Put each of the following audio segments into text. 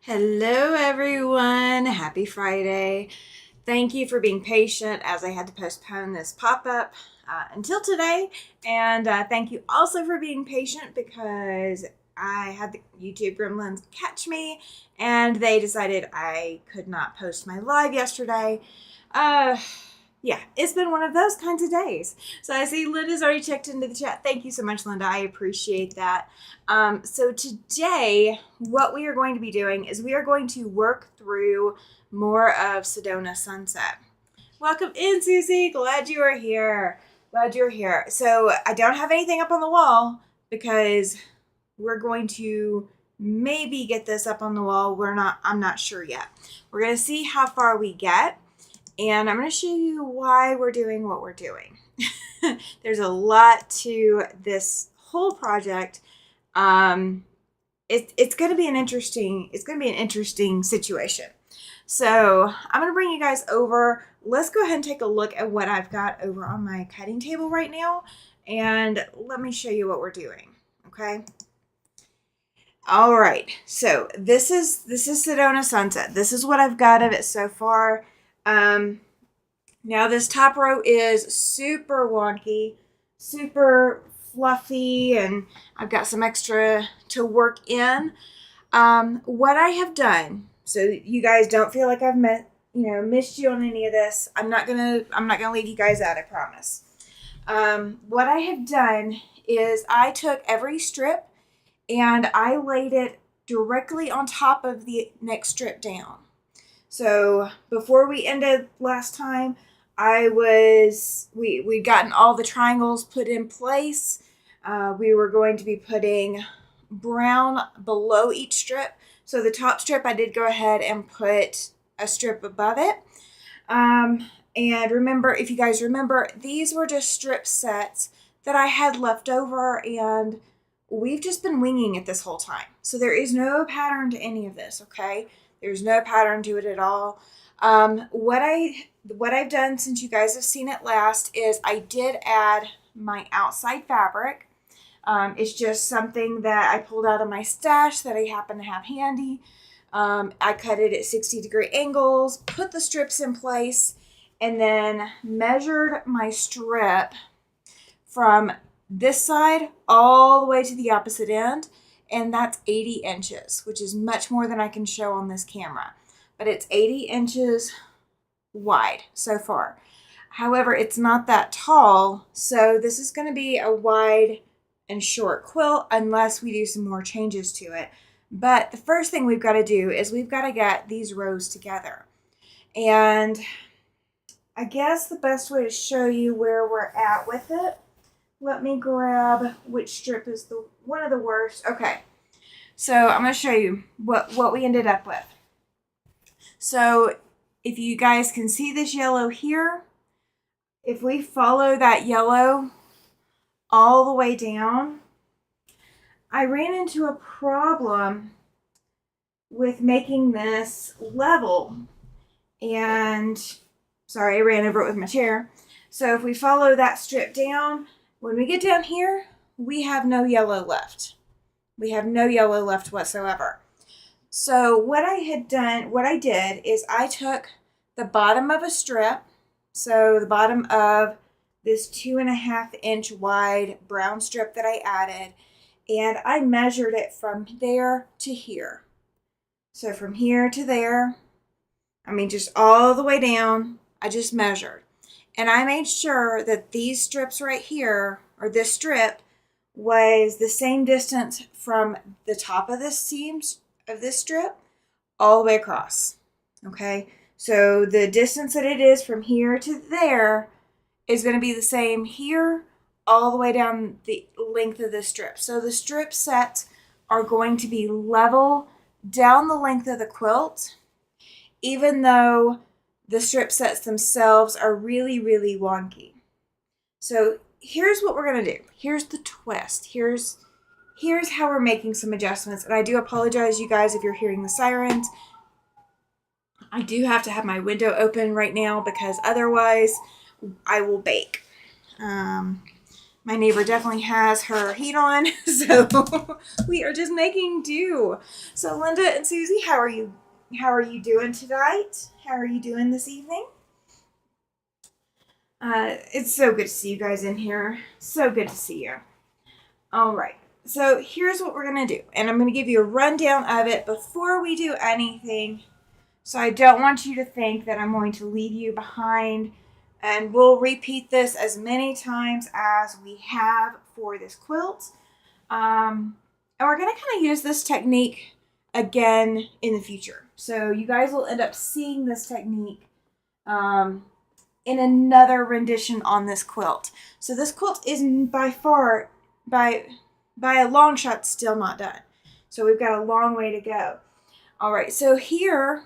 Hello, everyone. Happy Friday. Thank you for being patient as I had to postpone this pop up until today. And thank you also for being patient because I had the YouTube gremlins catch me and they decided I could not post my live yesterday. Uh, yeah, it's been one of those kinds of days. So I see Linda's already checked into the chat. Thank you so much, Linda. I appreciate that. So today, what we are going to be doing is we are going to work through more of Sedona Sunset. Welcome in, Susie. Glad you are here. Glad you're here. So I don't have anything up on the wall because we're going to maybe get this up on the wall. I'm not sure yet. We're going to see how far we get. And I'm going to show you why we're doing what we're doing. There's a lot to this whole project. It's going to be an interesting situation. So I'm going to bring you guys over. Let's go ahead and take a look at what I've got over on my cutting table right now. And let me show you what we're doing. Okay. All right. So this is Sedona Sunset. This is what I've got of it so far. Now this top row is super wonky, super fluffy, and I've got some extra to work in. What I have done, so you guys don't feel like I've missed you on any of this. I'm not gonna leave you guys out, I promise. What I have done is I took every strip and I laid it directly on top of the next strip down. So before we ended last time, we'd gotten all the triangles put in place. We were going to be putting brown below each strip. So the top strip, I did go ahead and put a strip above it. And remember, if you guys remember, these were just strip sets that I had left over, and we've just been winging it this whole time. So there is no pattern to any of this, okay? There's no pattern to it at all. What I've done since you guys have seen it last is I did add my outside fabric. It's just something that I pulled out of my stash that I happen to have handy. I cut it at 60-degree angles, put the strips in place, and then measured my strip from this side all the way to the opposite end. And that's 80 inches, which is much more than I can show on this camera. But it's 80 inches wide so far. However, it's not that tall, so this is going to be a wide and short quilt unless we do some more changes to it. But the first thing we've got to do is we've got to get these rows together. And I guess the best way to show you where we're at with it, let me grab which strip is one of the worst. Okay, so I'm going to show you what we ended up with. So if you guys can see this yellow here, if we follow that yellow all the way down, I ran into a problem with making this level. And sorry, I ran over it with my chair. So if we follow that strip down, when we get down here, we have no yellow left. We have no yellow left whatsoever. So what I did is I took the bottom of a strip, so the bottom of this 2.5 inch wide brown strip that I added, and I measured it from there to here. So from here to there, just all the way down, I just measured. And I made sure that these strips right here, or this strip, was the same distance from the top of this seams of this strip all the way across. Okay, so the distance that it is from here to there is going to be the same here all the way down the length of the strip. So the strip sets are going to be level down the length of the quilt, even though the strip sets themselves are really, really wonky. So here's what we're going to do. Here's the twist. Here's how we're making some adjustments. And I do apologize, you guys, if you're hearing the sirens. I do have to have my window open right now because otherwise I will bake. My neighbor definitely has her heat on, so we are just making do. So Linda and Susie, how are you? How are you doing tonight? How are you doing this evening? It's so good to see you guys in here. So good to see you. All right. So here's what we're going to do. And I'm going to give you a rundown of it before we do anything. So I don't want you to think that I'm going to leave you behind. And we'll repeat this as many times as we have for this quilt. And we're going to kind of use this technique again in the future. So you guys will end up seeing this technique in another rendition on this quilt. So this quilt is by a long shot still not done. So we've got a long way to go. All right, so here,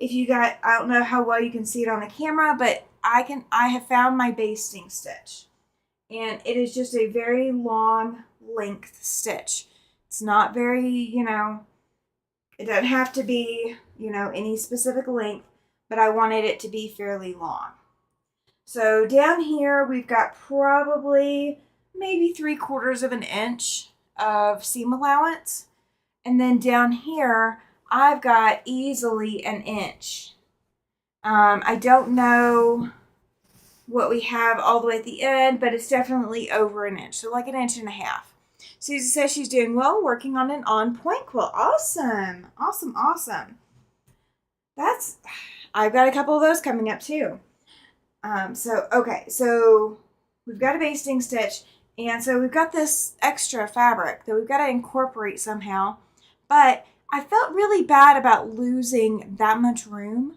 if you got, I don't know how well you can see it on the camera, but I have found my basting stitch. And it is just a very long length stitch. It's not very, it doesn't have to be, any specific length, but I wanted it to be fairly long. So down here, we've got probably maybe 3/4 of an inch of seam allowance. And then down here, I've got easily an inch. I don't know what we have all the way at the end, but it's definitely over an inch. So like an inch and a half. Susie says she's doing well, working on an on-point quilt. Awesome. Awesome, awesome. I've got a couple of those coming up too. So we've got a basting stitch, and so we've got this extra fabric that we've got to incorporate somehow, but I felt really bad about losing that much room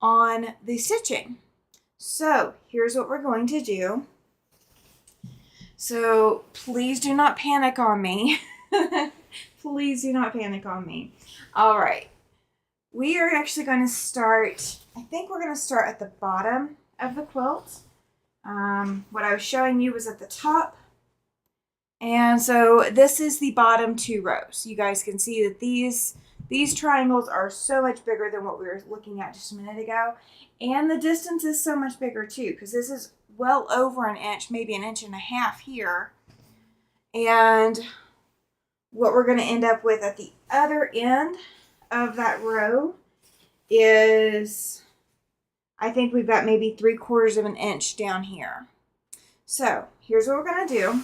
on the stitching. So here's what we're going to do. So please do not panic on me. Please do not panic on me. All right. We are actually going to start, I think we're going to start at the bottom of the quilt. What I was showing you was at the top. And so this is the bottom 2 rows. You guys can see that these triangles are so much bigger than what we were looking at just a minute ago. And the distance is so much bigger too, because this is well over an inch, maybe an inch and a half here. And what we're going to end up with at the other end of that row is, I think we've got maybe 3/4 of an inch down here. So here's what we're going to do.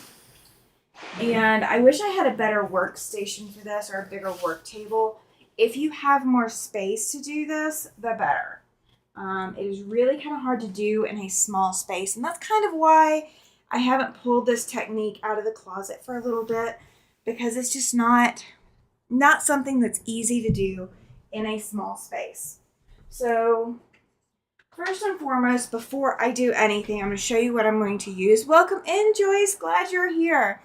And I wish I had a better workstation for this, or a bigger work table. If you have more space to do this, the better. It is really kind of hard to do in a small space, and that's kind of why I haven't pulled this technique out of the closet for a little bit, because it's just not something that's easy to do in a small space. So first and foremost, before I do anything, I'm going to show you what I'm going to use. Welcome in, Joyce. Glad you're here.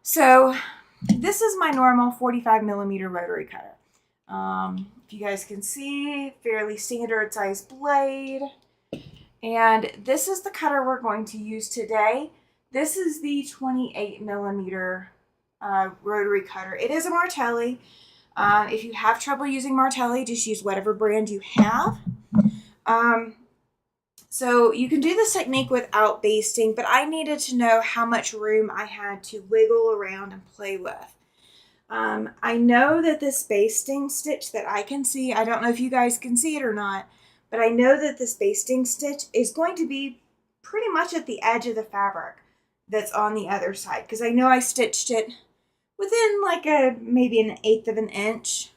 So this is my normal 45mm rotary cutter. If you guys can see, fairly standard size blade. And this is the cutter we're going to use today. This is the 28mm rotary cutter. It is a Martelli. If you have trouble using Martelli, just use whatever brand you have. So you can do this technique without basting, but I needed to know how much room I had to wiggle around and play with. I know that this basting stitch that I can see, I don't know if you guys can see it or not, but I know that this basting stitch is going to be pretty much at the edge of the fabric that's on the other side, because I know I stitched it within like maybe an 1/8 of an inch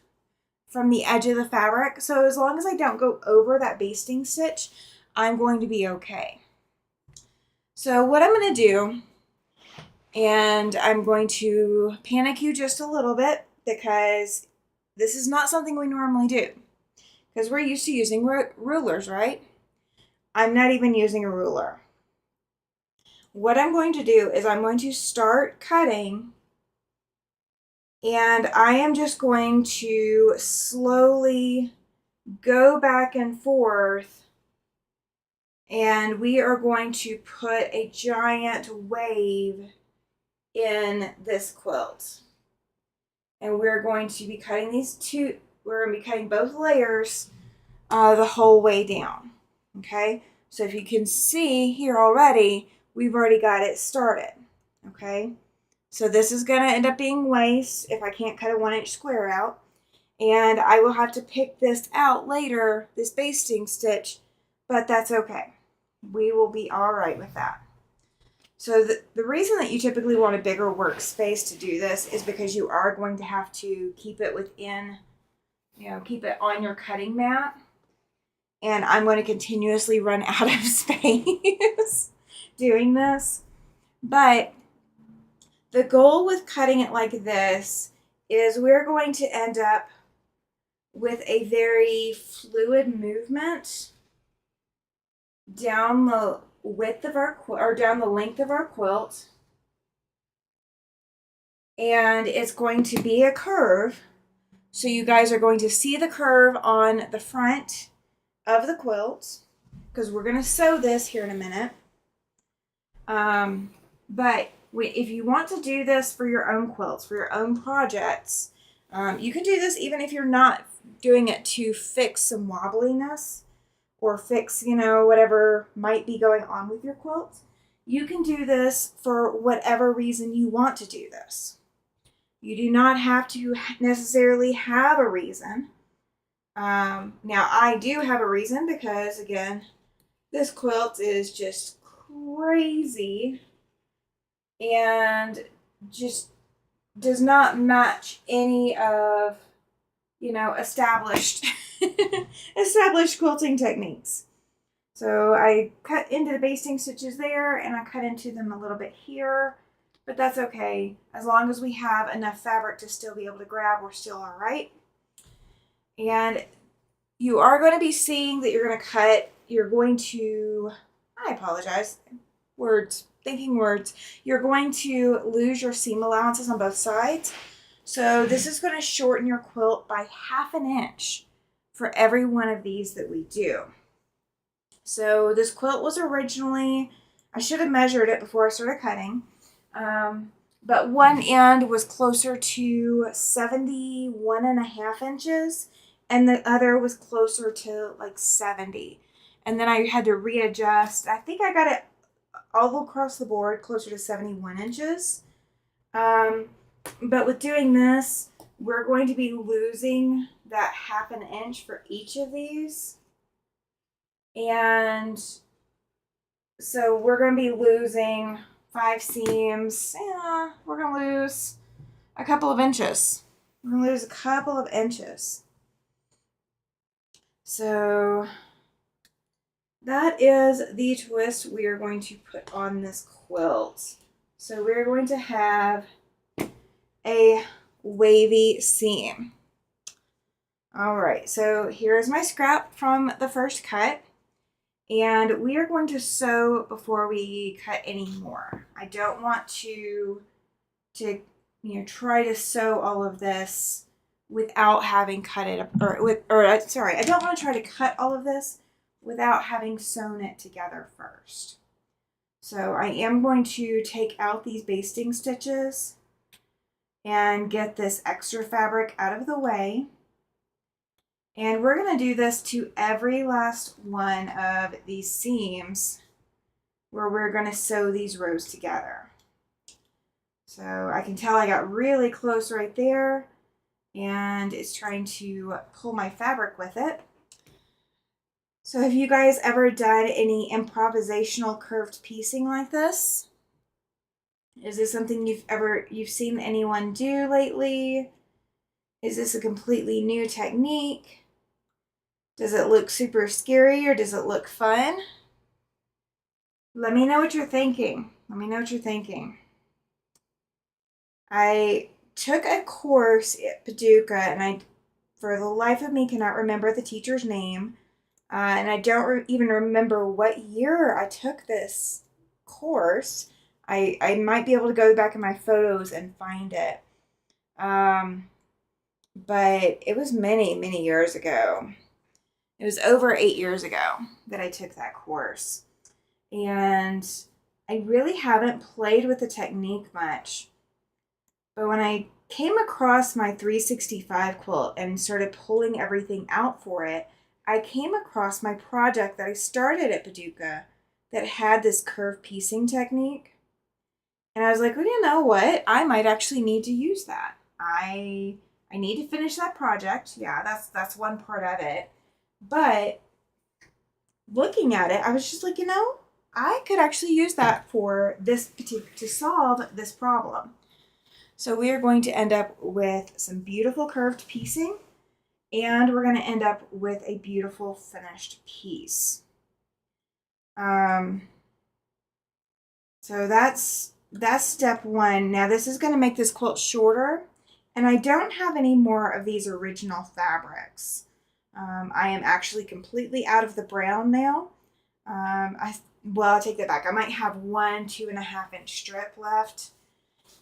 from the edge of the fabric. So as long as I don't go over that basting stitch, I'm going to be okay. So what I'm going to do, and I'm going to panic you just a little bit, because this is not something we normally do, because we're used to using rulers, right? I'm not even using a ruler. What I'm going to do is I'm going to start cutting, and I am just going to slowly go back and forth, and we are going to put a giant wave in this quilt. And we're going to be cutting we're going to be cutting both layers the whole way down. Okay, so if you can see here already, we've already got it started, okay? So this is going to end up being waste if I can't cut a 1-inch square out. And I will have to pick this out later, this basting stitch, but that's okay. We will be all right with that. So the reason that you typically want a bigger workspace to do this is because you are going to have to keep it within, keep it on your cutting mat. And I'm going to continuously run out of space doing this. But the goal with cutting it like this is we're going to end up with a very fluid movement down the width of our or down the length of our quilt, and it's going to be a curve. So you guys are going to see the curve on the front of the quilt because we're going to sew this here in a minute. But if you want to do this for your own quilts, for your own projects, you can do this even if you're not doing it to fix some wobbliness or fix, whatever might be going on with your quilt. You can do this for whatever reason you want to do this. You do not have to necessarily have a reason. Now, I do have a reason because, again, this quilt is just crazy and just does not match any of, established quilting techniques. So I cut into the basting stitches there and I cut into them a little bit here, but that's okay. As long as we have enough fabric to still be able to grab, we're still all right. And you are going to be seeing that you're going to cut, I apologize, thinking words. You're going to lose your seam allowances on both sides. So this is going to shorten your quilt by 1/2 inch for every one of these that we do. So this quilt was originally, I should have measured it before I started cutting, but one end was closer to 71.5 inches and the other was closer to like 70. And then I had to readjust. I think I got it all across the board closer to 71 inches. But with doing this, we're going to be losing that 1/2 inch for each of these. And so we're going to be losing 5 seams. Yeah, we're going to lose a couple of inches. We're going to lose a couple of inches. So that is the twist we are going to put on this quilt. So we're going to have a wavy seam. All right, so here's my scrap from the first cut. And we are going to sew before we cut any more. I don't want to try to sew all of this without having cut it, I don't want to try to cut all of this without having sewn it together first. So I am going to take out these basting stitches and get this extra fabric out of the way. And we're going to do this to every last one of these seams where we're going to sew these rows together. So I can tell I got really close right there and it's trying to pull my fabric with it. So have you guys ever done any improvisational curved piecing like this? Is this something you've seen anyone do lately? Is this a completely new technique? Does it look super scary or does it look fun? Let me know what you're thinking. I took a course at Paducah and I, for the life of me, cannot remember the teacher's name. And I don't even remember what year I took this course. I might be able to go back in my photos and find it. But it was many, many years ago. It was over 8 years ago that I took that course. And I really haven't played with the technique much. But when I came across my 365 quilt and started pulling everything out for it, I came across my project that I started at Paducah that had this curve piecing technique. And I was like, well, you know what? I might actually need to use that. I need to finish that project. Yeah, that's one part of it. But looking at it, I was just like, I could actually use that for this to solve this problem. So we are going to end up with some beautiful curved piecing, and we're going to end up with a beautiful finished piece. So that's step one. Now this is going to make this quilt shorter, and I don't have any more of these original fabrics. I am actually completely out of the brown now. I'll take that back. I might have 1 2.5-inch strip left,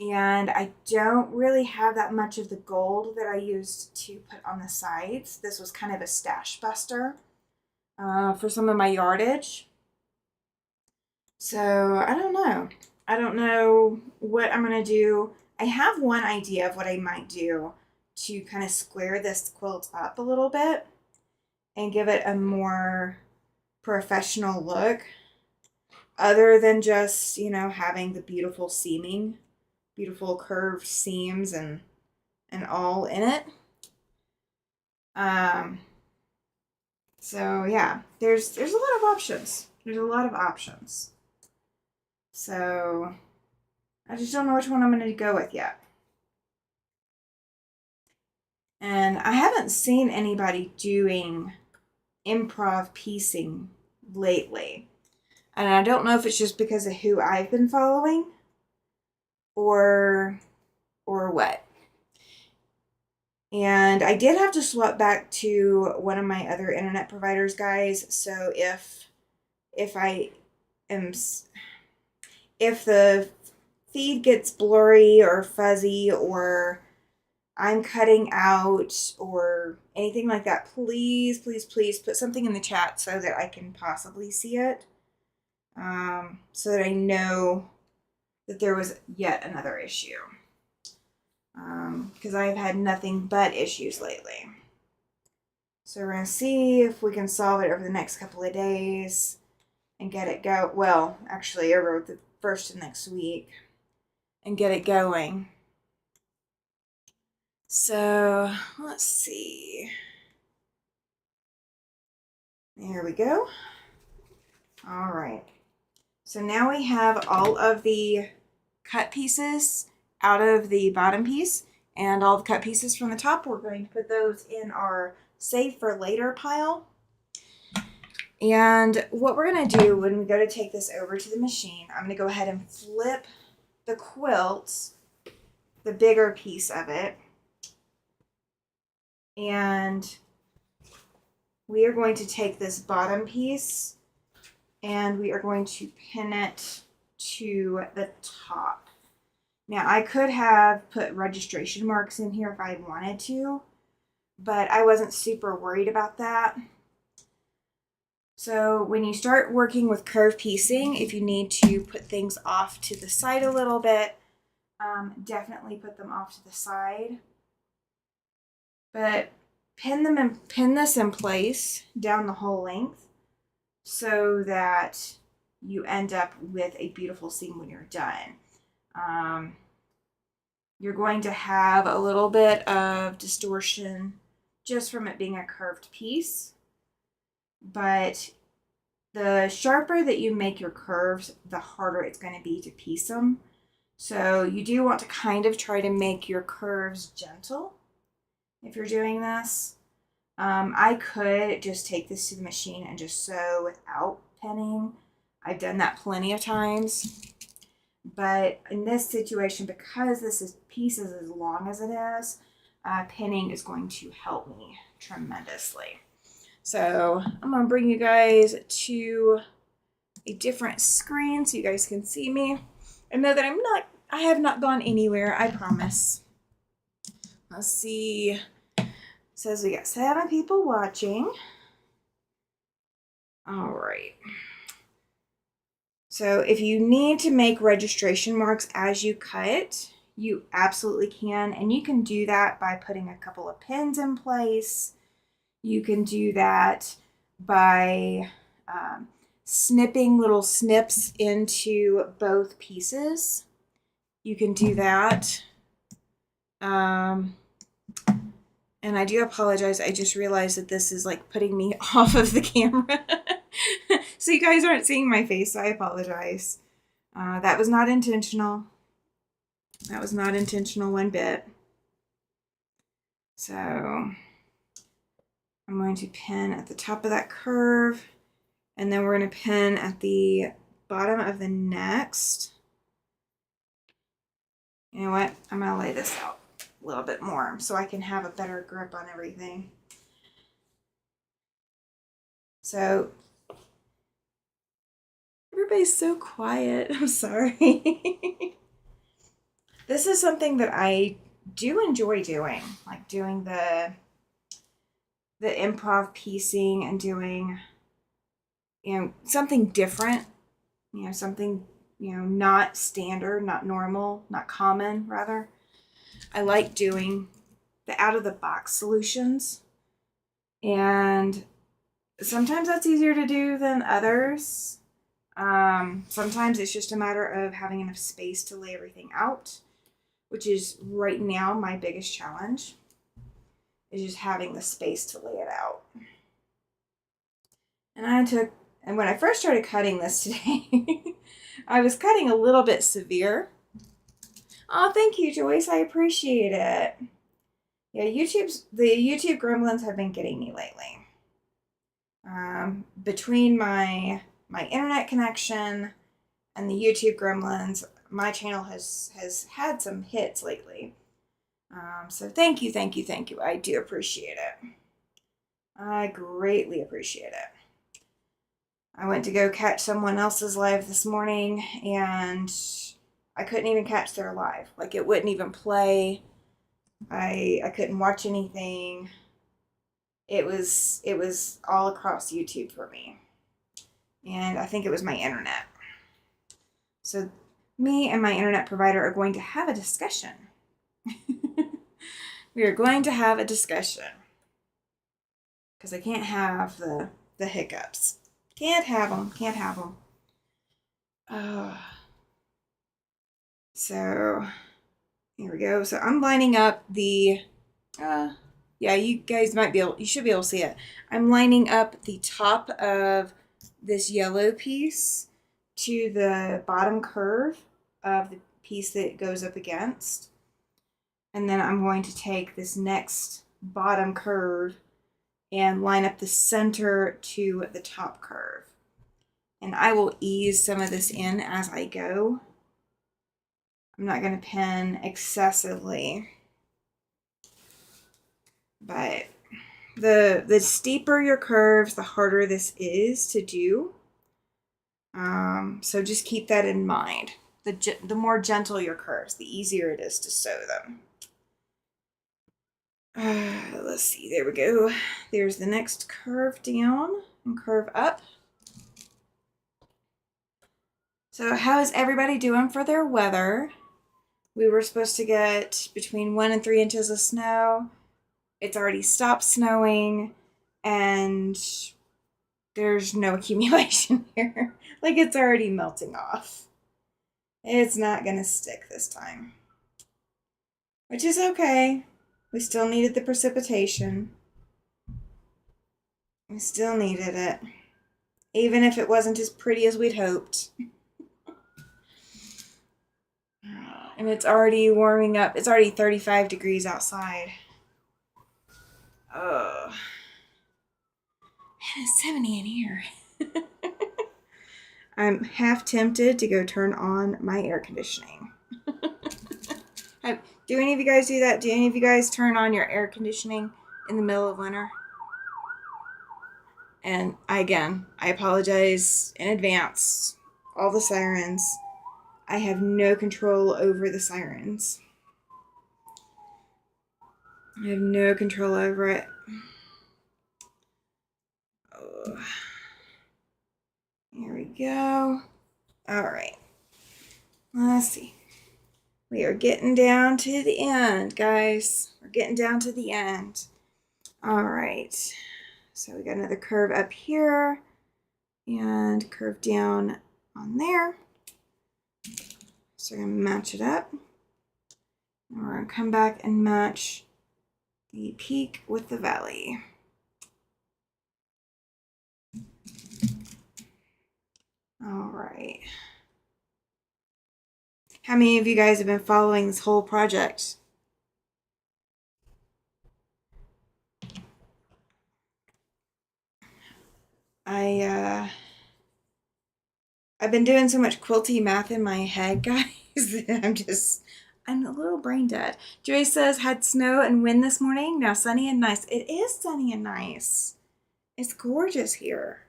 and I don't really have that much of the gold that I used to put on the sides. This was kind of a stash buster for some of my yardage. So I don't know. I don't know what I'm going to do. I have one idea of what I might do to kind of square this quilt up a little bit and give it a more professional look, other than just, having the beautiful curved seams and all in it. So yeah, there's a lot of options. So I just don't know which one I'm going to go with yet. And I haven't seen anybody doing improv piecing lately. And I don't know if it's just because of who I've been following or what. And I did have to swap back to one of my other internet providers, guys. So if the feed gets blurry or fuzzy, or I'm cutting out or anything like that, please put something in the chat so that I can possibly see it. So that I know that there was yet another issue. Because I've had nothing but issues lately. So we're going to see if we can solve it over the next couple of days and get it go. Well, actually, over the first of next week and get it going. So let's see. There we go. All right. So now we have all of the cut pieces out of the bottom piece and all the cut pieces from the top. We're going to put those in our save for later pile. And what we're going to do when we go to take this over to the machine, I'm going to go ahead and flip the quilt, the bigger piece of it, and we are going to take this bottom piece and we are going to pin it to the top. Now, I could have put registration marks in here if I wanted to, but I wasn't super worried about that. So when you start working with curve piecing, if you need to put things off to the side a little bit, definitely put them off to the side. But pin this in place down the whole length so that you end up with a beautiful seam when you're done. You're going to have a little bit of distortion just from it being a curved piece, but the sharper that you make your curves, the harder it's going to be to piece them. So you do want to kind of try to make your curves gentle if you're doing this. I could just take this to the machine and just sew without pinning. I've done that plenty of times. But in this situation, because this piece is as long as it is, pinning is going to help me tremendously. So I'm going to bring you guys to a different screen so you guys can see me. And know that I have not gone anywhere, I promise. Let's see. It says we got 7 people watching. All right. So if you need to make registration marks as you cut, you absolutely can. And you can do that by putting a couple of pins in place. You can do that by snipping little snips into both pieces, you can do that. And I do apologize. I just realized that this is like putting me off of the camera. So you guys aren't seeing my face, so I apologize. That was not intentional. That was not intentional one bit. So I'm going to pin at the top of that curve, and then we're going to pin at the bottom of the next. You know what? I'm going to lay this out a little bit more so I can have a better grip on everything. So everybody's so quiet. I'm sorry. This is something that I do enjoy doing, like doing the improv piecing and doing, something different, something, not standard, not normal, not common, rather. I like doing the out of the box solutions, and sometimes that's easier to do than others. Sometimes it's just a matter of having enough space to lay everything out, which is right now my biggest challenge, is just having the space to lay it out. And when I first started cutting this today, I was cutting a little bit severe. Oh, thank you, Joyce. I appreciate it. Yeah, the YouTube gremlins have been getting me lately. Between my internet connection and the YouTube gremlins, my channel has had some hits lately. So thank you. I do appreciate it. I greatly appreciate it. I went to go catch someone else's live this morning, and I couldn't even catch their live. Like, it wouldn't even play. I couldn't watch anything. It was all across YouTube for me. And I think it was my internet. So me and my internet provider are going to have a discussion. We are going to have a discussion. Because I can't have the hiccups. Can't have them. So here we go. So I'm lining up the, yeah, you should be able to see it. I'm lining up the top of this yellow piece to the bottom curve of the piece that it goes up against. And then I'm going to take this next bottom curve and line up the center to the top curve. And I will ease some of this in as I go. I'm not going to pin excessively, but the steeper your curves, the harder this is to do. So just keep that in mind. The more gentle your curves, the easier it is to sew them. Let's see, there we go. There's the next curve down and curve up. So how is everybody doing for their weather? We were supposed to get between 1 and 3 inches of snow. It's already stopped snowing, and there's no accumulation here. Like, it's already melting off. It's not gonna stick this time, which is okay. We still needed the precipitation. We still needed it, even if it wasn't as pretty as we'd hoped. And it's already warming up. It's already 35 degrees outside. Oh. And it's 70 in here. I'm half tempted to go turn on my air conditioning. Do any of you guys do that? Do any of you guys turn on your air conditioning in the middle of winter? And I apologize in advance. All the sirens. I have no control over the sirens. I have no control over it. Oh. Here we go. All right. Let's see. We are getting down to the end, guys. We're getting down to the end. All right. So we got another curve up here. and curve down on there. So I'm going to match it up. And we're going to come back and match the peak with the valley. All right. How many of you guys have been following this whole project? I've been doing so much quilty math in my head, guys, that I'm a little brain dead. Joyce says, had snow and wind this morning. Now sunny and nice. It is sunny and nice. It's gorgeous here.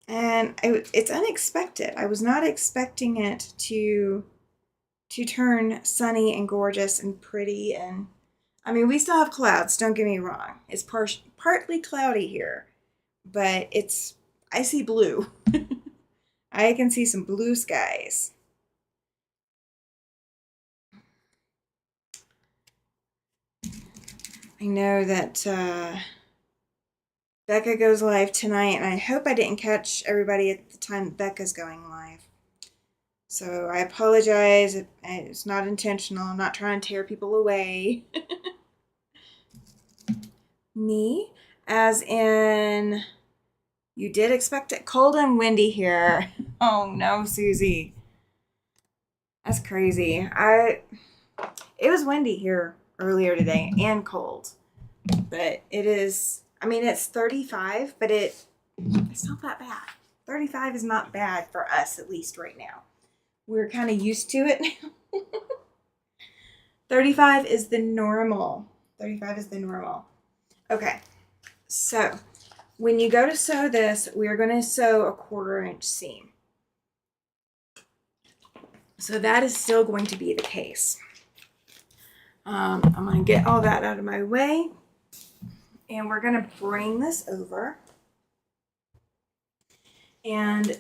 And it's unexpected. I was not expecting it to turn sunny and gorgeous and pretty. And I mean, we still have clouds, don't get me wrong. It's partly cloudy here, but I see blue. I can see some blue skies. I know that Becca goes live tonight, and I hope I didn't catch everybody at the time Becca's going live. So I apologize. It's not intentional. I'm not trying to tear people away. Me, as in, you did expect it cold and windy here. Oh no, Susie. That's crazy. It was windy here earlier today and cold. But it is, I mean, it's 35, but it's not that bad. 35 is not bad for us, at least right now. We're kind of used to it now. 35 is the normal. 35 is the normal. Okay, so when you go to sew this, we're going to sew a 1/4 inch seam. So that is still going to be the case. I'm going to get all that out of my way. And we're going to bring this over. And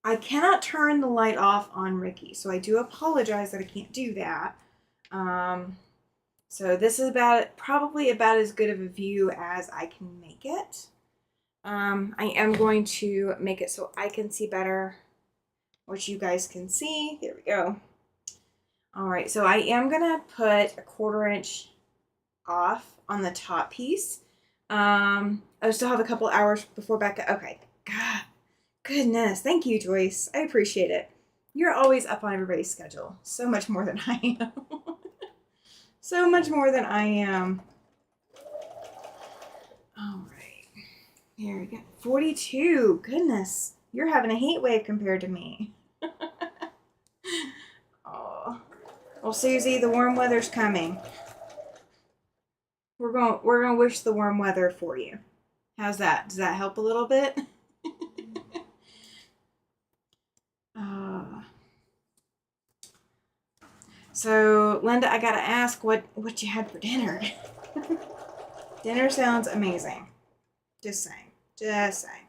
I cannot turn the light off on Ricky, so I do apologize that I can't do that. So this is probably about as good of a view as I can make it. I am going to make it so I can see better what you guys can see. There we go. All right, so I am going to put a 1/4 inch off on the top piece. I still have a couple hours before Becca. Okay, God, goodness. Thank you, Joyce. I appreciate it. You're always up on everybody's schedule. So much more than I am. So much more than I am. All right. Here we go. 42. Goodness. You're having a heat wave compared to me. Oh. Well, Susie, the warm weather's coming. We're going to wish the warm weather for you. How's that? Does that help a little bit? So, Linda, I gotta ask what you had for dinner. Dinner sounds amazing. Just saying. Just saying.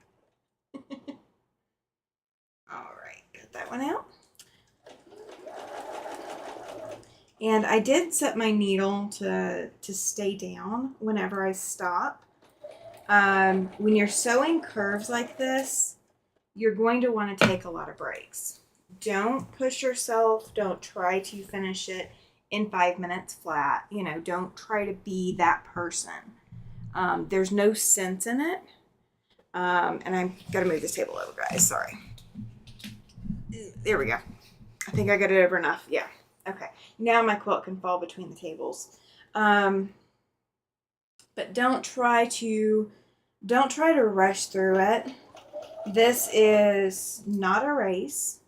All right, got that one out. And I did set my needle to stay down whenever I stop. When you're sewing curves like this, you're going to want to take a lot of breaks. Don't push yourself. Don't try to finish it in 5 minutes flat. You know, don't try to be that person. There's no sense in it. And I've got to move this table over, guys. Sorry. There we go. I think I got it over enough. Yeah. Okay. Now my quilt can fall between the tables. But don't try to rush through it. This is not a race.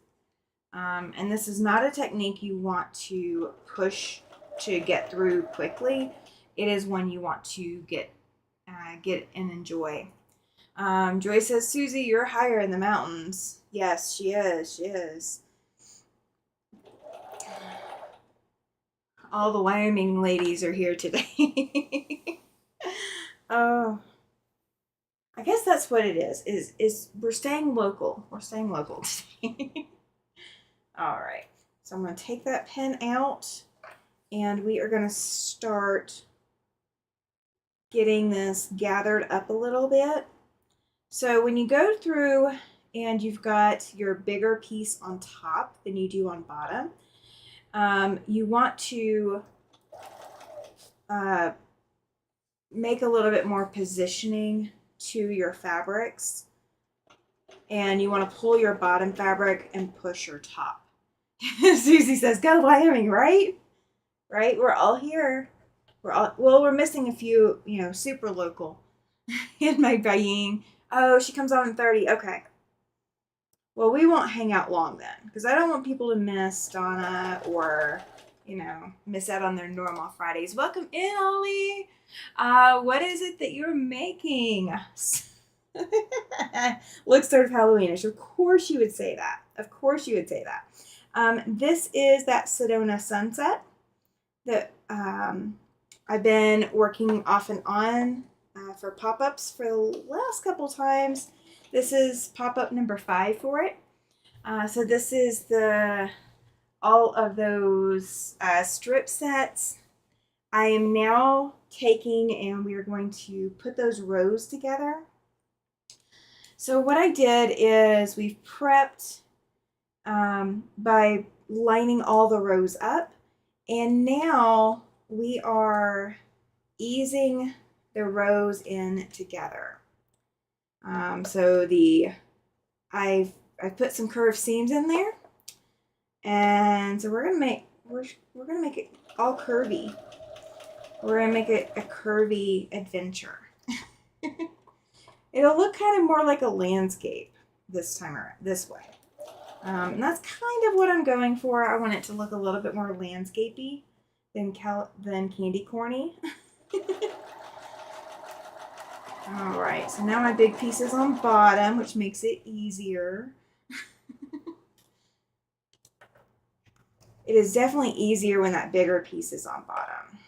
And this is not a technique you want to push to get through quickly. It is one you want to get and enjoy. Joy says, Susie, you're higher in the mountains. Yes, she is. She is. All the Wyoming ladies are here today. Oh, I guess that's what it is. Is we're staying local. We're staying local today. All right. So I'm going to take that pin out, and we are going to start getting this gathered up a little bit. So when you go through and you've got your bigger piece on top than you do on bottom, you want to make a little bit more positioning to your fabrics, and you want to pull your bottom fabric and push your top. Susie says, "Go Wyoming!" Right? Right? We're all here. We're missing a few, super local in my buying. Oh, she comes on in 30. Okay. Well, we won't hang out long then, because I don't want people to miss Donna or, miss out on their normal Fridays. Welcome in, Ollie. What is it that you're making? Looks sort of Halloweenish. Of course you would say that. Of course you would say that. This is that Sedona Sunset that I've been working off and on for pop-ups for the last couple times. This is pop-up number 5 for it. So this is all of those strip sets. I am now taking and we are going to put those rows together. So what I did is we've prepped by lining all the rows up, and now we are easing the rows in together. So I've put some curved seams in there, and so we're gonna make it all curvy. We're gonna make it a curvy adventure. It'll look kind of more like a landscape this time around, this way. And that's kind of what I'm going for. I want it to look a little bit more landscapey than candy corny. All right, so now my big piece is on bottom, which makes it easier. It is definitely easier when that bigger piece is on bottom.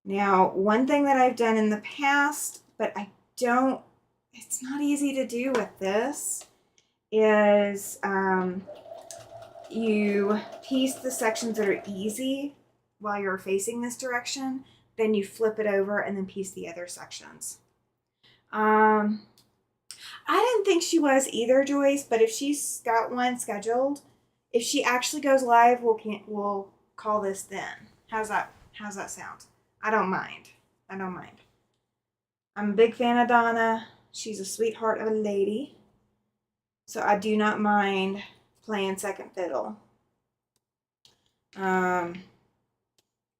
Now, one thing that I've done in the past, but it's not easy to do with this, is you piece the sections that are easy while you're facing this direction, then you flip it over and then piece the other sections. I didn't think she was either, Joyce, but if she's got one scheduled, if she actually goes live, we'll call this then. How's that sound? I don't mind. I'm a big fan of Donna. She's a sweetheart of a lady. So I do not mind playing second fiddle.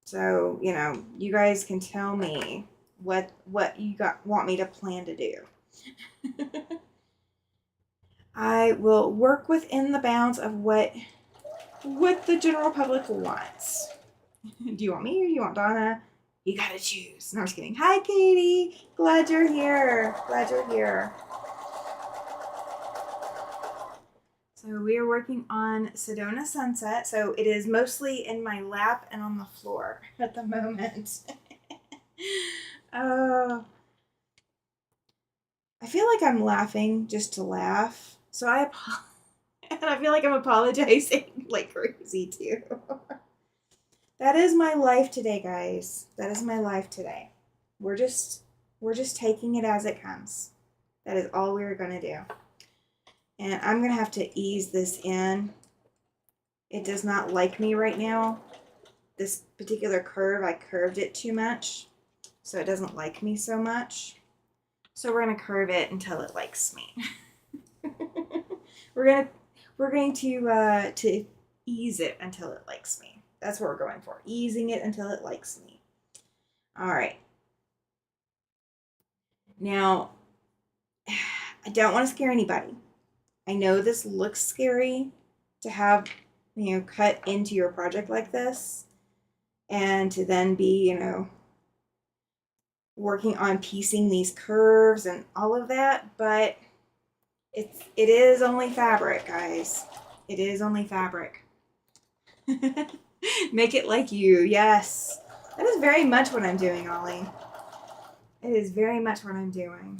So, you guys can tell me what you want me to plan to do. I will work within the bounds of what the general public wants. Do you want me or do you want Donna? You gotta choose. No, I'm just kidding. Hi, Katie. Glad you're here. So we are working on Sedona Sunset. So it is mostly in my lap and on the floor at the moment. Oh, I feel like I'm laughing just to laugh. So I feel like I'm apologizing like crazy too. That is my life today, guys. That is my life today. We're just taking it as it comes. That is all we're going to do. And I'm going to have to ease this in. It does not like me right now. This particular curve, I curved it too much. So it doesn't like me so much. So we're going to curve it until it likes me. We're going to ease it until it likes me. That's what we're going for. Easing it until it likes me. All right. Now, I don't want to scare anybody. I know this looks scary to have, cut into your project like this and to then be, working on piecing these curves and all of that, but it is only fabric, guys. It is only fabric. Make it like you. Yes. That is very much what I'm doing, Ollie. It is very much what I'm doing.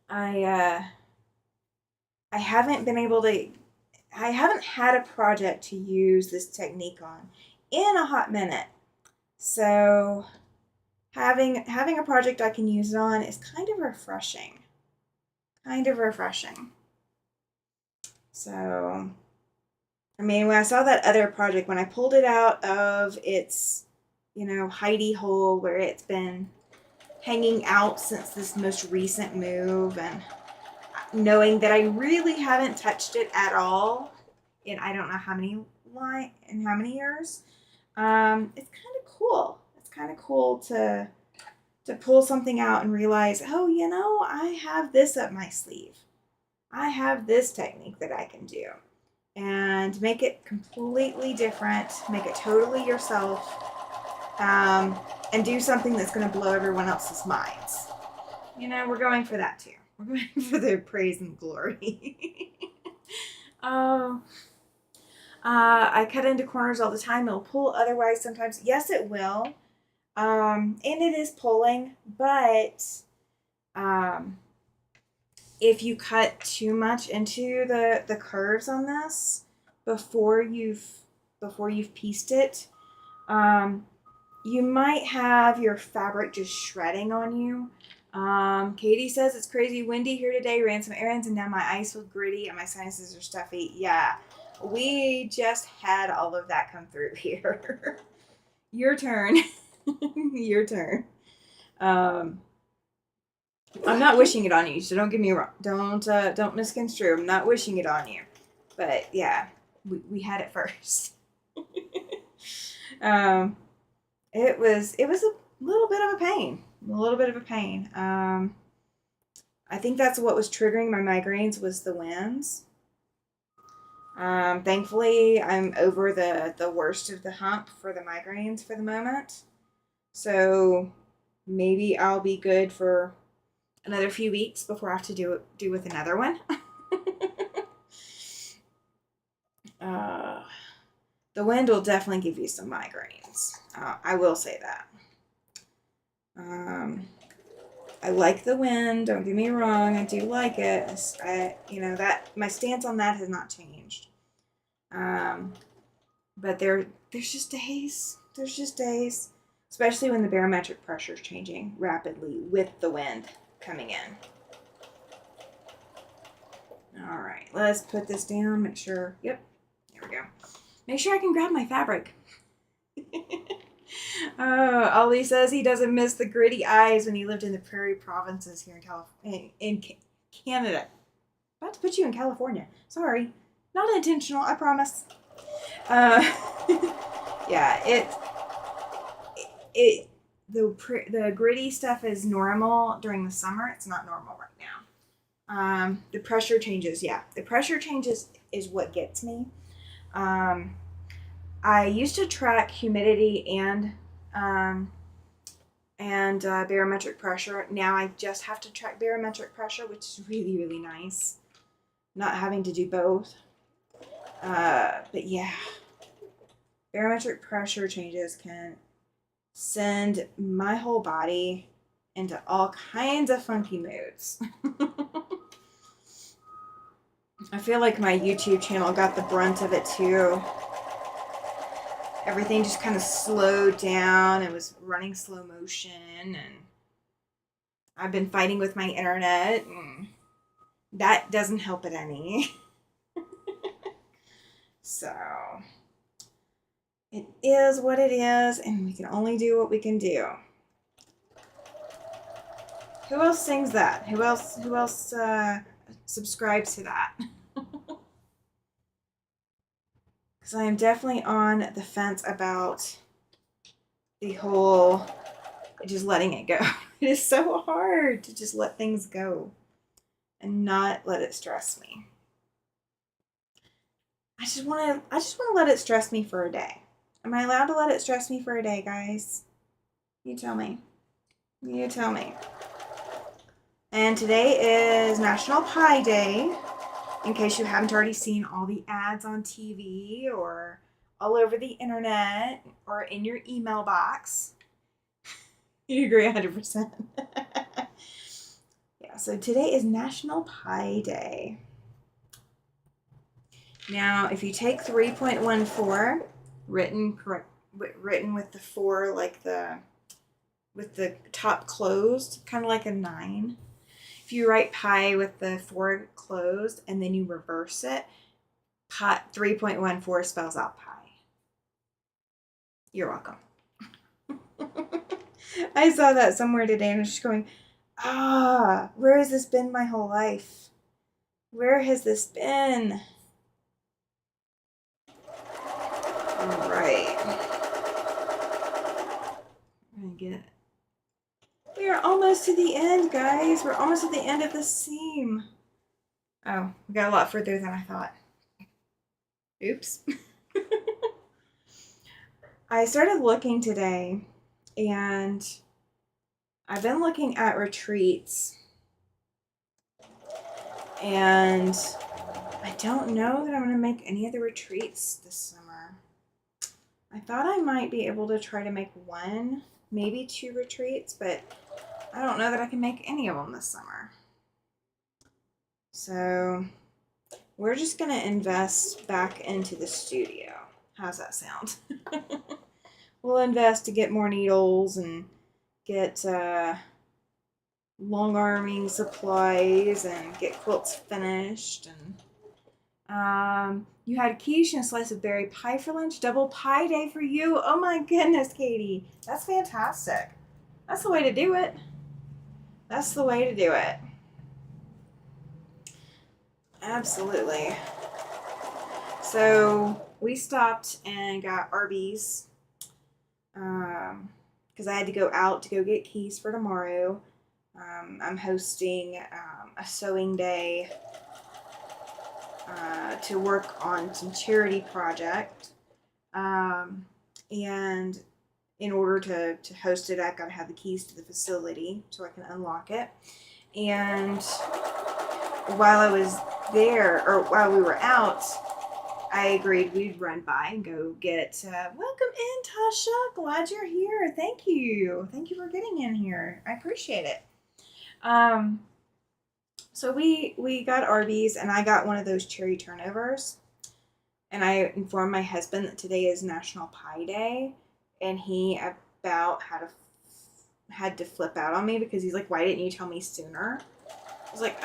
I haven't had a project to use this technique on in a hot minute. So having a project I can use it on is kind of refreshing. Kind of refreshing. So, I mean, when I saw that other project, when I pulled it out of its, hidey hole where it's been hanging out since this most recent move, and knowing that I really haven't touched it at all in I don't know how many years, it's kind of cool. It's kind of cool to pull something out and realize, oh, I have this up my sleeve. I have this technique that I can do, and make it completely different, make it totally yourself, and do something that's going to blow everyone else's minds. We're going for that too. We're going for the praise and glory. Oh, I cut into corners all the time. It'll pull otherwise sometimes. Yes, it will. And it is pulling, but if you cut too much into the curves on this before you've pieced it, you might have your fabric just shredding on you. Katie says it's crazy windy here today. Ran some errands and now my eyes feel gritty and my sinuses are stuffy. Yeah, we just had all of that come through here. Your turn. Your turn. I'm not wishing it on you, so don't get me wrong. Don't misconstrue. I'm not wishing it on you, but yeah, we had it first. It was a little bit of a pain. I think that's what was triggering my migraines was the winds. Thankfully, I'm over the worst of the hump for the migraines for the moment. So maybe I'll be good for another few weeks before I have to do with another one. The wind will definitely give you some migraines. I will say that. I like the wind. Don't get me wrong. I do like it. That my stance on that has not changed. But there's just days. There's just days, especially when the barometric pressure is changing rapidly with the wind coming in. All right, let's put this down. Make sure. Yep, there we go. Make sure I can grab my fabric. Ollie says he doesn't miss the gritty eyes when he lived in the prairie provinces here in California, in Canada. About to put you in California. Sorry, not intentional. I promise. Yeah, the gritty stuff is normal during the summer. It's not normal right now. The pressure changes. Yeah, the pressure changes is what gets me. I used to track humidity and barometric pressure. Now I just have to track barometric pressure, which is really, really nice. Not having to do both. But yeah, barometric pressure changes can send my whole body into all kinds of funky moods. I feel like my YouTube channel got the brunt of it too. Everything just kind of slowed down. It was running slow motion, and I've been fighting with my internet, and that doesn't help it any. So it is what it is, and we can only do what we can do. Who else sings that? Who else subscribes to that? Because I am definitely on the fence about the whole just letting it go. It is so hard to just let things go and not let it stress me. I just want to let it stress me for a day. Am I allowed to let it stress me for a day, guys? You tell me. You tell me. And today is National Pie Day. In case you haven't already seen all the ads on TV or all over the internet or in your email box. You agree 100%. Yeah, so today is National Pie Day. Now, if you take 3.14, written with the 4 like the with the top closed, kind of like a 9. If you write pi with the 4 closed and then you reverse it, pi 3.14 spells out pi. You're welcome. I saw that somewhere today and I was just going, where has this been my whole life? Where has this been? All right. I'm gonna get. We are almost to the end, guys. We're almost at the end of the seam. Oh, we got a lot further than I thought. Oops. I started looking today, and I've been looking at retreats, and I don't know that I'm going to make any of the retreats this summer. I thought I might be able to try to make 1, maybe 2 retreats, but I don't know that I can make any of them this summer. So we're just going to invest back into the studio. How's that sound? We'll invest to get more needles and get long arming supplies and get quilts finished. And you had quiche and a slice of berry pie for lunch. Double pie day for you. Oh my goodness, Katie. That's fantastic. That's the way to do it. That's the way to do it. Absolutely. So we stopped and got Arby's because I had to go out to go get keys for tomorrow. I'm hosting a sewing day to work on some charity project. And in order to host it, I've got to have the keys to the facility so I can unlock it. And while I was there, or while we were out, I agreed we'd run by and go get, welcome in, Tasha. Glad you're here. Thank you. Thank you for getting in here. I appreciate it. So we got Arby's, and I got one of those cherry turnovers. And I informed my husband that today is National Pie Day, and he about had to flip out on me because he's like, "Why didn't you tell me sooner?" I was like,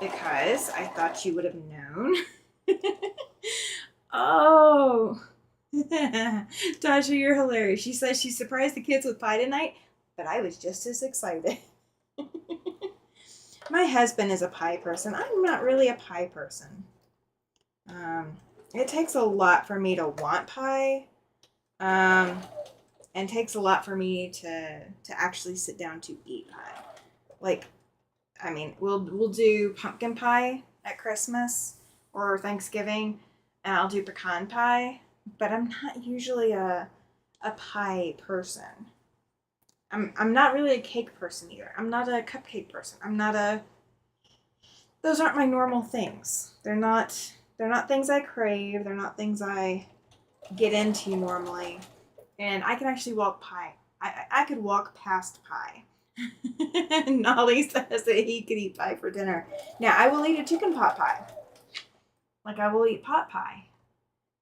because I thought you would have known." Oh. Tasha, you're hilarious. She says she surprised the kids with pie tonight, but I was just as excited. My husband is a pie person. I'm not really a pie person. It takes a lot for me to want pie, and takes a lot for me to actually sit down to eat pie. Like, I mean, we'll do pumpkin pie at Christmas or Thanksgiving, and I'll do pecan pie, but I'm not usually a pie person. I'm not really a cake person either. I'm not a cupcake person. Those aren't my normal things. They're not things I crave. They're not things I get into normally. And I can actually walk pie. I could walk past pie. Nolly says that he could eat pie for dinner. Now, I will eat a chicken pot pie. Like, I will eat pot pie.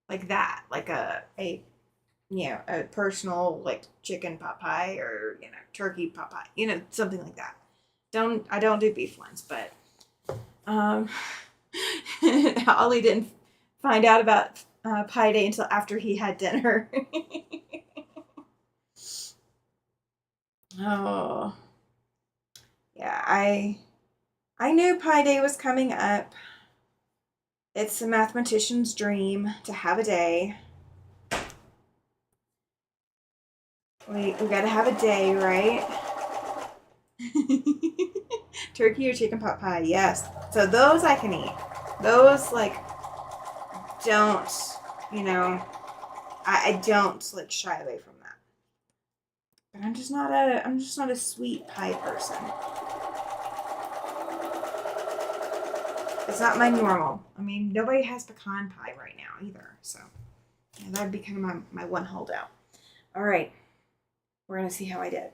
Like that. Like a personal, like, chicken pot pie or, turkey pot pie. Something like that. I don't do beef ones, but Ollie didn't find out about Pie Day until after he had dinner. Oh. Yeah, I knew Pie Day was coming up. It's a mathematician's dream to have a day. We gotta have a day, right? Turkey or chicken pot pie, yes. So those I can eat. Those, like, don't, I don't, like, shy away from that. But I'm just not a sweet pie person. It's not my normal. I mean, nobody has pecan pie right now either. So that'd be kind of my one holdout. All right. We're going to see how I did.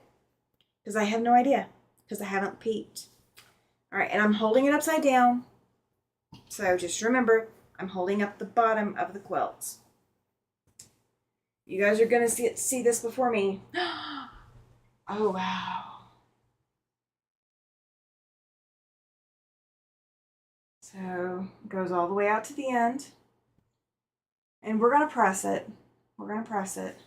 Because I have no idea. Because I haven't peeked. All right. And I'm holding it upside down. So just remember, I'm holding up the bottom of the quilt. You guys are going to see this before me. Oh, wow. So it goes all the way out to the end. And we're going to press it. We're going to press it.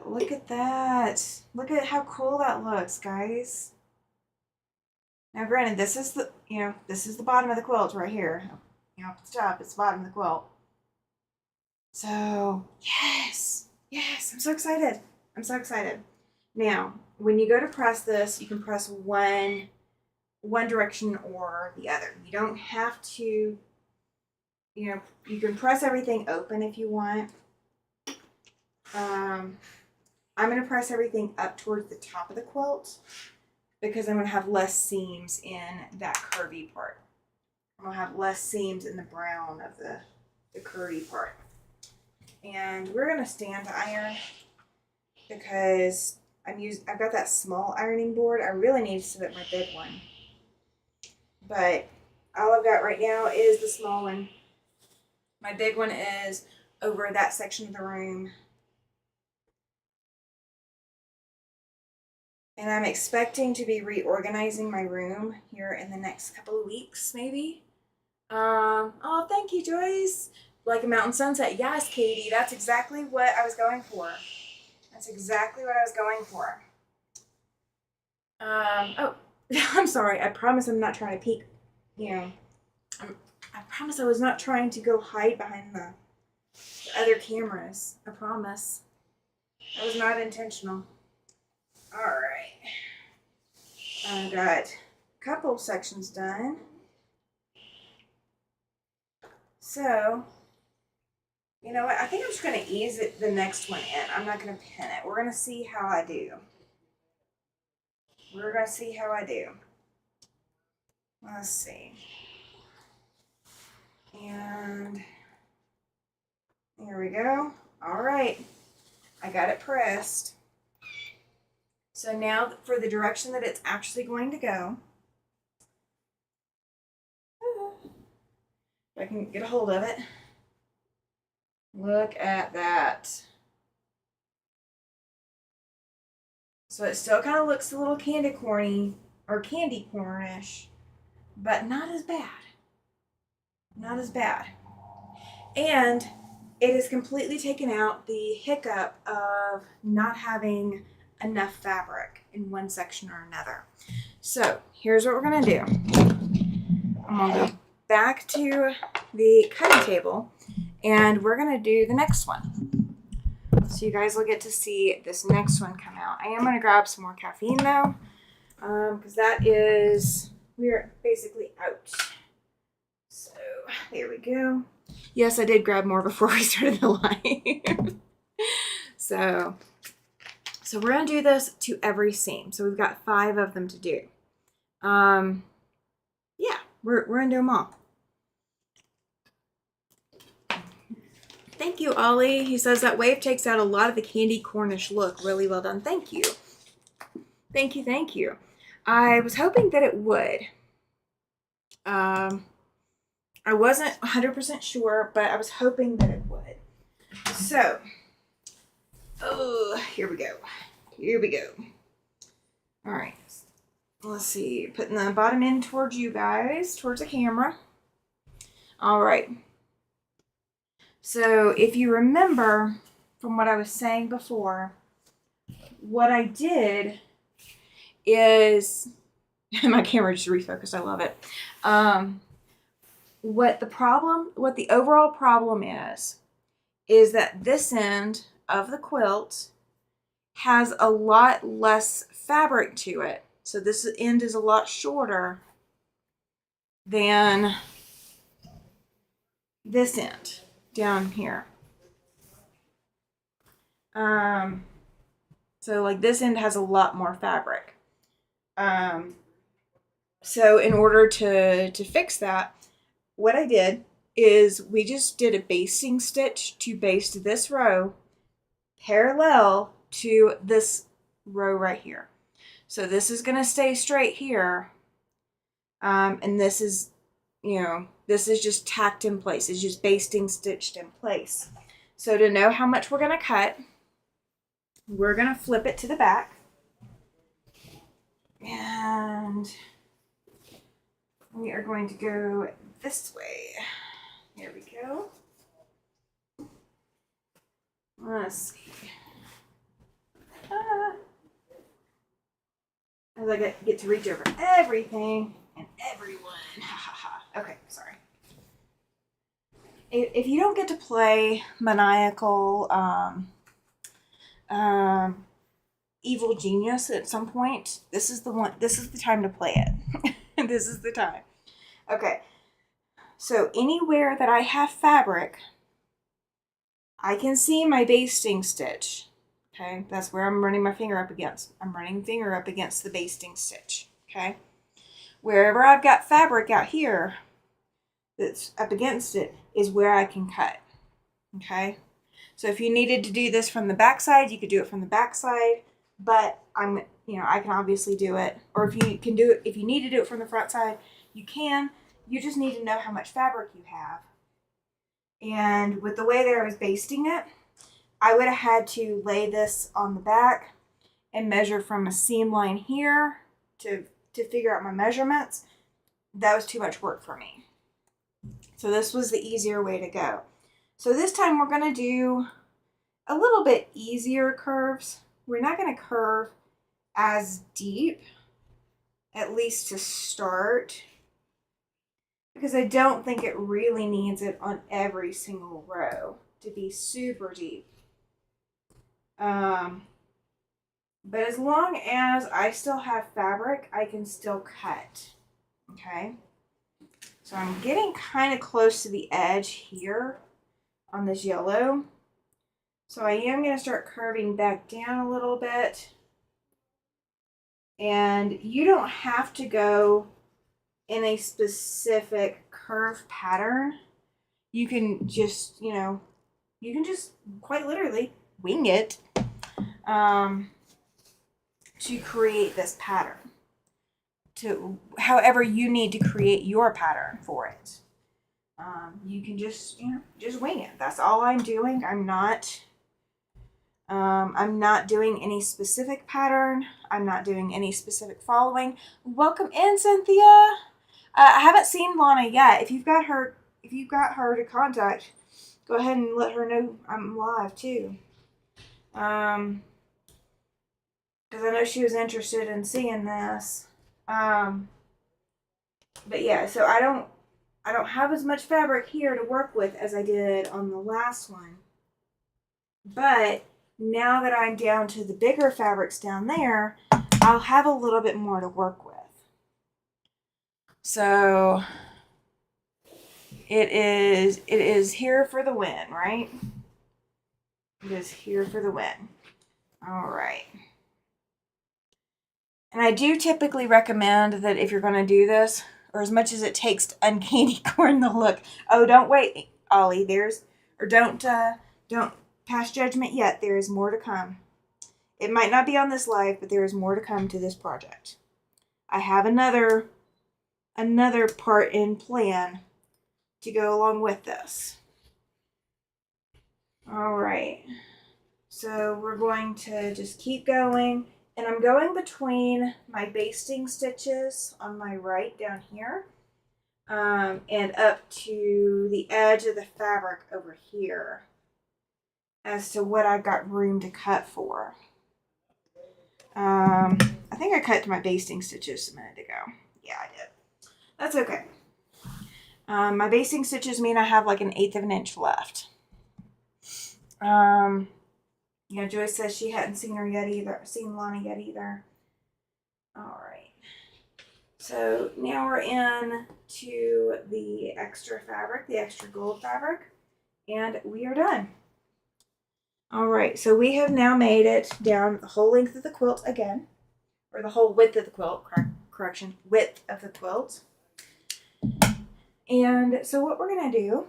Look at that. Look at how cool that looks, guys. Now, granted, this is the, this is the bottom of the quilt right here. Up at the top, it's the bottom of the quilt. So, yes. Yes, I'm so excited. I'm so excited. Now, when you go to press this, you can press one direction or the other. You don't have to, you can press everything open if you want. I'm going to press everything up towards the top of the quilt because I'm going to have less seams in that curvy part. I'm going to have less seams in the brown of the curvy part. And we're going to stand iron because I've got that small ironing board. I really need to set up my big one. But all I've got right now is the small one. My big one is over that section of the room. And I'm expecting to be reorganizing my room here in the next couple of weeks, maybe. Oh, thank you, Joyce. Like a mountain sunset. Yes, Katie, that's exactly what I was going for. That's exactly what I was going for. Oh, I'm sorry. I promise I'm not trying to peek. I promise I was not trying to go hide behind the other cameras. I promise. That was not intentional. All right. I got a couple sections done. So, you know what? I think I'm just going to ease the next one in. I'm not going to pin it. We're going to see how I do. We're going to see how I do. Let's see. And here we go. All right. I got it pressed. So now for the direction that it's actually going to go. If I can get a hold of it. Look at that. So it still kind of looks a little candy corny or candy cornish, but not as bad. Not as bad. And it has completely taken out the hiccup of not having enough fabric in one section or another. So here's what we're going to do. I'm going to go back to the cutting table and we're going to do the next one. So you guys will get to see this next one come out. I am going to grab some more caffeine though, because we're basically out. So there we go. Yes, I did grab more before we started the live. So we're going to do this to every seam. So we've got 5 of them to do. Yeah, we're going to do them all. Thank you, Ollie. He says that wave takes out a lot of the candy cornish look. Really well done. Thank you. Thank you, thank you. I was hoping that it would. I wasn't 100% sure, but I was hoping that it would. So, here we go. Here we go. All right. Let's see. Putting the bottom end towards you guys, towards the camera. All right. So if you remember from what I was saying before, what I did is, my camera just refocused. I love it. What the overall problem is that this end of the quilt has a lot less fabric to it. So this end is a lot shorter than this end down here. So like this end has a lot more fabric. So in order to fix that, what I did is we just did a basting stitch to baste this row parallel to this row right here. So this is going to stay straight here. And this is you know, this is just tacked in place. It's just basting stitched in place. So to know how much we're going to cut, we're going to flip it to the back. And we are going to go this way. Here we go. Let's see. As I get to reach over everything and everyone. Okay, sorry. If you don't get to play Maniacal Evil Genius at some point, this is the one. This is the time to play it. This is the time. Okay. So anywhere that I have fabric, I can see my basting stitch. Okay, that's where I'm running my finger up against. I'm running finger up against the basting stitch. Okay, wherever I've got fabric out here that's up against it is where I can cut. Okay, so if you needed to do this from the back side, you could do it from the back side, but I can obviously do it. Or if you can do it, if you need to do it from the front side, you can. You just need to know how much fabric you have. And with the way that I was basting it, I would have had to lay this on the back and measure from a seam line here to figure out my measurements. That was too much work for me. So this was the easier way to go. So this time we're going to do a little bit easier curves. We're not going to curve as deep, at least to start, because I don't think it really needs it on every single row to be super deep. But as long as I still have fabric, I can still cut. Okay. So I'm getting kind of close to the edge here on this yellow. So I am going to start curving back down a little bit. And you don't have to go in a specific curve pattern. You can just, quite literally wing it to create this pattern, to however you need to create your pattern for it. You can just wing it. That's all I'm doing. I'm not doing any specific pattern. I'm not doing any specific following. Welcome in, Cynthia. I haven't seen Lana yet. If you've got her to contact, go ahead and let her know I'm live too. Because I know she was interested in seeing this. But yeah, so I don't have as much fabric here to work with as I did on the last one. But now that I'm down to the bigger fabrics down there, I'll have a little bit more to work with. So it is here for the win, right? It is here for the win. All right. And I do typically recommend that if you're going to do this, or as much as it takes to uncandy corn the look. Oh, don't wait, Ollie. Don't pass judgment yet. There is more to come. It might not be on this live, but there is more to come to this project. I have another part in plan to go along with this. All right. So we're going to just keep going. And I'm going between my basting stitches on my right down here and up to the edge of the fabric over here as to what I've got room to cut for. I think I cut to my basting stitches a minute ago. Yeah, I did. That's okay. My basting stitches mean I have like 1/8 of an inch left. Yeah, Joyce says she hadn't seen Lana yet either. All right. So now we're in to the extra fabric, the extra gold fabric, and we are done. All right, so we have now made it down the whole length of the quilt again, or the whole width of the quilt, correction, width of the quilt. And so what we're going to do,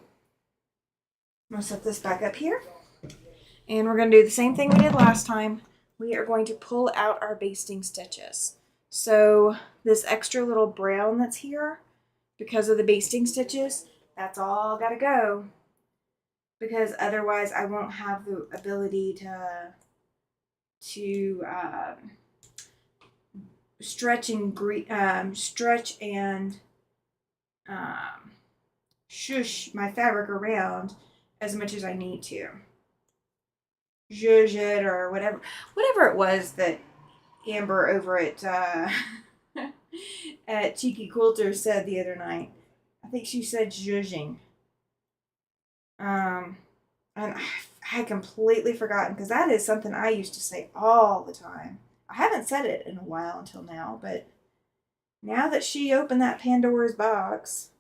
I'm going to set this back up here. And we're going to do the same thing we did last time. We are going to pull out our basting stitches. So this extra little brown that's here, because of the basting stitches. That's all gotta go, because otherwise I won't have the ability to stretch and um, shush my fabric around as much as I need to. Zhuzh it, or whatever it was that Amber over at Cheeky Quilter said the other night. I think she said zhuzhing. And I had completely forgotten, because that is something I used to say all the time. I haven't said it in a while until now, but now that she opened that Pandora's box,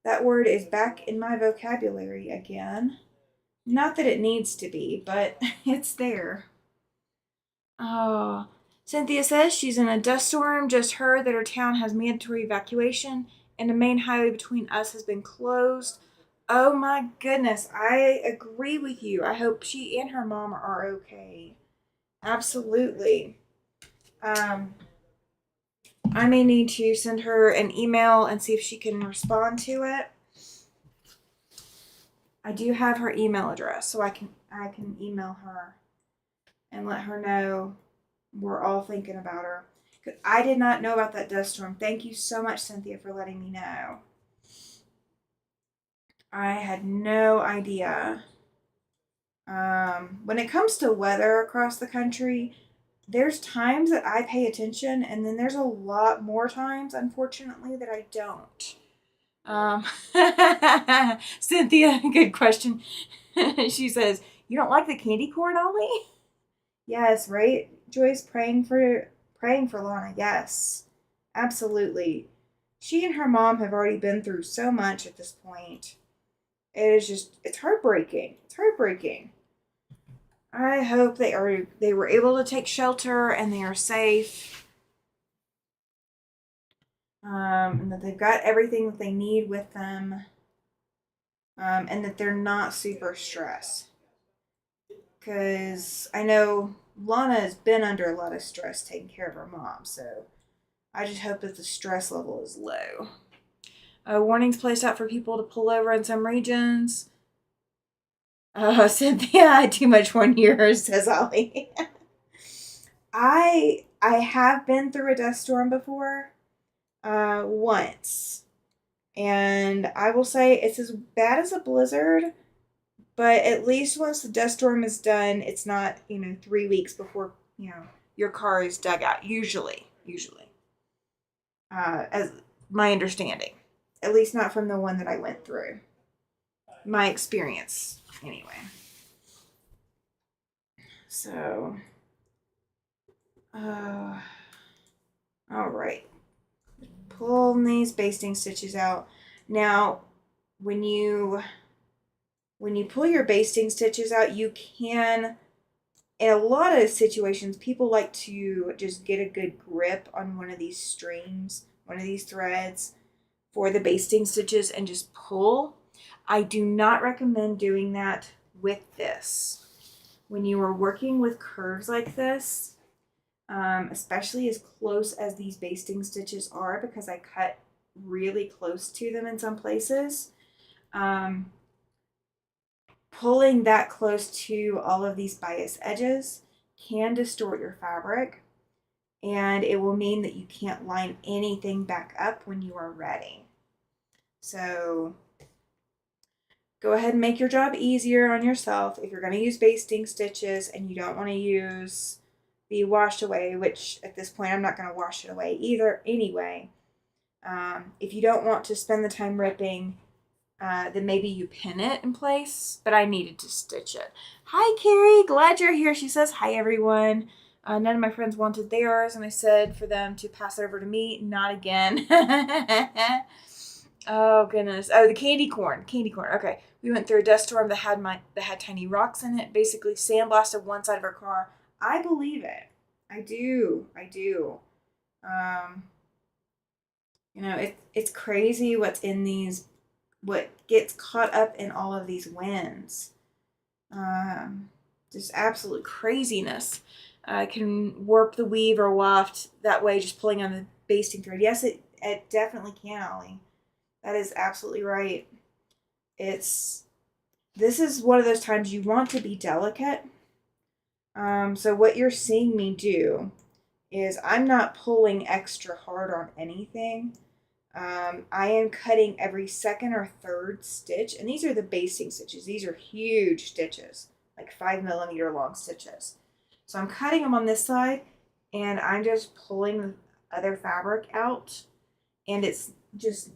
that word is back in my vocabulary again. Not that it needs to be, but it's there. Oh, Cynthia says she's in a dust storm. Just heard that her town has mandatory evacuation and the main highway between us has been closed. Oh my goodness, I agree with you. I hope she and her mom are okay. Absolutely. I may need to send her an email and see if she can respond to it. I do have her email address, so I can email her and let her know we're all thinking about her. I did not know about that dust storm. Thank you so much, Cynthia, for letting me know. I had no idea. When it comes to weather across the country, there's times that I pay attention, and then there's a lot more times, unfortunately, that I don't. Cynthia, good question. She says, "You don't like the candy corn, Ollie?" Yes, right, Joyce. Praying for Lana. Yes, absolutely. She and her mom have already been through so much at this point. It's heartbreaking. It's heartbreaking. I hope they were able to take shelter and they are safe. And that they've got everything that they need with them. And that they're not super stressed. Because I know Lana has been under a lot of stress taking care of her mom, so I just hope that the stress level is low. Warnings placed out for people to pull over in some regions. Cynthia, I had too much 1 year, says Ollie. I have been through a dust storm before, once, and I will say it's as bad as a blizzard, but at least once the dust storm is done, it's not 3 weeks before your car is dug out. Usually, as my understanding, at least not from the one that I went through. My experience, anyway. So, all right. Pulling these basting stitches out. Now, when you pull your basting stitches out, you can, in a lot of situations, people like to just get a good grip on one of these strings, one of these threads for the basting stitches and just pull. I do not recommend doing that with this. When you are working with curves like this, especially as close as these basting stitches are, because I cut really close to them in some places, pulling that close to all of these bias edges can distort your fabric, and it will mean that you can't line anything back up when you are ready. So go ahead and make your job easier on yourself. If you're going to use basting stitches and you don't want to be washed away, which at this point I'm not going to wash it away either anyway. If you don't want to spend the time ripping, then maybe you pin it in place, but I needed to stitch it. Hi, Carrie. Glad you're here. She says, hi, everyone. None of my friends wanted theirs, and I said for them to pass it over to me. Not again. Oh, goodness. Oh, the candy corn. Okay. We went through a dust storm that had tiny rocks in it, basically sandblasted one side of our car. I believe it. I do. It's crazy what gets caught up in all of these winds. Just absolute craziness. Can warp the weave or waft that way, just pulling on the basting thread. Yes, it definitely can, Ollie. That is absolutely right. This is one of those times you want to be delicate. So what you're seeing me do is I'm not pulling extra hard on anything. I am cutting every second or third stitch, and these are the basting stitches. These are huge stitches, like 5 millimeter long stitches. So I'm cutting them on this side, and I'm just pulling the other fabric out, and it's just,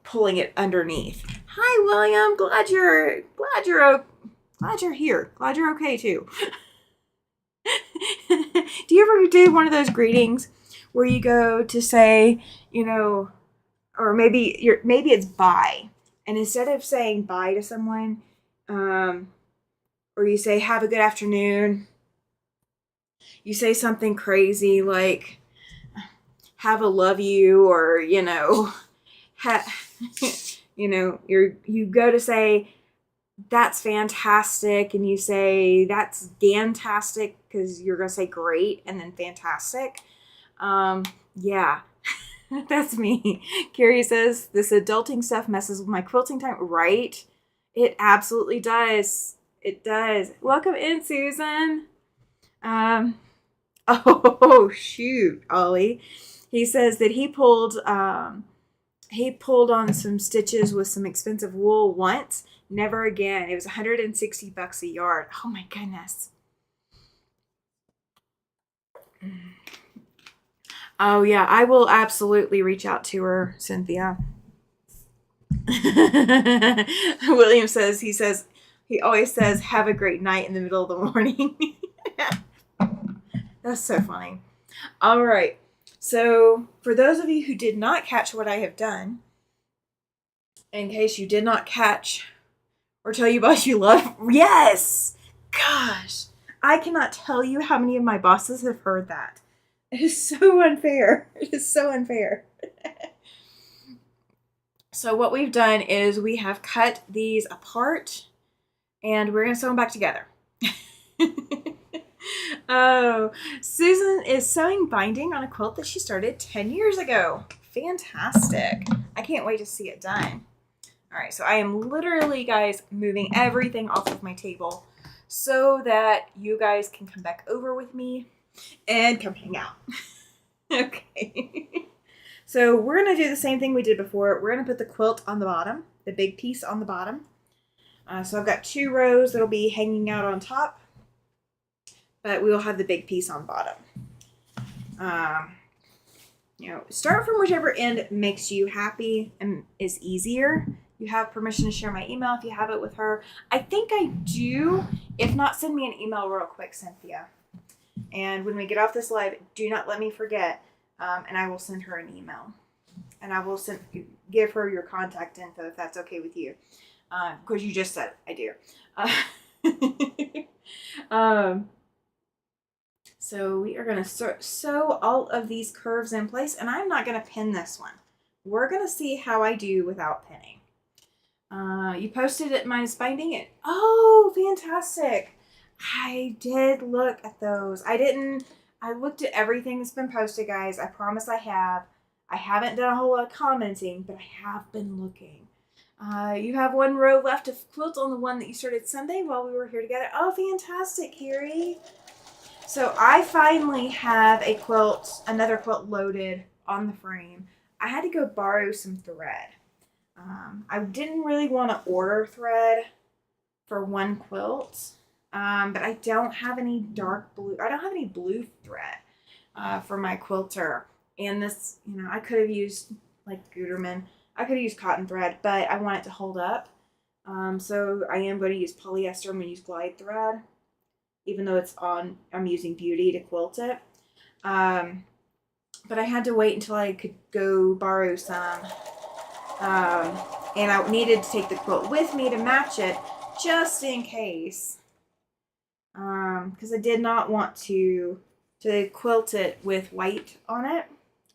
pulling it underneath. Hi, William. Glad you're here. Glad you're okay too. Do you ever do one of those greetings where you go to say, or maybe it's bye, and instead of saying bye to someone, or you say have a good afternoon, you say something crazy like have a love you, or you go to say that's fantastic, and you say that's fantastic because you're gonna say great and then fantastic. Yeah. That's me. Carrie says this adulting stuff messes with my quilting time. Right? It absolutely does. It does. Welcome in, Susan. Oh shoot, Ollie. He says that he pulled on some stitches with some expensive wool once. Never again. It was $160 a yard. Oh my goodness. Oh yeah, I will absolutely reach out to her, Cynthia. William says he always says have a great night in the middle of the morning. That's so funny. All right. So, for those of you who did not catch what I have done, in case you did not catch or tell you about you love, yes! Gosh, I cannot tell you how many of my bosses have heard that. It is so unfair. It is so unfair. So, what we've done is we have cut these apart and we're going to sew them back together. Oh, Susan is sewing binding on a quilt that she started 10 years ago. Fantastic. I can't wait to see it done. All right, so I am literally, guys, moving everything off of my table so that you guys can come back over with me and come hang out. Okay. So we're going to do the same thing we did before. We're going to put the quilt on the bottom, the big piece on the bottom. So I've got 2 rows that'll be hanging out on top, but we will have the big piece on bottom. Start from whichever end makes you happy and is easier. You have permission to share my email if you have it with her. I think I do. If not, send me an email real quick, Cynthia. And when we get off this live, do not let me forget, and I will send her an email. And I will give her your contact info if that's okay with you. Because you just said I do. So we are going to sew all of these curves in place, and I'm not going to pin this one. We're going to see how I do without pinning. You posted it minus binding it. Oh, fantastic. I did look at those. I looked at everything that's been posted, guys. I promise I have. I haven't done a whole lot of commenting, but I have been looking. You have 1 row left of quilt on the one that you started Sunday while we were here together. Oh, fantastic, Carrie. So I finally have another quilt loaded on the frame. I had to go borrow some thread. I didn't really want to order thread for one quilt, but I don't have any dark blue. I don't have any blue thread for my quilter. And this, I could have used like Gutermann. I could have used cotton thread, but I want it to hold up. So I am going to use polyester. I'm going to use glide thread, even though I'm using Beauty to quilt it. But I had to wait until I could go borrow some. And I needed to take the quilt with me to match it, just in case. Because I did not want to quilt it with white on it,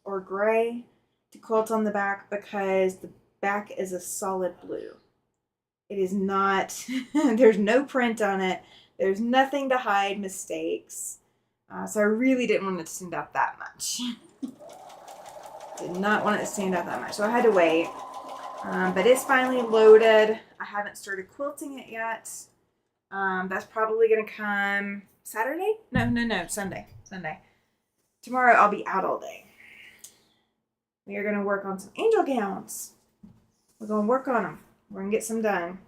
or gray, to quilt on the back, because the back is a solid blue. It is not, there's no print on it. There's nothing to hide mistakes. So I really didn't want it to stand out that much. Did not want it to stand out that much, so I had to wait. But it's finally loaded. I haven't started quilting it yet. That's probably going to come Saturday? No, Sunday. Tomorrow I'll be out all day. We are going to work on some angel gowns. We're going to work on them. We're going to get some done.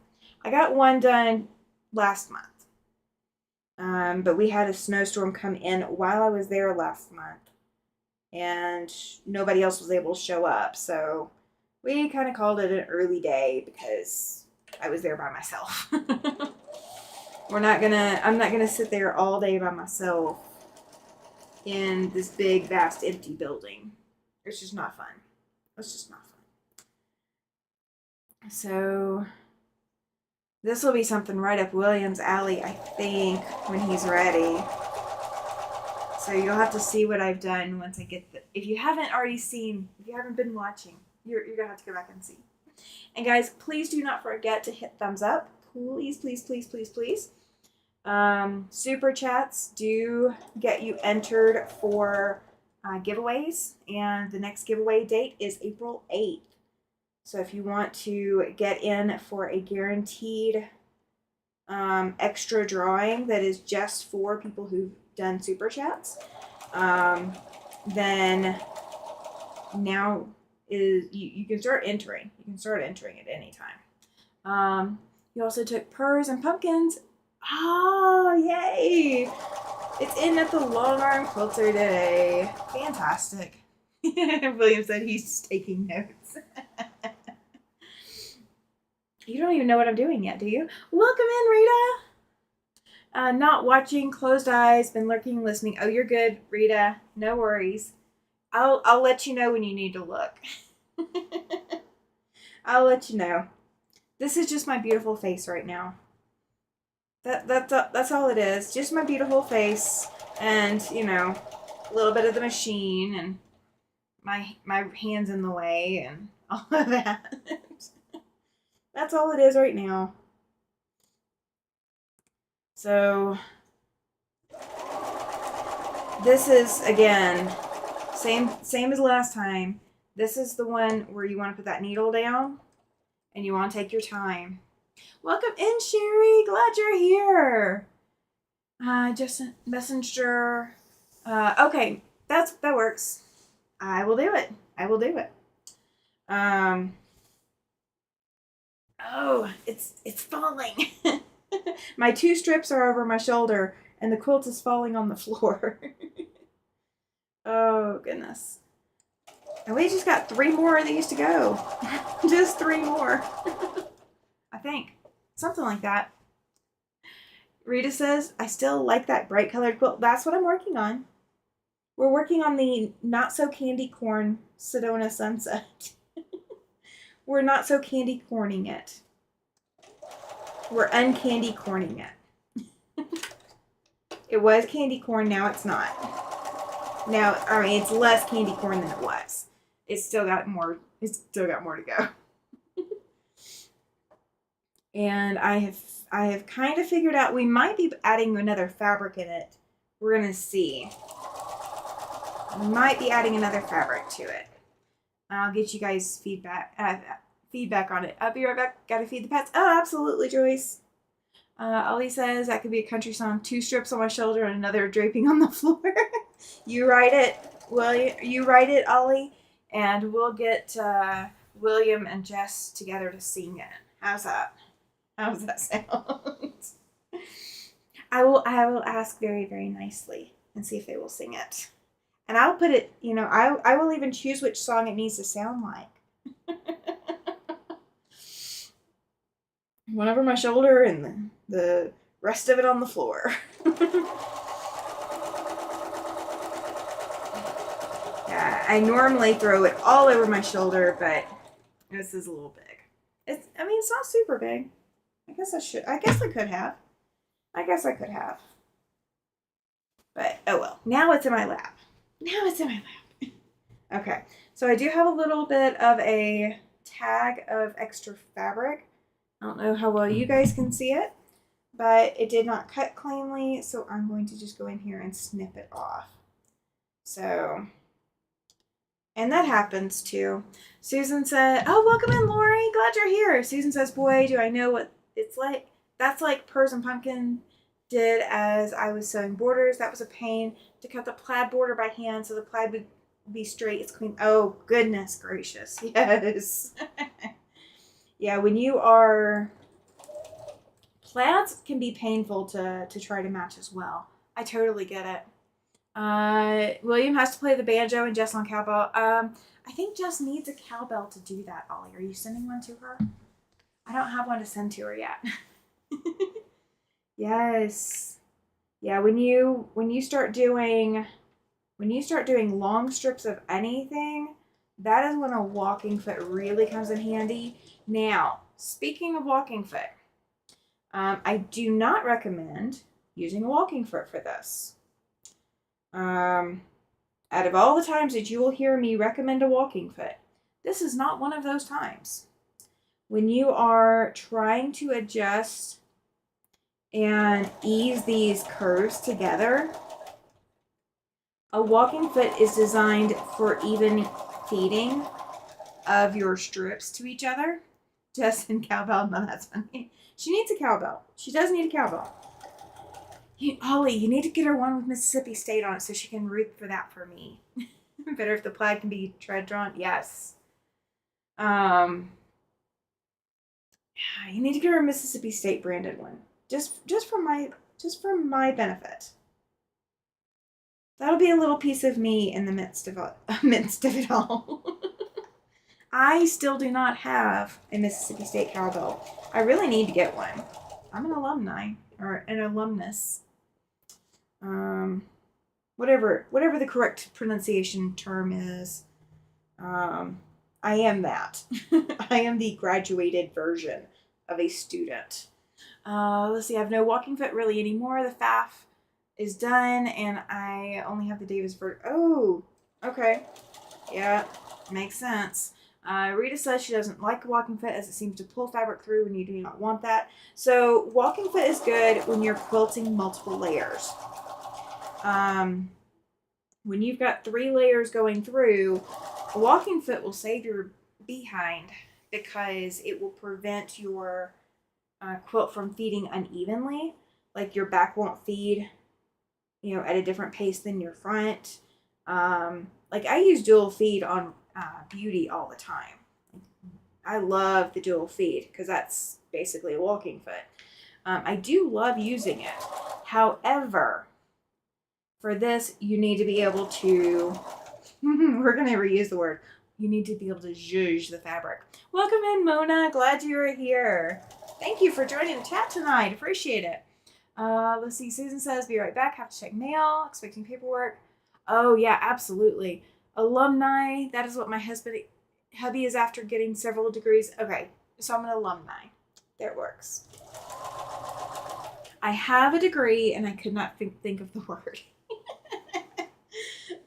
I got one done last month. But we had a snowstorm come in while I was there last month. And nobody else was able to show up. So we kind of called it an early day because I was there by myself. I'm not gonna sit there all day by myself in this big, vast, empty building. It's just not fun. So this will be something right up William's alley, I think, when he's ready. So you'll have to see what I've done once I get if you haven't been watching, you're gonna have to go back and see. And guys, please do not forget to hit thumbs up. Please. Super chats do get you entered for giveaways, and the next giveaway date is April 8th. So if you want to get in for a guaranteed extra drawing that is just for people who've done super chats, then now you can start entering. You can start entering at any time. You also took purrs and pumpkins. Oh, yay! It's in at the Long Arm Quilter today. Fantastic. William said he's taking notes. You don't even know what I'm doing yet, do you? Welcome in, Rita. Not watching, closed eyes, been lurking, listening. Oh, you're good, Rita. No worries. I'll let you know when you need to look. I'll let you know. This is just my beautiful face right now. That's all it is. Just my beautiful face, and a little bit of the machine, and my hands in the way, and all of that. That's all it is right now. So this is, again, same as last time. This is the one where you want to put that needle down and you want to take your time. Welcome in, Sherry. Glad you're here. Just messenger. Okay, that works. I will do it. Oh, it's falling. My 2 strips are over my shoulder, and the quilt is falling on the floor. Oh, goodness. And we just got 3 more of these to go. Just 3 more. I think. Something like that. Rita says, I still like that bright colored quilt. That's what I'm working on. We're working on the Not So Candy Corn Sedona Sunset. We're not so candy corning it. We're uncandy corning it. It was candy corn, now it's not. Now, I mean, it's less candy corn than it was. It's still got more to go. And I have kind of figured out we might be adding another fabric in it. We're gonna see. We might be adding another fabric to it. I'll get you guys feedback on it. I'll be right back. Gotta feed the pets. Oh, absolutely, Joyce. Ollie says that could be a country song. 2 strips on my shoulder and another draping on the floor. You write it, you write it, Ollie, and we'll get William and Jess together to sing it. How's that? How does that sound? I will ask very, very nicely and see if they will sing it. And I'll put it, I will even choose which song it needs to sound like. One over my shoulder and the rest of it on the floor. Yeah, I normally throw it all over my shoulder, but this is a little big. It's not super big. I guess I could have. But, oh well. Now it's in my lap. Okay, so I do have a little bit of a tag of extra fabric. I don't know how well you guys can see it, but it did not cut cleanly, so I'm going to just go in here and snip it off. So And that happens too. Susan said, "Oh, welcome in, Lori. Glad you're here." Susan says, "Boy, do I know what it's like. That's like Pers and Pumpkin did as I was sewing borders. That was a pain to cut the plaid border by hand so the plaid would be straight. It's clean. Oh, goodness gracious. Yes." Yeah, when you are plaids can be painful to try to match as well. I totally get it. William has to play the banjo and Jess on cowbell. I think Jess needs a cowbell to do that, Ollie. Are you sending one to her? I don't have one to send to her yet. Yes. Yeah, when you start doing long strips of anything, that is when a walking foot really comes in handy. Now, speaking of walking foot, I do not recommend using a walking foot for this. Out of all the times that you will hear me recommend a walking foot, this is not one of those times. When you are trying to adjust and ease these curves together, a walking foot is designed for even feeding of your strips to each other. Jess and cowbell, no, that's funny. She needs a cowbell. She does need a cowbell. Ollie, you need to get her one with Mississippi State on it so she can root for that for me. Better if the plaid can be tread drawn. Yes. Yeah, you need to get her a Mississippi State branded one. Just for my benefit. That'll be a little piece of me in the midst of it all. I still do not have a Mississippi State cowbell. I really need to get one. I'm an alumni or an alumnus. Whatever the correct pronunciation term is. I am that. I am the graduated version of a student. Let's see, I have no walking foot really anymore. The FAF is done, and I only have the Davis vert. Oh, okay. Yeah, makes sense. Rita says she doesn't like a walking foot as it seems to pull fabric through when you do not want that. So walking foot is good when you're quilting multiple layers. When you've got 3 layers going through, a walking foot will save your behind because it will prevent your quilt from feeding unevenly. Like your back won't feed, at a different pace than your front. Like I use dual feed on Beauty all the time. I love the dual feed because that's basically a walking foot. I do love using it. However, for this, you need to be able to, we're going to reuse the word, you need to be able to zhuzh the fabric. Welcome in, Mona. Glad you are here. Thank you for joining the chat tonight. Appreciate it. Let's see. Susan says, be right back. Have to check mail. Expecting paperwork. Oh, yeah, absolutely. Alumni. That is what my hubby is after getting several degrees. Okay, so I'm an alumni. There it works. I have a degree and I could not think of the word.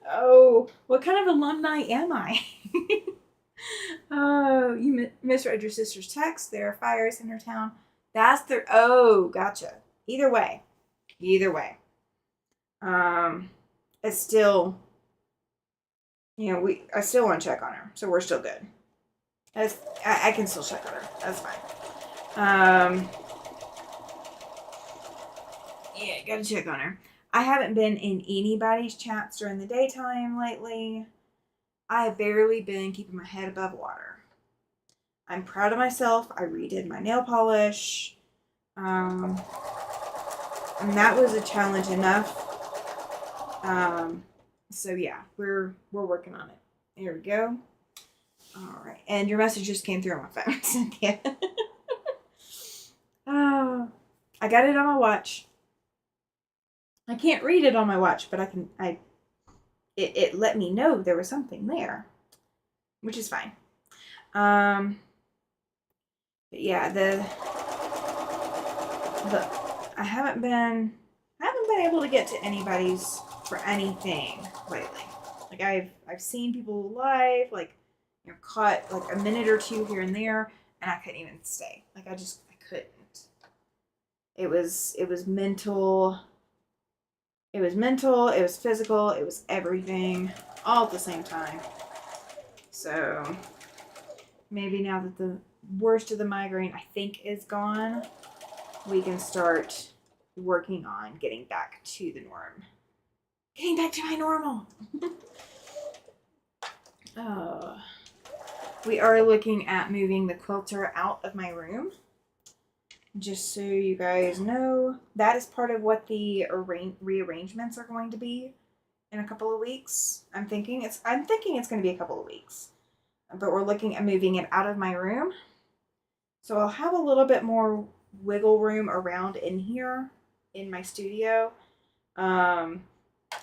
Oh, what kind of alumni am I? Oh, you misread your sister's text. There are fires in her town. That's their. Oh, gotcha. Either way. It's still, I still want to check on her, so we're still good. I can still check on her. That's fine. Yeah, gotta check on her. I haven't been in anybody's chats during the daytime lately. I have barely been keeping my head above water. I'm proud of myself. I redid my nail polish. And that was a challenge enough. So yeah, we're working on it. There we go. All right. And your message just came through on my phone, Cynthia. Oh, I got it on my watch. I can't read it on my watch, but it let me know there was something there, which is fine. But yeah, I haven't been able to get to anybody's for anything lately. Like I've seen people live, like caught like a minute or two here and there, and I couldn't even stay. Like I couldn't. It was mental. It was mental, it was physical, it was everything all at the same time. So maybe now that the worst of the migraine I think is gone, we can start working on getting back to the norm. Getting back to my normal. We are looking at moving the quilter out of my room. Just so you guys know, that is part of what the rearrangements are going to be in a couple of weeks. I'm thinking it's going to be a couple of weeks. But we're looking at moving it out of my room. So I'll have a little bit more wiggle room around in here in my studio. And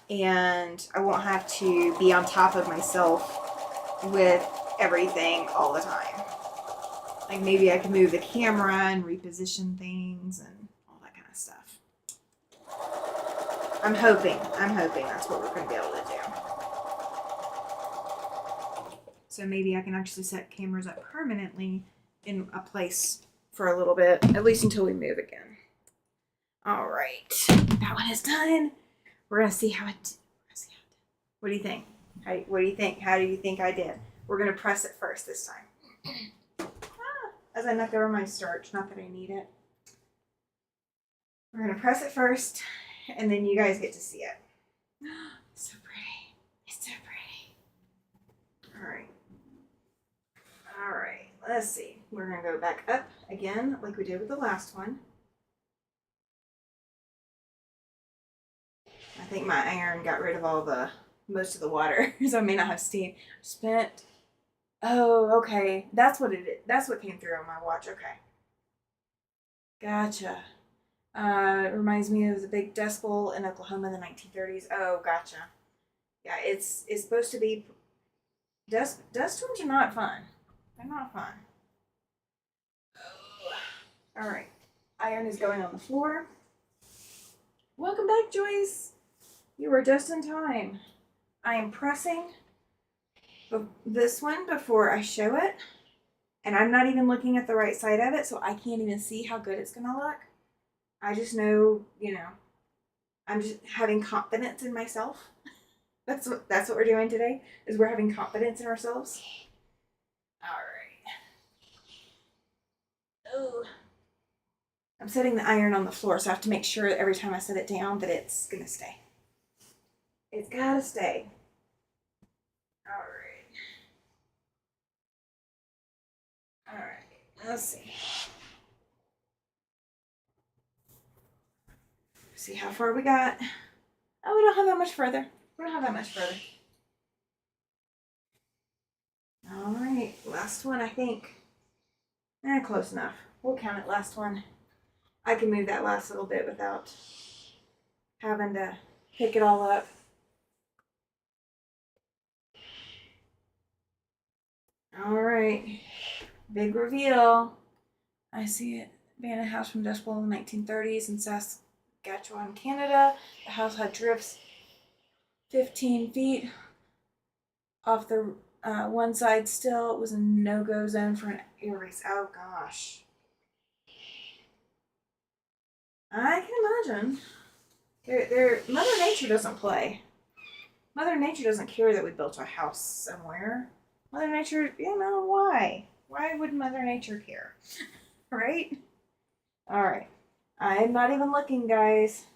I won't have to be on top of myself with everything all the time. Like maybe I can move the camera and reposition things and all that kind of stuff. I'm hoping that's what we're going to be able to do. So maybe I can actually set cameras up permanently in a place for a little bit, at least until we move again. All right, that one is done. We're going to see how it did. What do you think? What do you think? How do you think I did? We're going to press it first this time. As I knock over my starch, not that I need it. We're going to press it first, and then you guys get to see it. It's so pretty. It's so pretty. All right. All right. Let's see. We're going to go back up again like we did with the last one. I think my iron got rid of most of the water, so I may not have steam. Oh, okay. That's what it is. That's what came through on my watch. Okay. Gotcha. It reminds me of the big Dust Bowl in Oklahoma in the 1930s. Oh, gotcha. Yeah, it's supposed to be... Dust storms are not fun. They're not fun. All right. Iron is going on the floor. Welcome back, Joyce. You were just in time. I am pressing this one before I show it, and I'm not even looking at the right side of it, so I can't even see how good it's gonna look. I just know, I'm just having confidence in myself. That's what we're doing today, is we're having confidence in ourselves. All right. Oh, I'm setting the iron on the floor, so I have to make sure every time I set it down that it's gonna stay. It's gotta stay. All right. All right, let's see. See how far we got. Oh, we don't have that much further. All right, last one, I think. Close enough. We'll count it last one. I can move that last little bit without having to pick it all up. All right, big reveal. I see it. Abandoned house from Dust Bowl in the 1930s in Saskatchewan, Canada. The house had drifts 15 feet off the one side still. It was a no-go zone for an air race. Oh, gosh. I can imagine. Mother Nature doesn't play. Mother Nature doesn't care that we built a house somewhere. Mother Nature, why? Why would Mother Nature care? Right? All right. I'm not even looking, guys.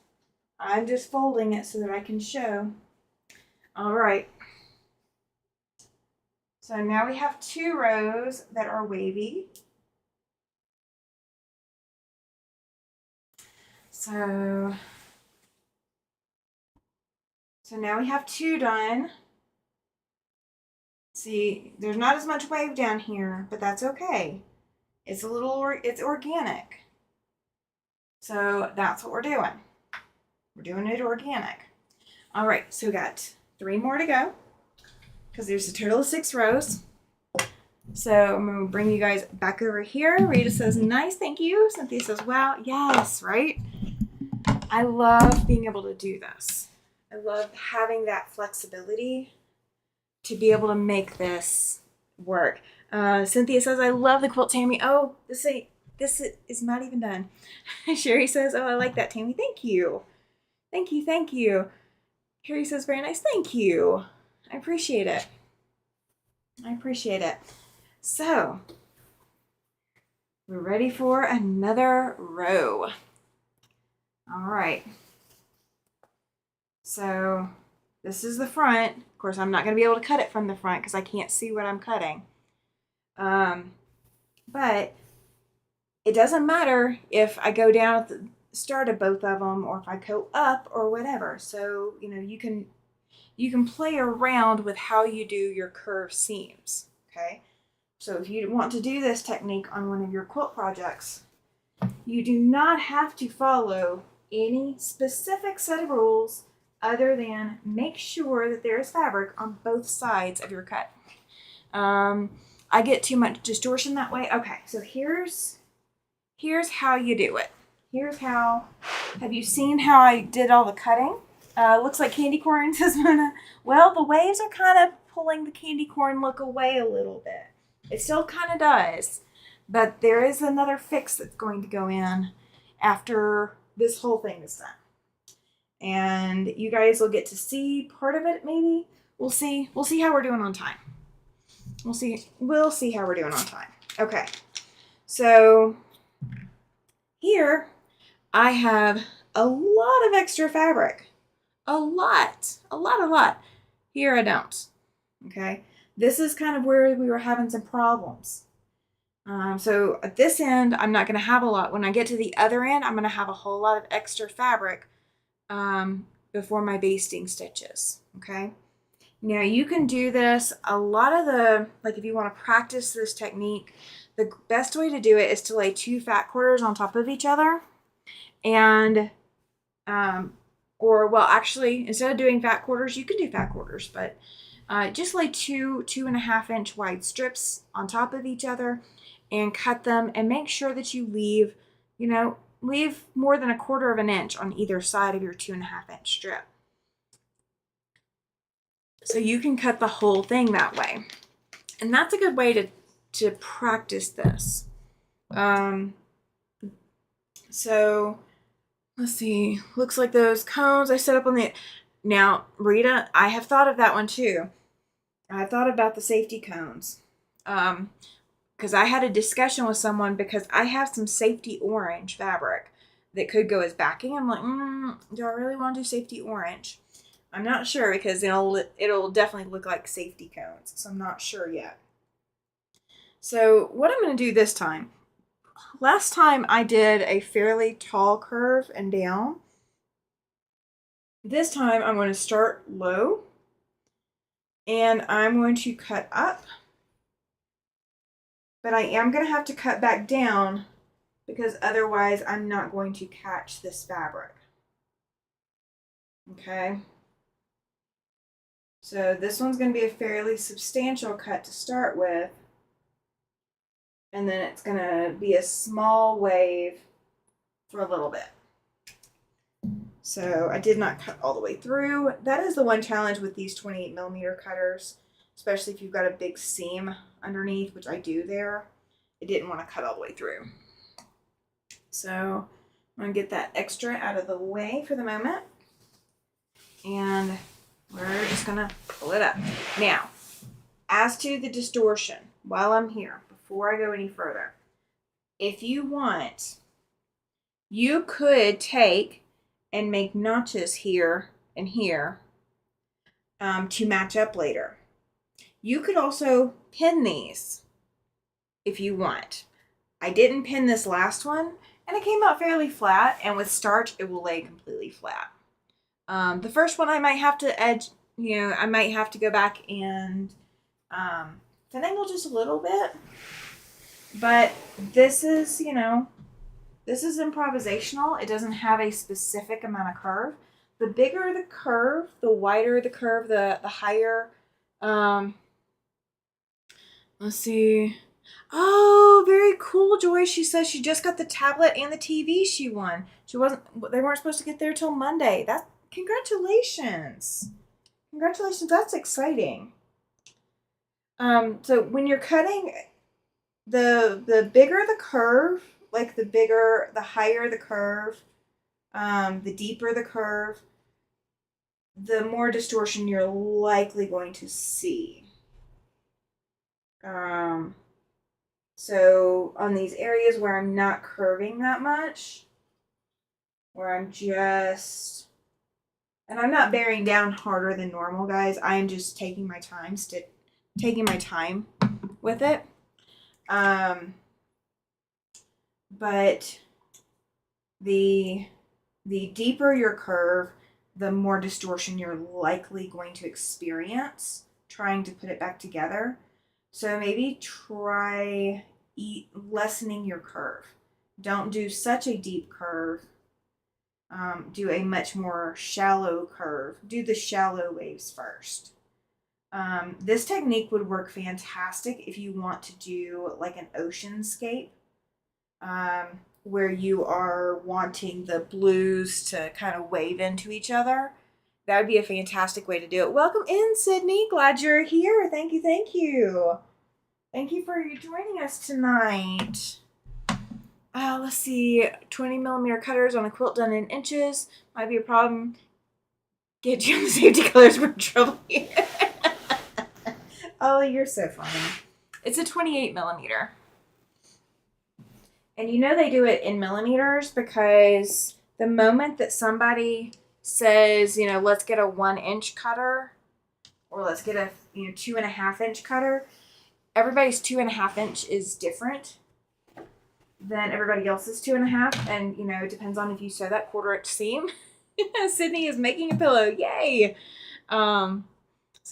I'm just folding it so that I can show. All right. So now we have 2 rows that are wavy. So now we have 2 done. See, there's not as much wave down here, but that's okay. It's organic. So that's what we're doing. We're doing it organic. All right, so we got 3 more to go because there's a total of 6 rows. So I'm going to bring you guys back over here. Rita says, nice, thank you. Cynthia says, wow, yes, right? I love being able to do this. I love having that flexibility to be able to make this work. Cynthia says, I love the quilt, Tammy. Oh, this is not even done. Sherry says, oh, I like that, Tammy. Thank you. Thank you, thank you. Carrie says, very nice. Thank you. I appreciate it. I appreciate it. So, we're ready for another row. All right. So, this is the front. Of course, I'm not going to be able to cut it from the front because I can't see what I'm cutting. But it doesn't matter if I go down at the start of both of them or if I go up or whatever. So, you can play around with how you do your curved seams, okay? So if you want to do this technique on one of your quilt projects, you do not have to follow any specific set of rules other than make sure that there is fabric on both sides of your cut. I get too much distortion that way. Okay, so here's how you do it. Have you seen how I did all the cutting? Looks like candy corn, says Mona. Well, the waves are kind of pulling the candy corn look away a little bit. It still kind of does, but there is another fix that's going to go in after this whole thing is done. And you guys will get to see part of it, maybe. We'll see how we're doing on time. We'll see how we're doing on time. Okay. So here I have a lot of extra fabric. A lot. Here I don't. Okay. This is kind of where we were having some problems. So at this end, I'm not going to have a lot. When I get to the other end, I'm going to have a whole lot of extra fabric before my basting stitches. Okay. Now you can do this. A lot of if you want to practice this technique, the best way to do it is to lay 2 fat quarters on top of each other. And, actually, instead of doing fat quarters, you can do fat quarters, but just lay 2.5 inch wide strips on top of each other and cut them, and make sure that you leave more than 1/4 of an inch on either side of your 2.5 inch strip. So you can cut the whole thing that way. And that's a good way to practice this. So let's see. Looks like those cones I set up on the... Now, Rita, I have thought of that one too. I thought about the safety cones. Because I had a discussion with someone because I have some safety orange fabric that could go as backing. I'm like, do I really want to do safety orange? I'm not sure because it'll definitely look like safety cones. So I'm not sure yet. So what I'm going to do this time, last time I did a fairly tall curve and down. This time I'm going to start low and I'm going to cut up. But I am going to have to cut back down because otherwise I'm not going to catch this fabric. Okay. So this one's going to be a fairly substantial cut to start with. And then it's going to be a small wave for a little bit. So I did not cut all the way through. That is the one challenge with these 28mm cutters, especially if you've got a big seam underneath, which I do there. I didn't want to cut all the way through. So I'm going to get that extra out of the way for the moment. And we're just going to pull it up. Now, as to the distortion, while I'm here, before I go any further, if you want, you could take and make notches here and here to match up later. You could also pin these if you want. I didn't pin this last one, and it came out fairly flat, and with starch, it will lay completely flat. The first one I might have to I might have to go back and finagle just a little bit, but this is, this is improvisational. It doesn't have a specific amount of curve. The bigger the curve, the wider the curve, the higher, let's see. Oh, very cool, Joy. She says she just got the tablet and the TV she won. They weren't supposed to get there till Monday. Congratulations. Congratulations, that's exciting. So when you're cutting, the bigger the curve, like the higher the curve, the deeper the curve, the more distortion you're likely going to see. So on these areas where I'm not curving that much, where I'm just, and I'm not bearing down harder than normal, guys. I am just taking my time, with it. But the deeper your curve, the more distortion you're likely going to experience trying to put it back together. So maybe try lessening your curve. Don't do such a deep curve. Do a much more shallow curve. Do the shallow waves first. This technique would work fantastic if you want to do like an oceanscape, where you are wanting the blues to kind of wave into each other. That would be a fantastic way to do it. Welcome in, Sydney. Glad you're here. Thank you, thank you. Thank you for joining us tonight. Let's see. 20 millimeter cutters on a quilt done in inches. Might be a problem. Get you on the safety colors for trouble here. Oh, you're so funny. It's a 28 millimeter. And you know they do it in millimeters because the moment that somebody says, let's get a 1 inch cutter or let's get a 2.5 inch cutter, everybody's 2.5 inch is different than everybody else's 2.5. And, it depends on if you sew that 1/4 inch seam. Sydney is making a pillow. Yay. So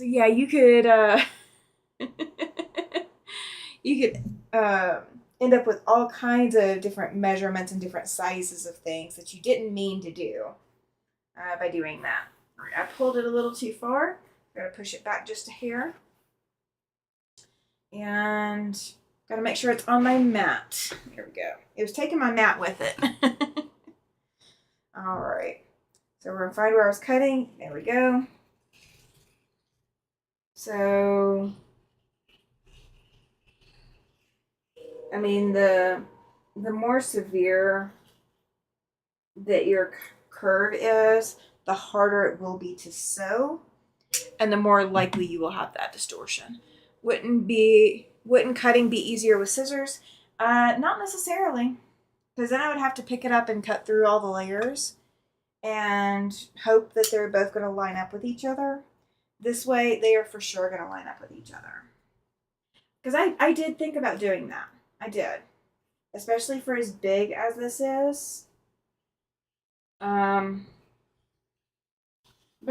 yeah, you could, end up with all kinds of different measurements and different sizes of things that you didn't mean to do by doing that. All right, I pulled it a little too far. Gotta push it back just a hair. And gotta make sure it's on my mat. There we go. It was taking my mat with it. All right. So we're gonna find where I was cutting. There we go. So, I mean, the more severe that your curve is, the harder it will be to sew, and the more likely you will have that distortion. Wouldn't cutting be easier with scissors? Not necessarily, because then I would have to pick it up and cut through all the layers and hope that they're both going to line up with each other. This way, they are for sure going to line up with each other. Because I did think about doing that. I did. Especially for as big as this is. But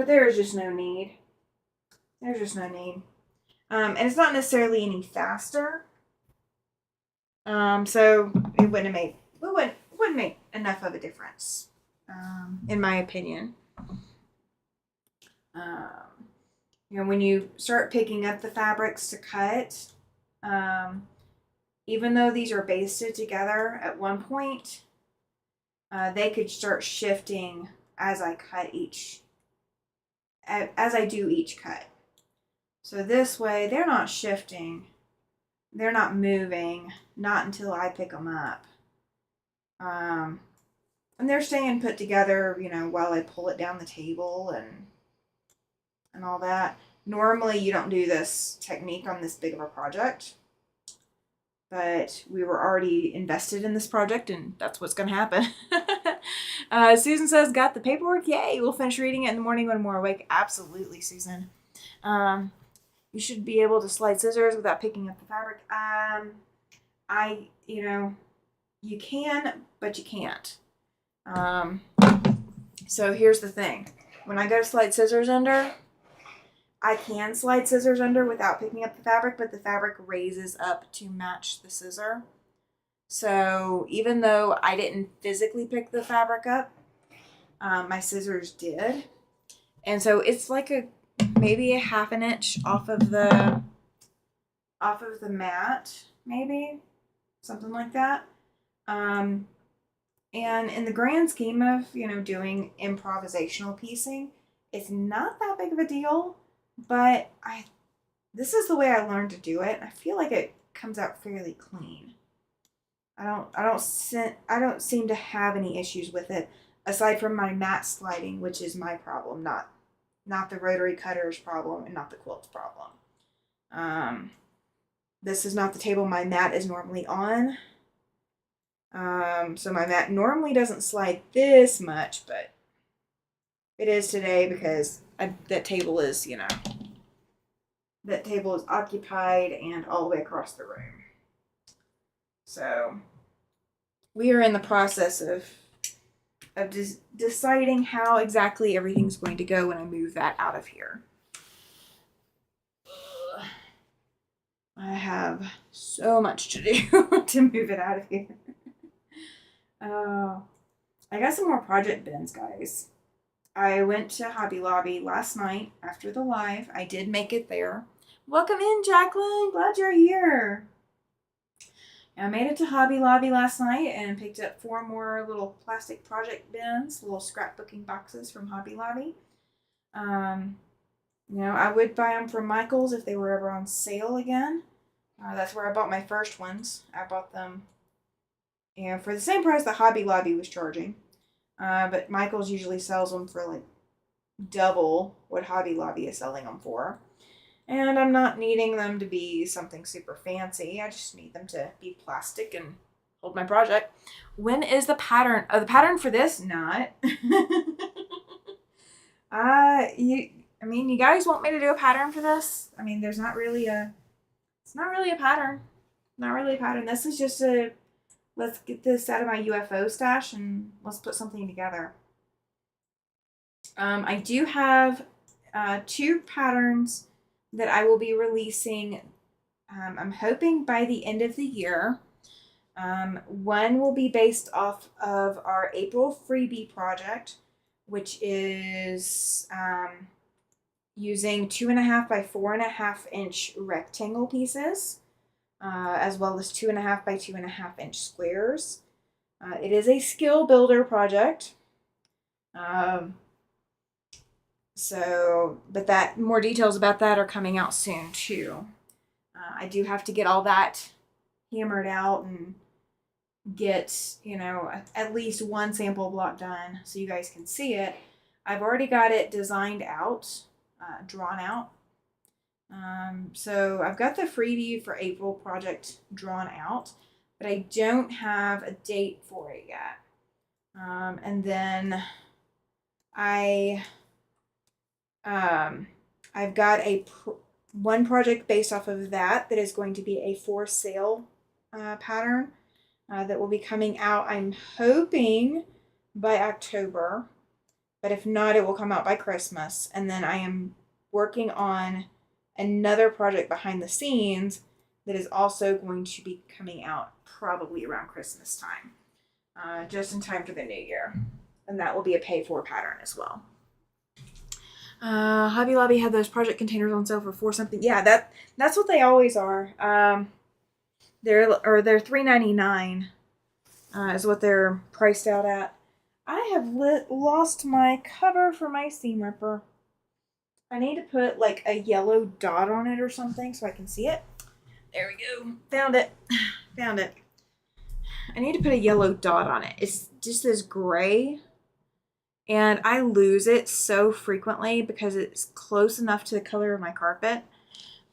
there is just no need. There's just no need. And it's not necessarily any faster. So it wouldn't make enough of a difference, in my opinion. When you start picking up the fabrics to cut, even though these are basted together at one point, they could start shifting as I do each cut. So this way, they're not shifting. They're not moving, not until I pick them up. And they're staying put together, while I pull it down the table and all that. Normally, you don't do this technique on this big of a project. But we were already invested in this project, and that's what's going to happen. Susan says, got the paperwork? Yay! We'll finish reading it in the morning when we're awake. Absolutely, Susan. You should be able to slide scissors without picking up the fabric. You can, but you can't. So here's the thing. When I go to slide scissors under, I can slide scissors under without picking up the fabric, but the fabric raises up to match the scissor. So even though I didn't physically pick the fabric up, my scissors did. And so it's like maybe a 1/2 inch off of the mat, maybe something like that. And in the grand scheme of, doing improvisational piecing, it's not that big of a deal, but this is the way I learned to do it. I feel like it comes out fairly clean. I don't seem to have any issues with it, aside from my mat sliding, which is my problem, not the rotary cutter's problem and not the quilt's problem. This is not the table my mat is normally on. So my mat normally doesn't slide this much, but it is today because that table is, that table is occupied and all the way across the room. So we are in the process of deciding how exactly everything's going to go when I move that out of here. I have so much to do to move it out of here. I got some more project bins, guys. I went to Hobby Lobby last night after the live. I did make it there. Welcome in, Jacqueline. Glad you're here. I made it to Hobby Lobby last night and picked up 4 more little plastic project bins, little scrapbooking boxes from Hobby Lobby. I would buy them from Michael's if they were ever on sale again. That's where I bought my first ones. I bought them for the same price that Hobby Lobby was charging. But Michael's usually sells them for like double what Hobby Lobby is selling them for. And I'm not needing them to be something super fancy. I just need them to be plastic and hold my project. When is the pattern? Oh, the pattern for this? Not. You guys want me to do a pattern for this? I mean, it's not really a pattern. Not really a pattern. This is just let's get this out of my UFO stash and let's put something together. I do have 2 patterns that I will be releasing. I'm hoping by the end of the year. One will be based off of our April freebie project, which is using 2.5 by 4.5 inch rectangle pieces, as well as 2.5 by 2.5 inch squares. It is a skill builder project. But that more details about that are coming out soon too. I do have to get all that hammered out and get, at least one sample block done so you guys can see it. I've already got it designed out, drawn out. So I've got the freebie for April project drawn out, but I don't have a date for it yet. And then I've got one project based off of that is going to be a for sale pattern that will be coming out, I'm hoping, by October. But if not, it will come out by Christmas. And then I am working on another project behind the scenes that is also going to be coming out probably around Christmas time, just in time for the new year. And that will be a pay-for pattern as well. Hobby Lobby had those project containers on sale for $4 something. Yeah, that's what they always are. They're $3.99 is what they're priced out at. I have lost my cover for my seam ripper. I need to put like a yellow dot on it or something so I can see it. There we go. Found it. Found it. I need to put a yellow dot on it. It's just this gray. And I lose it so frequently because it's close enough to the color of my carpet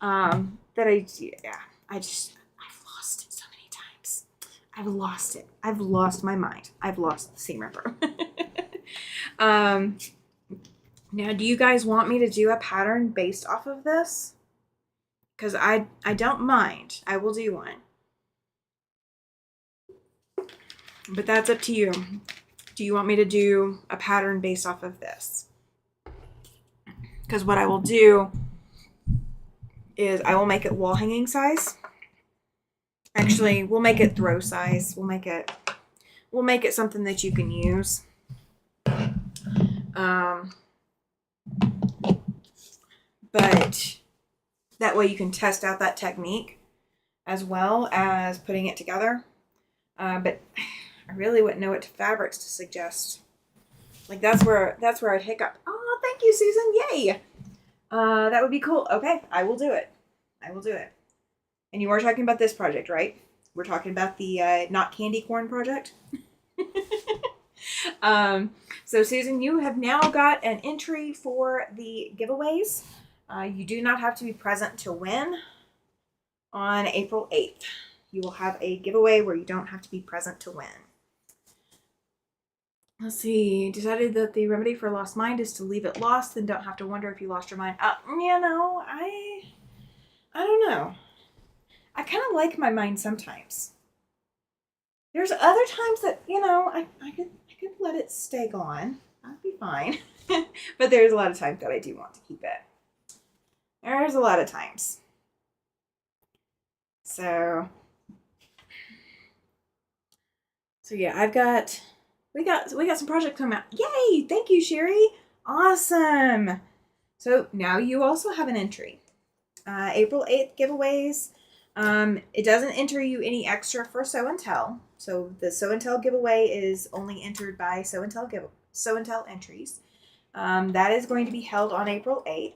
that I've lost it so many times. I've lost it. I've lost my mind. I've lost the seam ripper. Now, do you guys want me to do a pattern based off of this? Because I don't mind. I will do one. But that's up to you. Do you want me to do a pattern based off of this? Because what I will do is I will make it wall hanging size. Actually, we'll make it throw size. We'll make it something that you can use. But that way you can test out that technique as well as putting it together. But I really wouldn't know what fabrics to suggest. Like that's where I'd hiccup. Oh, thank you, Susan. Yay. That would be cool. Okay, I will do it. And you are talking about this project, right? We're talking about the not candy corn project. So Susan, you have now got an entry for the giveaways. You do not have to be present to win. on April 8th. You will have a giveaway where you don't have to be present to win. Let's see. Decided that the remedy for lost mind is to leave it lost, then don't have to wonder if you lost your mind. I don't know. I kind of like my mind sometimes. There's other times that, I could let it stay gone. I'd be fine. But there's a lot of times that I do want to keep it. There's a lot of times. So yeah, we got some projects coming out. Yay! Thank you, Sherry. Awesome. So now you also have an entry. April 8th giveaways. It doesn't enter you any extra for Show and Tell. So the Show and Tell giveaway is only entered by Show and Tell entries. That is going to be held on April 8th.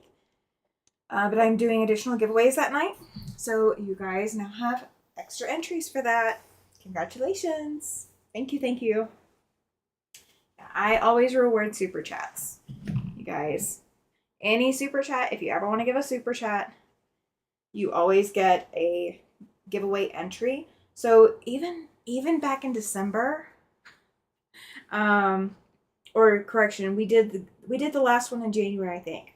But I'm doing additional giveaways that night. So you guys now have extra entries for that. Congratulations. Thank you. I always reward super chats. You guys, any super chat, if you ever want to give a super chat, you always get a giveaway entry. So even back in December, or correction, we did the last one in January, I think.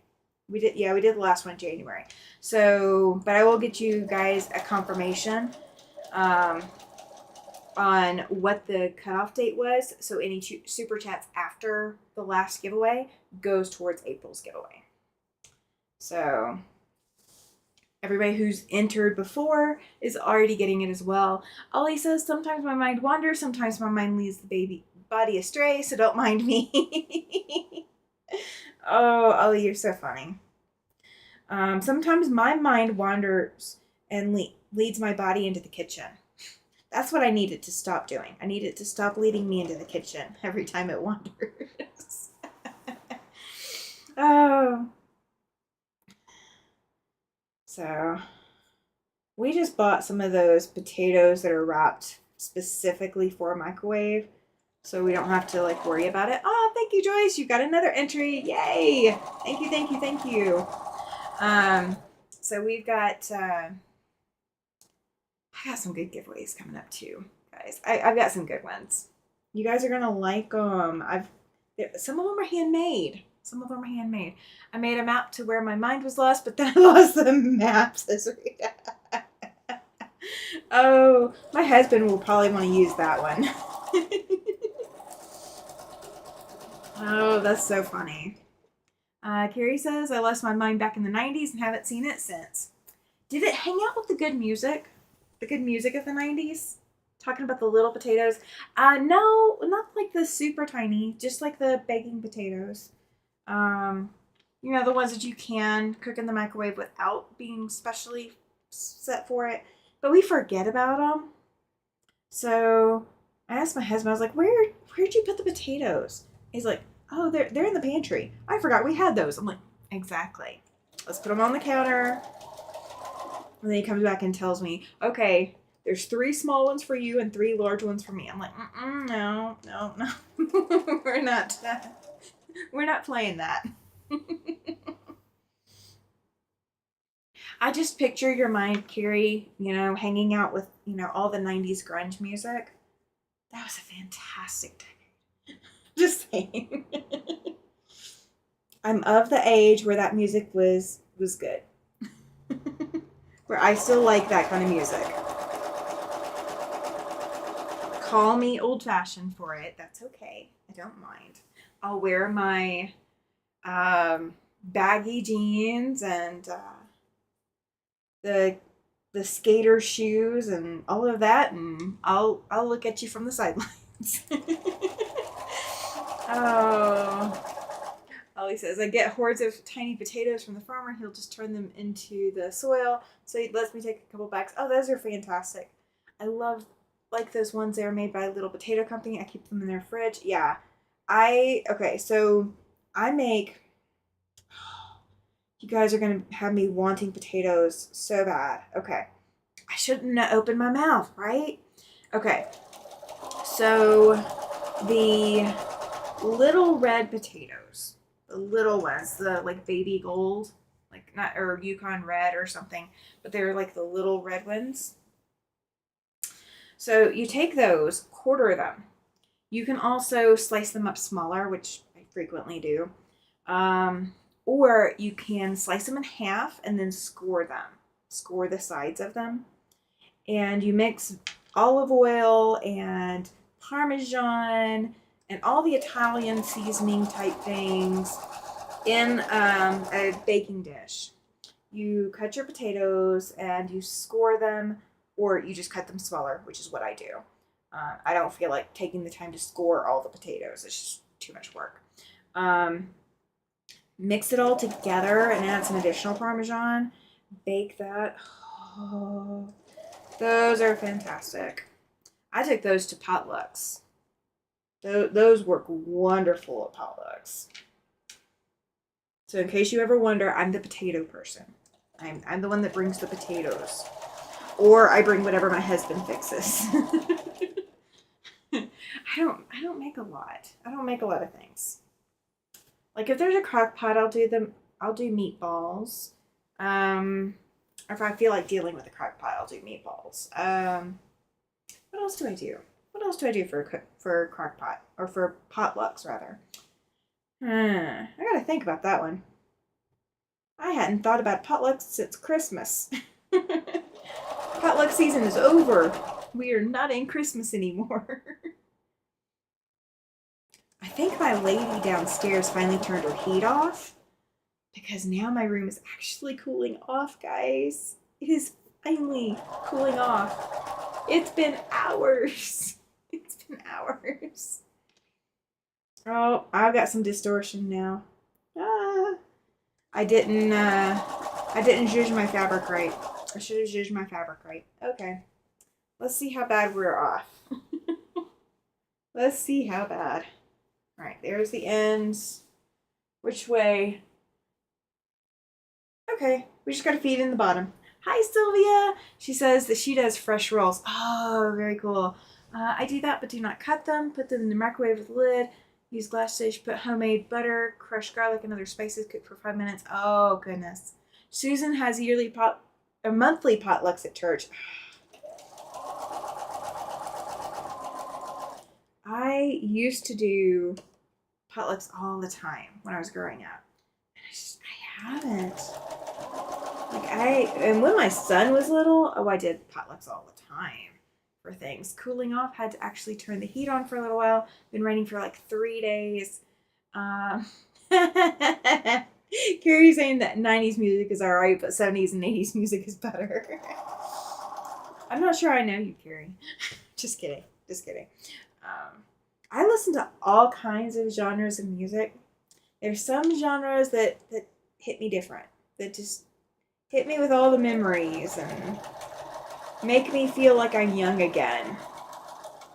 We did the last one in January. So, but I will get you guys a confirmation on what the cutoff date was. So any super chats after the last giveaway goes towards April's giveaway. So everybody who's entered before is already getting it as well. Ollie says, sometimes my mind wanders, sometimes my mind leads the body astray, so don't mind me. Oh, Ollie, you're so funny. Sometimes my mind wanders and leads my body into the kitchen. That's what I needed to stop doing. I needed to stop leading me into the kitchen every time it wanders. Oh. So, we just bought some of those potatoes that are wrapped specifically for a microwave, so we don't have to worry about it. Oh, thank you, Joyce. You got another entry. Yay! Thank you. So we've got I got some good giveaways coming up too, guys. I've got some good ones. You guys are gonna like them. Some of them are handmade. I made a map to where my mind was lost, but then I lost the map, says Rita. Oh, my husband will probably want to use that one. Oh, that's so funny. Carrie says, I lost my mind back in the 90s and haven't seen it since. Did it hang out with the good music? The good music of the 90s? Talking about the little potatoes? No, not like the super tiny, just like the baking potatoes. The ones that you can cook in the microwave without being specially set for it. But we forget about them. So I asked my husband, I was like, where'd you put the potatoes? He's like, oh, they're in the pantry. I forgot we had those. I'm like, exactly. Let's put them on the counter. And then he comes back and tells me, okay, there's 3 small ones for you and 3 large ones for me. I'm like, no. We're not playing that. I just picture your mind, Carrie, hanging out with, all the 90s grunge music. That was a fantastic decade. Just saying. I'm of the age where that music was good. Where I still like that kind of music. Call me old-fashioned for it. That's okay. I don't mind. I'll wear my baggy jeans and the skater shoes and all of that, and I'll look at you from the sidelines. Oh. Ollie says, I get hordes of tiny potatoes from the farmer. He'll just turn them into the soil. So he lets me take a couple bags. Oh, those are fantastic. I love those ones that are made by a Little Potato Company. I keep them in their fridge. Yeah. So I make, you guys are going to have me wanting potatoes so bad. Okay. I shouldn't have opened my mouth, right? Okay. So the little red potatoes, the little ones, the baby gold, like not or Yukon Red or something, but they're like the little red ones. So you take those, quarter them. You can also slice them up smaller, which I frequently do. Or you can slice them in half and then score them. Score the sides of them. And you mix olive oil and Parmesan and all the Italian seasoning type things in a baking dish. You cut your potatoes and you score them, or you just cut them smaller, which is what I do. I don't feel like taking the time to score all the potatoes. It's just too much work. Mix it all together and add some additional Parmesan. Bake that. Oh, those are fantastic. I took those to potlucks. Those work wonderful at potlucks. So in case you ever wonder, I'm the potato person. I'm the one that brings the potatoes. Or I bring whatever my husband fixes. I don't make a lot. I don't make a lot of things. Like if there's a crock pot, I'll do meatballs. Or if I feel like dealing with a crock pot, I'll do meatballs. What else do I do? What else do I do for crock pot or for potlucks rather? I gotta think about that one. I hadn't thought about potlucks since Christmas. Potluck season is over. We are not in Christmas anymore. I think my lady downstairs finally turned her heat off because now my room is actually cooling off, guys. It is finally cooling off. It's been hours. It's been hours. Oh, I've got some distortion now. I didn't zhuzh my fabric right. I should have zhuzhed my fabric right. Okay. Let's see how bad we're off. Let's see how bad. All right, there's the ends. Which way? Okay, we just got to feed in the bottom. Hi, Sylvia. She says that she does fresh rolls. Oh, very cool. I do that, but do not cut them. Put them in the microwave with the lid. Use glass dish. Put homemade butter, crushed garlic, and other spices. Cook for 5 minutes. Oh, goodness. Susan has monthly potlucks at church. I used to do potlucks all the time when I was growing up. I haven't. And when my son was little, I did potlucks all the time for things. Cooling off, had to actually turn the heat on for a little while. Been raining for like 3 days. Carrie's saying that 90s music is alright, but 70s and 80s music is better. I'm not sure I know you, Carrie. Just kidding. I listen to all kinds of genres of music. There's some genres that hit me different, that just hit me with all the memories and make me feel like I'm young again.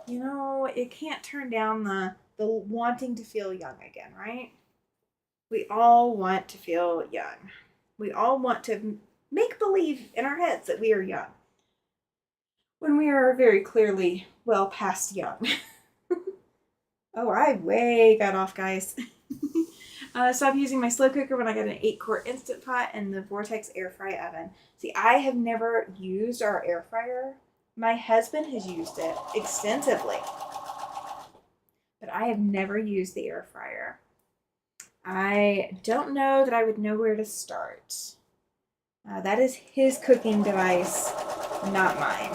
You know, it can't turn down the wanting to feel young again, right? We all want to feel young. We all want to make believe in our heads that we are young, when we are very clearly well past young. Oh, I way got off, guys. Stop using my slow cooker when I got an 8-quart Instant Pot and the Vortex air fry oven. See, I have never used our air fryer. My husband has used it extensively, but I have never used the air fryer. I don't know that I would know where to start. That is his cooking device, not mine.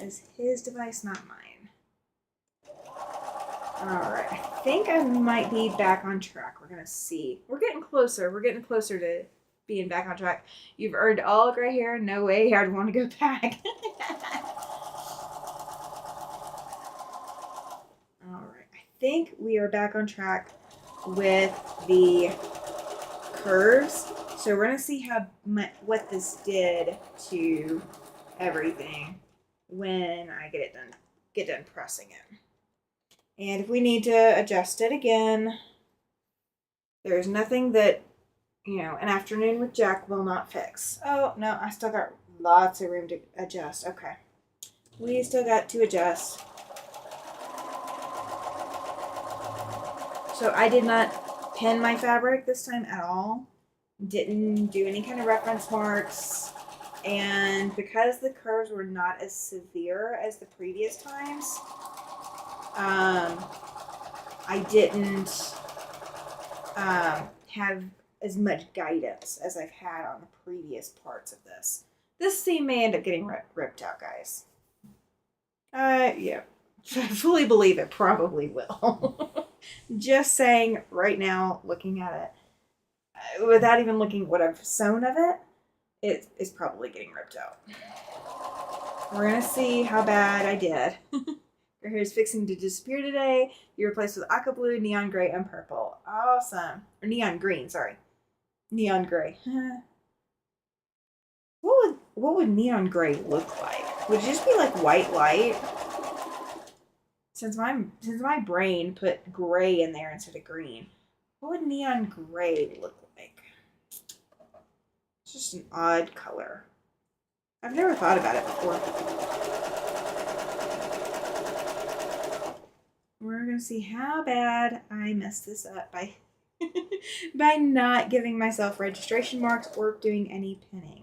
Is his device, not mine. Alright, I think I might be back on track. We're gonna see. We're getting closer. We're getting closer to being back on track. You've earned all gray hair. No way I'd want to go back. Alright, I think we are back on track with the curves. So we're gonna see what this did to everything when I get done pressing it. And if we need to adjust it again, there's nothing that, an afternoon with Jack will not fix. Oh, no, I still got lots of room to adjust. Okay. We still got to adjust. So I did not pin my fabric this time at all. Didn't do any kind of reference marks. And because the curves were not as severe as the previous times, I didn't have as much guidance as I've had on the previous parts of this. This seam may end up getting ripped out, guys. Yeah. I fully believe it probably will. Just saying right now, looking at it, without even looking at what I've sewn of it, it is probably getting ripped out. We're going to see how bad I did. Your hair is fixing to disappear today. You replaced with aqua blue, neon gray, and purple. Awesome. Or neon green, sorry. Neon gray. What would neon gray look like? Would it just be like white light? Since my brain put gray in there instead of green, what would neon gray look like? It's just an odd color. I've never thought about it before. We're gonna see how bad I messed this up by by not giving myself registration marks or doing any pinning.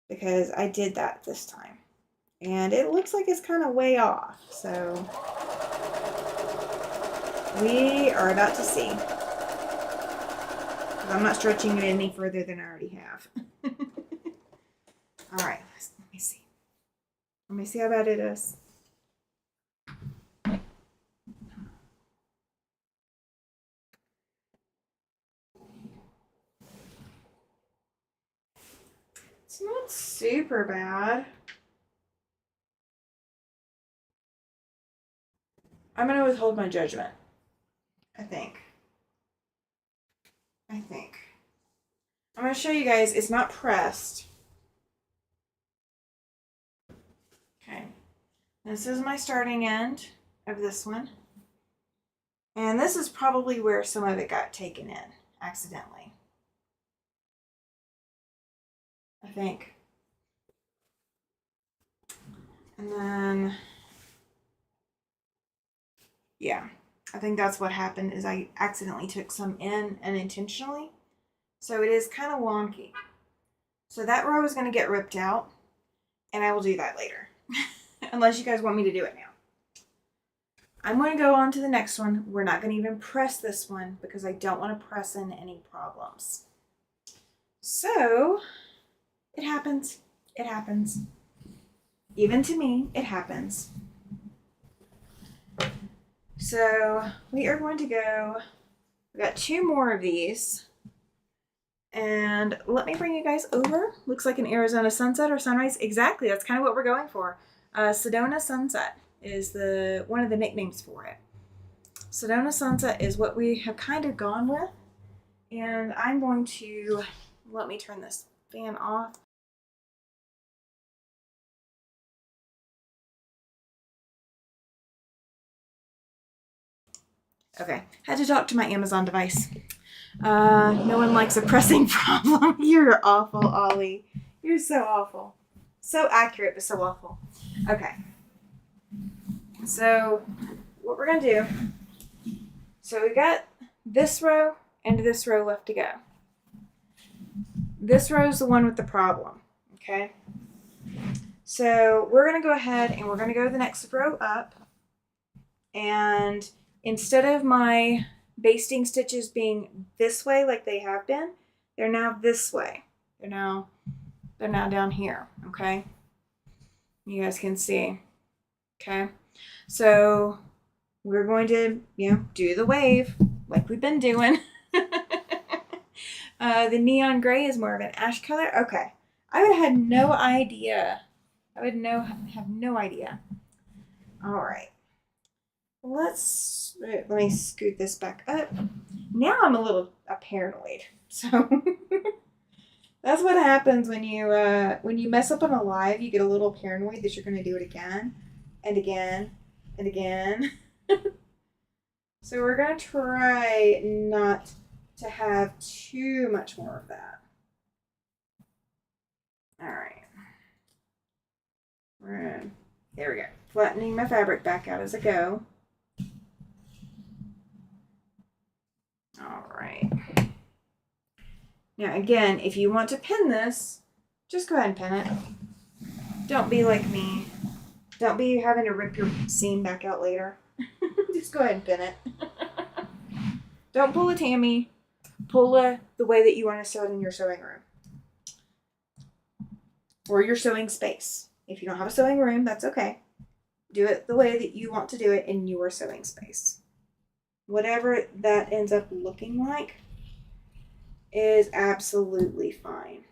Because I did that this time. And it looks like it's kind of way off. So we are about to see. I'm not stretching it any further than I already have. All right, let me see. Let me see how bad it is. It's not super bad. I'm going to withhold my judgment. I think. I'm going to show you guys, it's not pressed. Okay. This is my starting end of this one. And this is probably where some of it got taken in accidentally. I think. And then, yeah, I think that's what happened is I accidentally took some in unintentionally. So it is kind of wonky. So that row is going to get ripped out, and I will do that later. Unless you guys want me to do it now. I'm going to go on to the next one. We're not going to even press this one because I don't want to press in any problems. So, it happens. It happens. Even to me, it happens. So, we are going to go, we've got 2 more of these. And let me bring you guys over. Looks like an Arizona sunset or sunrise. Exactly, that's kind of what we're going for. Sedona Sunset is one of the nicknames for it. Sedona Sunset is what we have kind of gone with. And I'm going to, let me turn this fan off. Okay, had to talk to my Amazon device. No one likes a pressing problem. You're awful, Ollie. You're so awful. So accurate, but so awful. Okay. So, what we're going to do, so we got this row and this row left to go. This row is the one with the problem, okay? So, we're going to go ahead and we're going to go to the next row up. And instead of my basting stitches being this way like they have been, they're now this way. They're now down here, okay? You guys can see, okay? So we're going to, do the wave like we've been doing. The neon gray is more of an ash color. Okay. I would have had no idea. Have no idea. All right. Let me scoot this back up. Now I'm a little paranoid. So that's what happens when you mess up on a live. You get a little paranoid that you're going to do it again and again and again. So we're going to try not to have too much more of that. All right. There we go. Flattening my fabric back out as I go. Now again, if you want to pin this, just go ahead and pin it. Don't be like me. Don't be having to rip your seam back out later. Just go ahead and pin it. Don't pull a Tammy. Pull it the way that you want to sew it in your sewing room. Or your sewing space. If you don't have a sewing room, that's okay. Do it the way that you want to do it in your sewing space. Whatever that ends up looking like is absolutely fine.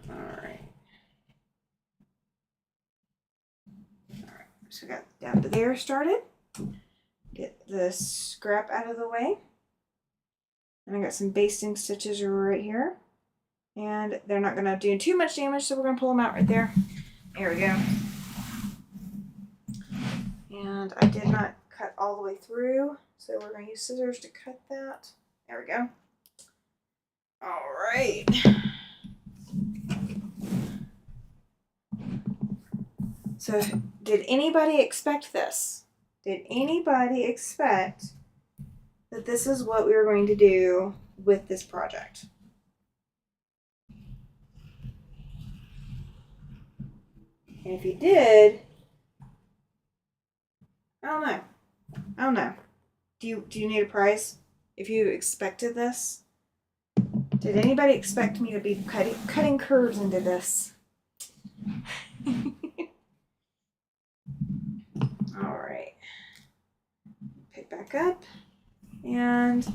Alright. Alright, so we got down to there started. Get the scrap out of the way. And I got some basting stitches right here. And they're not going to do too much damage, so we're going to pull them out right there. There we go. And I did not cut all the way through, so we're going to use scissors to cut that. There we go. All right. So, did anybody expect this? Did anybody expect that this is what we were going to do with this project? And if you did, I don't know. Do you need a prize if you expected this? Did anybody expect me to be cutting curves into this? All right. Pick back up. And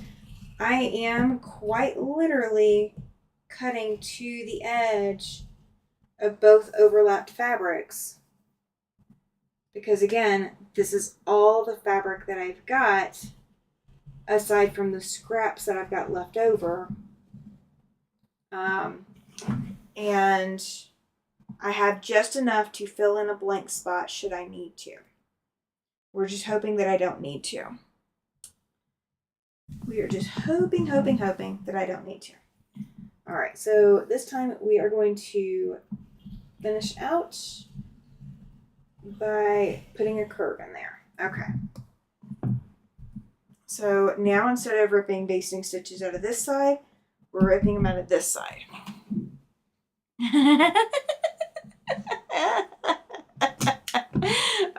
I am quite literally cutting to the edge of both overlapped fabrics. Because again, this is all the fabric that I've got, aside from the scraps that I've got left over. And I have just enough to fill in a blank spot should I need to. We're just hoping that I don't need to. We are just hoping that I don't need to. All right, so this time we are going to finish out by putting a curve in there. Okay. So now instead of ripping basting stitches out of this side, we're ripping them out of this side.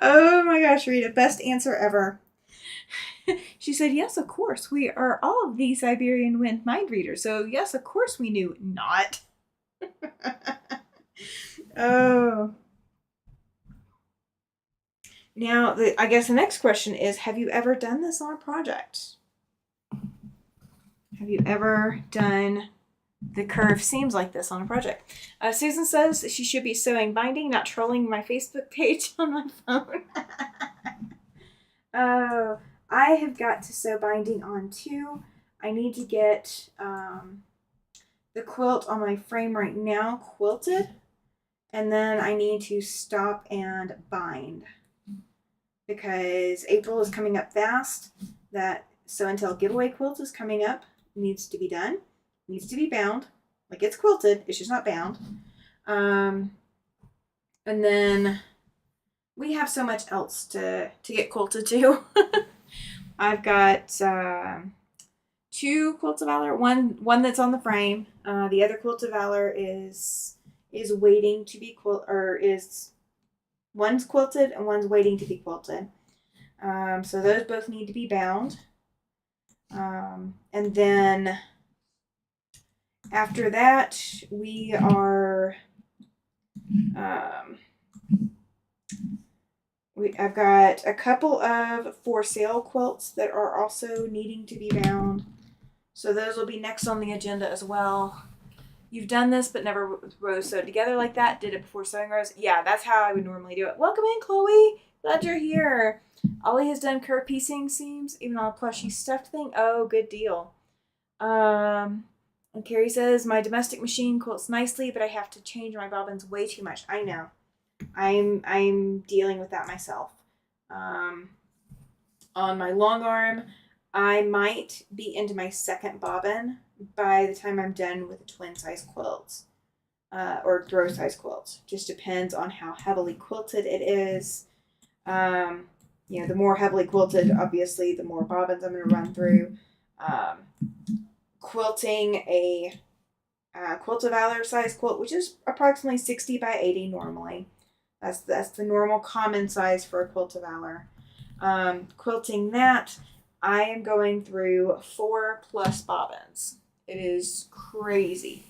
Oh my gosh, Rita, best answer ever. She said, yes, of course. We are all of the Siberian Wind mind readers. So yes, of course we knew. Not. Oh. Now, I guess the next question is, have you ever done this on a project? Have you ever done the curved seams like this on a project? Susan says she should be sewing binding, not trolling my Facebook page on my phone. Oh, I have got to sew binding on too. I need to get the quilt on my frame right now quilted, and then I need to stop and bind because April is coming up fast. That Sew and Tell giveaway quilt is coming up. Needs to be done. Needs to be bound. Like, it's quilted, it's just not bound. And then we have so much else to get quilted too. I've got 2 Quilts of Valor. One that's on the frame. The other Quilt of Valor is waiting to be one's quilted and one's waiting to be quilted. So those both need to be bound. And then after that, we are I've got a couple of for sale quilts that are also needing to be bound. So those will be next on the agenda as well. You've done this but never rows sewed together like that. Did it before sewing rows? Yeah, that's how I would normally do it. Welcome in, Chloe. Glad you're here. Ollie has done curved piecing seams, even on a plushy stuffed thing. Oh, good deal. And Carrie says, my domestic machine quilts nicely, but I have to change my bobbins way too much. I know. I'm dealing with that myself. On my long arm, I might be into my second bobbin by the time I'm done with a twin size quilt, or throw size quilt. Just depends on how heavily quilted it is. you know, the more heavily quilted, obviously, the more bobbins I'm going to run through. Um, Quilting a Quilt of Valor size quilt, which is approximately 60 by 80 normally. That's the normal common size for a Quilt of Valor. Quilting that, I am going through 4+ bobbins. It is crazy.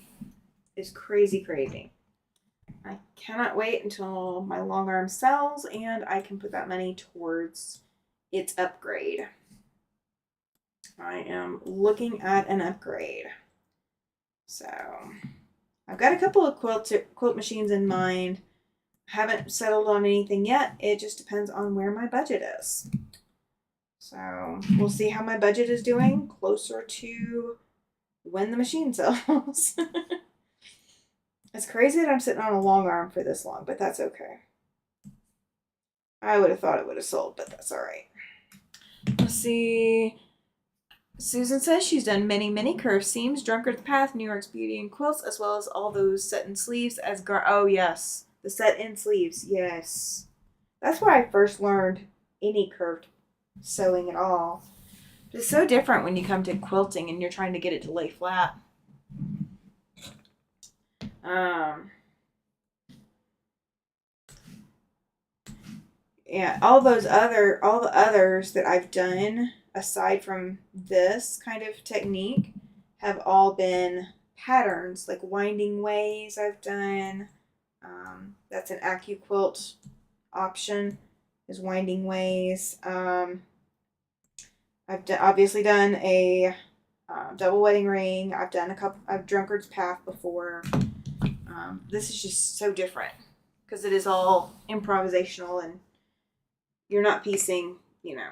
It's crazy, crazy. I cannot wait until my long arm sells and I can put that money towards its upgrade. I am looking at an upgrade. So I've got a couple of quilt machines in mind. I haven't settled on anything yet. It just depends on where my budget is. So we'll see how my budget is doing closer to when the machine sells. It's crazy that I'm sitting on a long arm for this long, but that's okay. I would have thought it would have sold, but that's all right. Let's see. Susan says she's done many curved seams, Drunkard's Path, New York's Beauty and Quilts, as well as all those set-in sleeves as oh yes, the set-in sleeves, yes. That's where I first learned any curved sewing at all. It's so different when you come to quilting and you're trying to get it to lay flat. Yeah, all the others that I've done aside from this kind of technique have all been patterns, like winding ways I've done. That's an AccuQuilt option, is winding ways. I've obviously done a double wedding ring. I've Drunkard's Path before. This is just so different because it is all improvisational and you're not piecing, you know,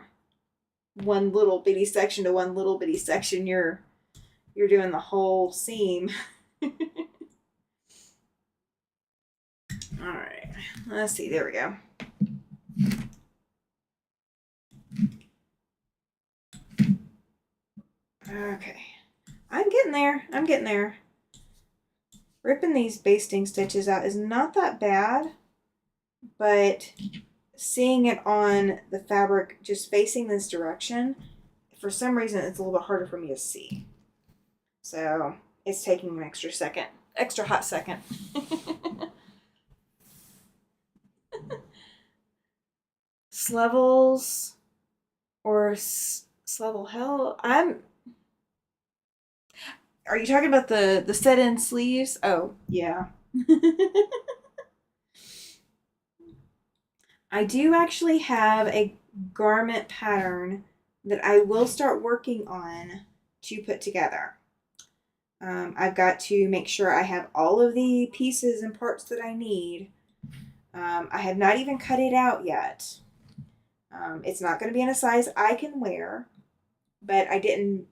one little bitty section to one little bitty section. You're doing the whole seam. All right, let's see. There we go. Okay, I'm getting there. Ripping these basting stitches out is not that bad, but seeing it on the fabric just facing this direction, for some reason it's a little bit harder for me to see. So it's taking an extra hot second. Slevels or Slevel Hell? Are you talking about the set-in sleeves? Oh, yeah. I do actually have a garment pattern that I will start working on to put together. I've got to make sure I have all of the pieces and parts that I need. I have not even cut it out yet. It's not going to be in a size I can wear, but I don't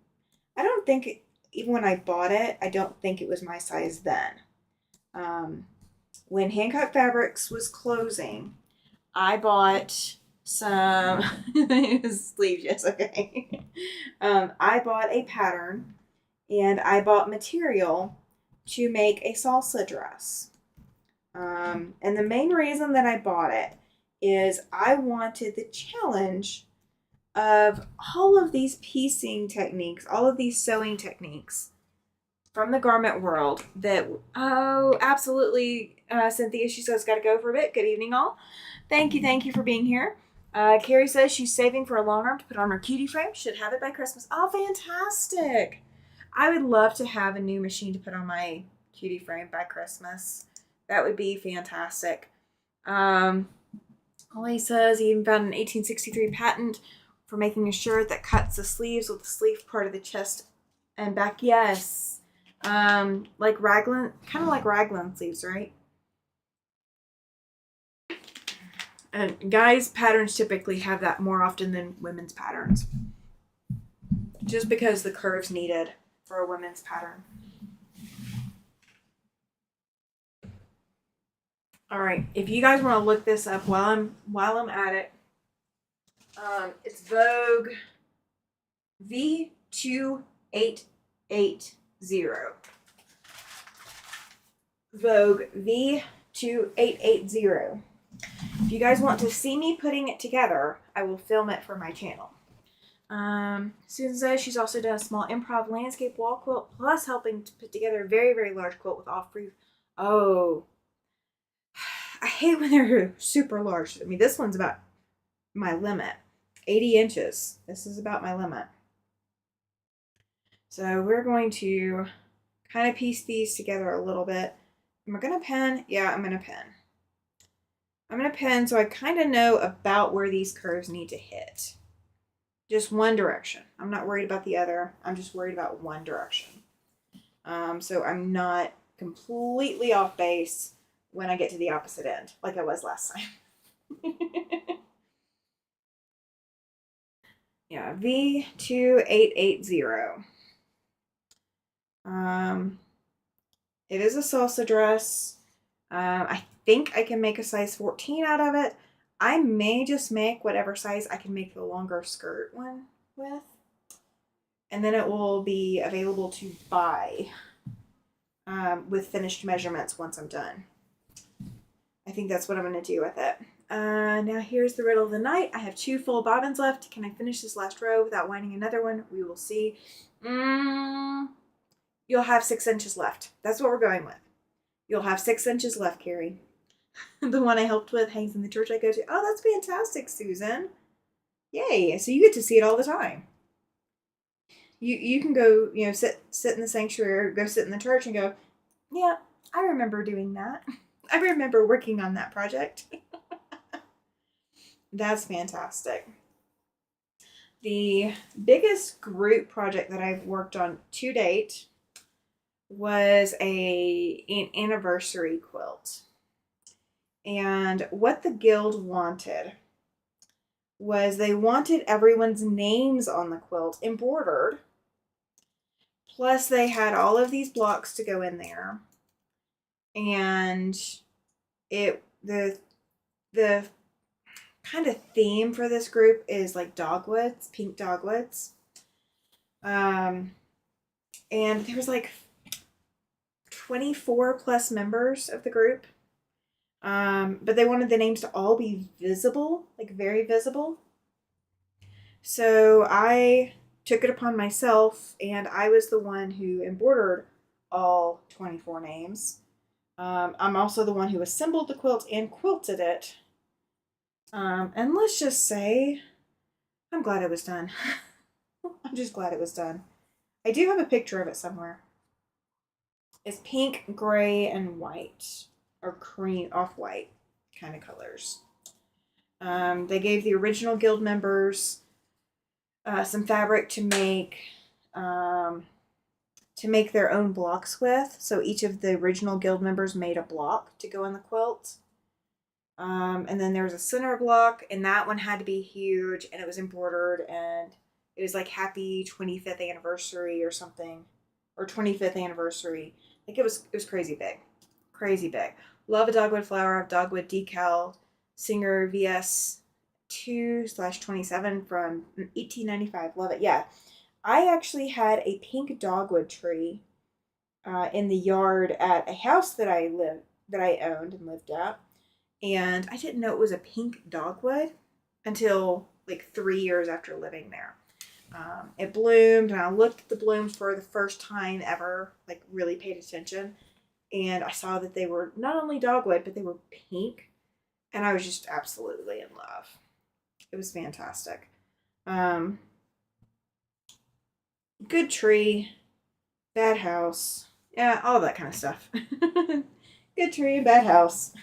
think, even when I bought it, I don't think it was my size then. When Hancock Fabrics was closing, I bought some sleeves, yes, okay. I bought a pattern and I bought material to make a salsa dress. And the main reason that I bought it is I wanted the challenge of all of these piecing techniques, all of these sewing techniques from the garment world that, oh, absolutely, Cynthia, she says, gotta go for a bit. Good evening, all. Thank you for being here. Carrie says she's saving for a long arm to put on her cutie frame. Should have it by Christmas. Oh, fantastic. I would love to have a new machine to put on my cutie frame by Christmas. That would be fantastic. Holly says he even found an 1863 patent for making a shirt that cuts the sleeves with the sleeve part of the chest and back. Yes. Like raglan, kind of like raglan sleeves, right? And guys' patterns typically have that more often than women's patterns. Just because the curve's needed for a women's pattern. All right, if you guys want to look this up while I'm at it, it's Vogue V2880. Vogue V2880. If you guys want to see me putting it together, I will film it for my channel. Susan says she's also done a small improv landscape wall quilt, plus helping to put together a very, very large quilt with all free. Oh, I hate when they're super large. I mean, this one's about my limit, 80 inches. This is about my limit. So we're going to kind of piece these together a little bit. Am I going to pen? Yeah, I'm going to pen. I'm going to pen so I kind of know about where these curves need to hit. Just one direction. I'm not worried about the other. I'm just worried about one direction. So I'm not completely off base when I get to the opposite end, like I was last time. Yeah, V2880. It is a salsa dress. I think I can make a size 14 out of it. I may just make whatever size I can make the longer skirt one with. And then it will be available to buy with finished measurements once I'm done. I think that's what I'm going to do with it. Now here's the riddle of the night. I have 2 full bobbins left. Can I finish this last row without winding another one? We will see. You'll have 6 inches left. That's what we're going with. You'll have 6 inches left, Carrie. The one I helped with hangs in the church I go to. Oh, that's fantastic, Susan. Yay. So you get to see it all the time. You can go, sit in the sanctuary, or go sit in the church and go, yeah, I remember doing that. I remember working on that project. That's fantastic. The biggest group project that I've worked on to date was an anniversary quilt. And what the guild wanted was they wanted everyone's names on the quilt embroidered. Plus they had all of these blocks to go in there. And the kind of theme for this group is like dogwoods, pink dogwoods. And there was like 24 plus members of the group. But they wanted the names to all be visible, like very visible. So I took it upon myself, and I was the one who embroidered all 24 names. I'm also the one who assembled the quilt and quilted it. And let's just say, I'm glad it was done. I'm just glad it was done. I do have a picture of it somewhere. It's pink, gray, and white, or cream, off-white kind of colors. They gave the original guild members some fabric to make their own blocks with. So each of the original guild members made a block to go on the quilt. And then there was a center block, and that one had to be huge, and it was embroidered, and it was like happy 25th anniversary or something, or 25th anniversary. Like it was crazy big. Crazy big. Love a dogwood flower. I have dogwood decal Singer VS 2/27 from 1895. Love it. Yeah. I actually had a pink dogwood tree in the yard at a house that I owned and lived at. And I didn't know it was a pink dogwood until like 3 years after living there. It bloomed, and I looked at the blooms for the first time ever, like really paid attention. And I saw that they were not only dogwood, but they were pink. And I was just absolutely in love. It was fantastic. Good tree, bad house. Yeah, all that kind of stuff. Good tree, bad house.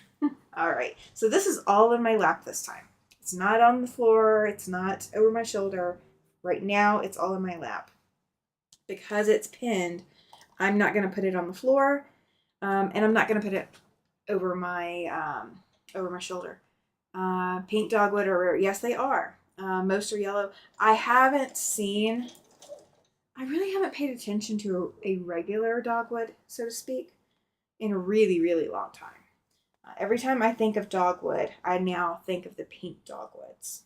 All right. So this is all in my lap this time. It's not on the floor. It's not over my shoulder. Right now, it's all in my lap. Because it's pinned, I'm not going to put it on the floor. And I'm not going to put it over my shoulder. Pink dogwood are rare. Yes, they are. Most are yellow. I really haven't paid attention to a regular dogwood, so to speak, in a really, really long time. Every time I think of dogwood, I now think of the pink dogwoods.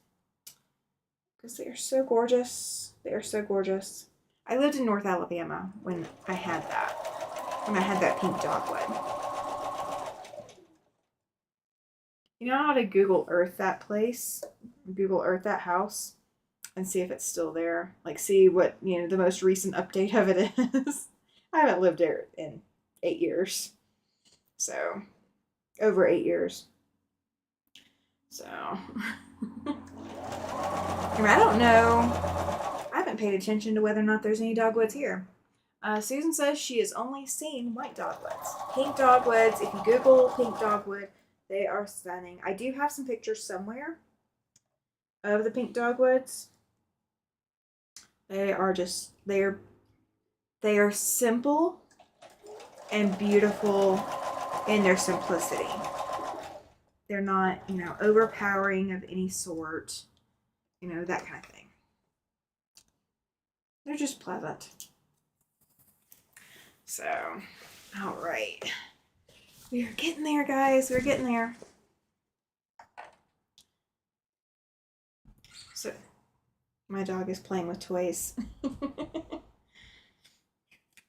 Because they are so gorgeous. They are so gorgeous. I lived in North Alabama when I had that. When I had that pink dogwood. You know how to Google Earth that place? Google Earth that house and see if it's still there. Like see what, the most recent update of it is. I haven't lived there in 8 years. So, over 8 years. So, I don't know. I haven't paid attention to whether or not there's any dogwoods here. Susan says she has only seen white dogwoods. Pink dogwoods, if you Google pink dogwood, they are stunning. I do have some pictures somewhere of the pink dogwoods. They are simple and beautiful in their simplicity. They're not, overpowering of any sort, that kind of thing. They're just pleasant. So, all right. We are getting there, guys. We're getting there. So, my dog is playing with toys.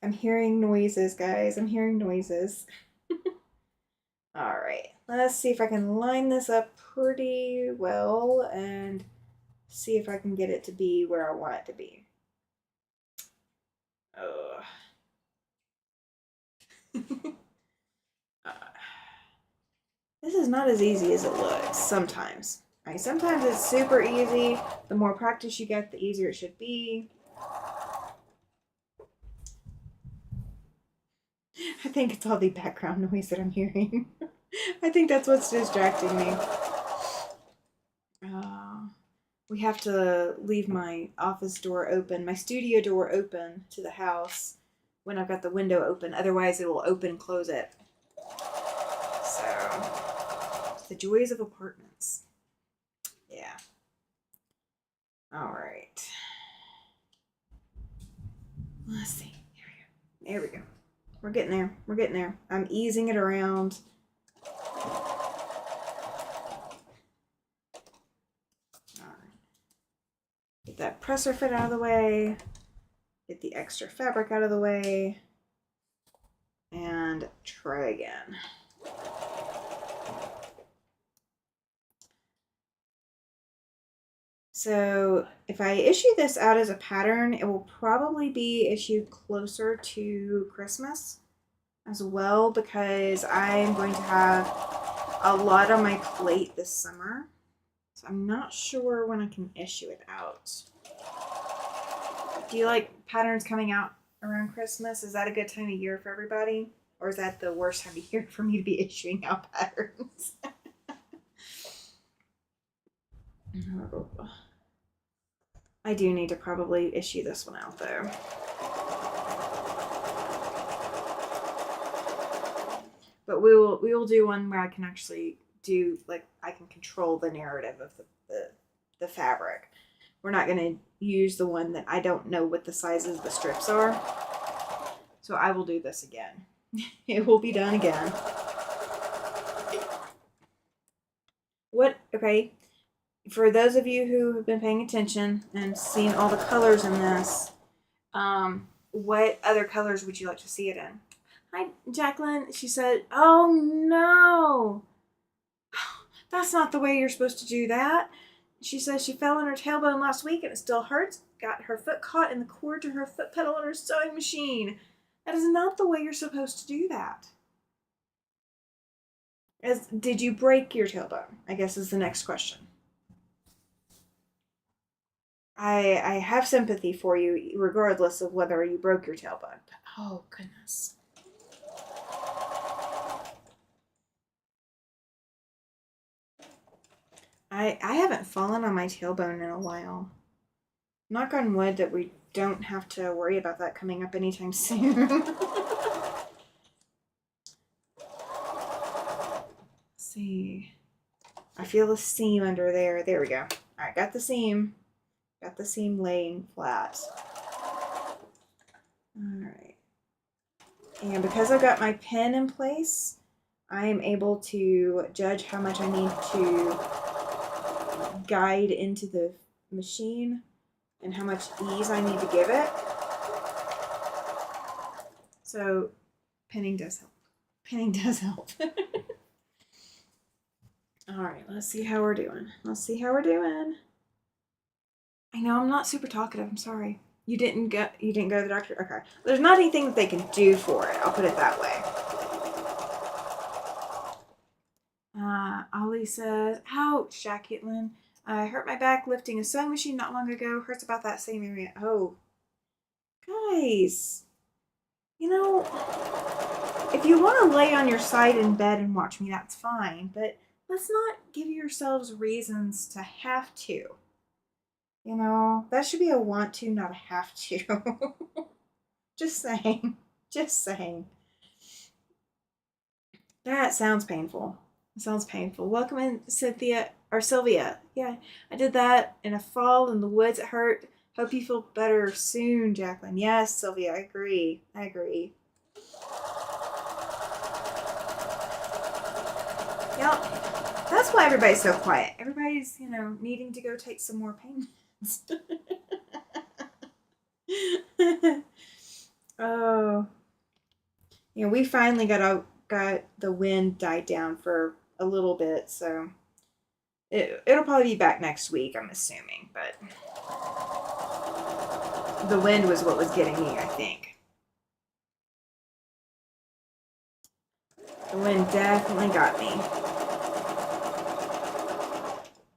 I'm hearing noises, guys. I'm hearing noises. All right. Let's see if I can line this up pretty well and see if I can get it to be where I want it to be. This is not as easy as it looks sometimes. Right? Sometimes it's super easy. The more practice you get, the easier it should be. I think it's all the background noise that I'm hearing. I think that's what's distracting me. We have to leave my office door open, my studio door open to the house when I've got the window open. Otherwise, it will open and close it. So, the joys of apartments. Yeah. All right. Let's see. There we go. We're getting there. We're getting there. I'm easing it around. Get that presser fit out of the way. Get the extra fabric out of the way. And try again. So if I issue this out as a pattern, it will probably be issued closer to Christmas as well, because I'm going to have a lot on my plate this summer. So I'm not sure when I can issue it out. Do you like patterns coming out around Christmas? Is that a good time of year for everybody? Or is that the worst time of year for me to be issuing out patterns? I do need to probably issue this one out though. But we will do one where I can actually do, like, I can control the narrative of the fabric. We're not going to use the one that I don't know what the sizes of the strips are. So I will do this again. It will be done again. Okay, for those of you who have been paying attention and seen all the colors in this, what other colors would you like to see it in? Hi, Jacqueline. She said, oh no, that's not the way you're supposed to do that. She says she fell on her tailbone last week and it still hurts. Got her foot caught in the cord to her foot pedal on her sewing machine. That is not the way you're supposed to do that. Did you break your tailbone? I guess is the next question. I have sympathy for you regardless of whether you broke your tailbone. But, oh, goodness. I haven't fallen on my tailbone in a while. Knock on wood that we don't have to worry about that coming up anytime soon. Let's see. I feel the seam under there. There we go. All right, got the seam. Got the seam laying flat. All right. And because I've got my pin in place, I am able to judge how much I need to guide into the machine and how much ease I need to give it. So pinning does help. Pinning does help. All right, let's see how we're doing. Let's see how we're doing. I know I'm not super talkative. I'm sorry. You didn't go to the doctor? Okay. There's not anything that they can do for it. I'll put it that way. Ollie says, ouch, Jacqueline. I hurt my back lifting a sewing machine not long ago. Hurts about that same area. Oh. Guys. You know, if you want to lay on your side in bed and watch me, that's fine. But let's not give yourselves reasons to have to. You know, that should be a want to, not a have to. Just saying. Just saying. That sounds painful. It sounds painful. Welcome in, Cynthia or Sylvia. Yeah, I did that in a fall in the woods. It hurt. Hope you feel better soon, Jacqueline. Yes, Sylvia, I agree. I agree. Yep. That's why everybody's so quiet. Everybody's, needing to go take some more pain meds. Oh. We finally got the wind died down for a little bit, so it'll probably be back next week, I'm assuming, but the wind was what was getting me, I think. The wind definitely got me.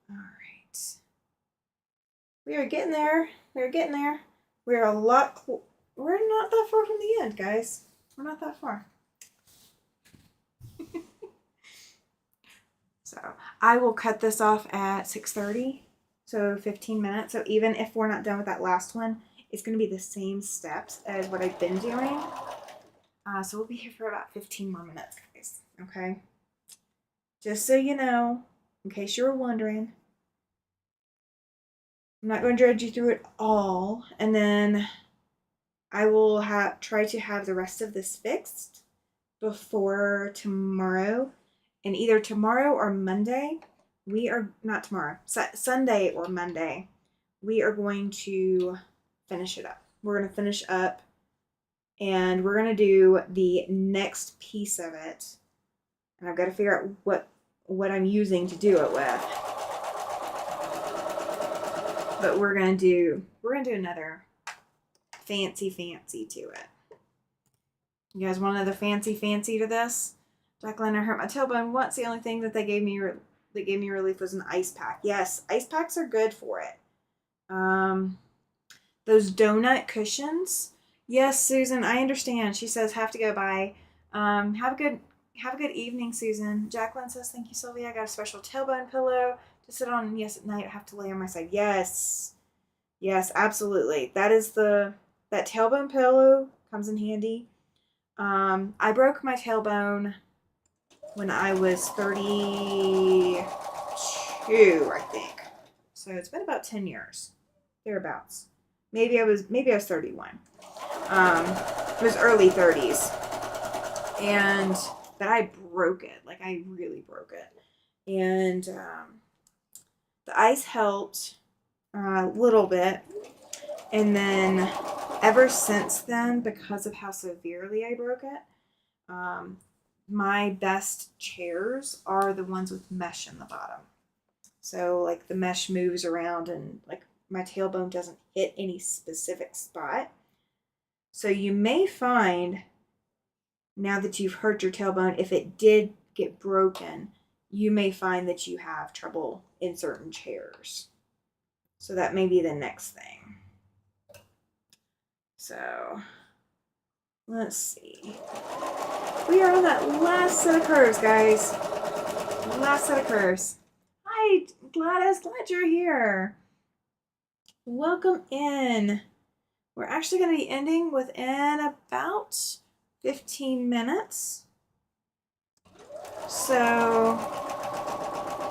Alright. We are getting there. We're getting there. We're a lot we're not that far from the end, guys. We're not that far. So I will cut this off at 6:30, so 15 minutes. So even if we're not done with that last one, it's going to be the same steps as what I've been doing. So we'll be here for about 15 more minutes, guys. Okay? Just so you know, in case you were wondering, I'm not going to drudge you through it all, and then I will try to have the rest of this fixed before tomorrow. And either tomorrow or Monday, not tomorrow, Sunday or Monday, we are going to finish it up. We're going to finish up and we're going to do the next piece of it. And I've got to figure out what I'm using to do it with. But we're going to do another fancy to it. You guys want another fancy to this? Jacqueline, I hurt my tailbone once. The only thing that they gave me relief was an ice pack. Yes, ice packs are good for it. Those donut cushions. Yes, Susan, I understand. She says have to go by. Have a good evening, Susan. Jacqueline says thank you, Sylvia. I got a special tailbone pillow to sit on. Yes, at night I have to lay on my side. Yes, absolutely. That tailbone pillow comes in handy. I broke my tailbone when I was 32, I think. So it's been about 10 years, thereabouts. Maybe I was 31. It was early 30s, and but I broke it. Like I really broke it, and the ice helped a little bit, and then ever since then, because of how severely I broke it, my best chairs are the ones with mesh in the bottom. So like the mesh moves around and like my tailbone doesn't hit any specific spot. So you may find, now that you've hurt your tailbone, if it did get broken, you may find that you have trouble in certain chairs. So that may be the next thing. So let's see. We are on that last set of curves, guys. Last set of curves. Hi, Gladys. Glad you're here. Welcome in. We're actually going to be ending within about 15 minutes. So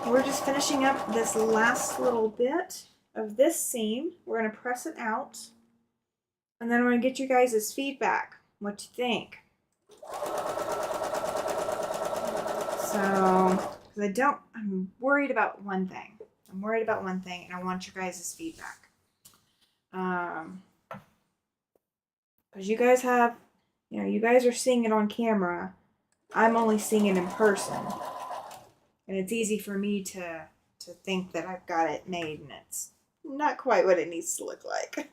we're just finishing up this last little bit of this seam. We're going to press it out. And then we're going to get you guys' feedback. What you think. So, because I'm worried about one thing. And I want your guys' feedback. Because you guys have, you guys are seeing it on camera. I'm only seeing it in person. And it's easy for me to think that I've got it made and it's not quite what it needs to look like.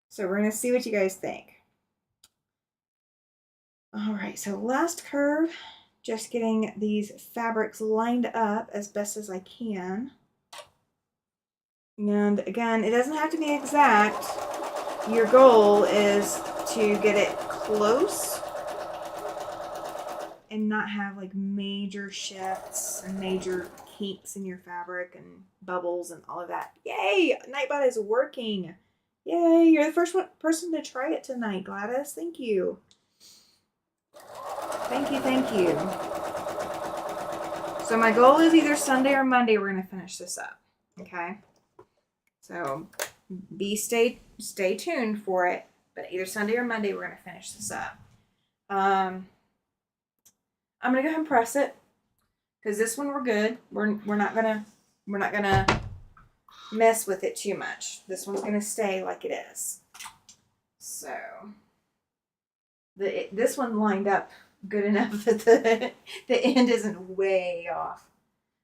So we're going to see what you guys think. All right, so last curve, just getting these fabrics lined up as best as I can. And again, it doesn't have to be exact. Your goal is to get it close and not have like major shifts and major kinks in your fabric and bubbles and all of that. Yay! Nightbot is working. Yay! You're the first person to try it tonight, Gladys. Thank you. Thank you, thank you. So my goal is either Sunday or Monday we're going to finish this up. Okay? So stay tuned for it. But either Sunday or Monday we're going to finish this up. I'm going to go ahead and press it. Because this one we're good. We're not gonna mess with it too much. This one's gonna stay like it is. So this one lined up good enough that the end isn't way off.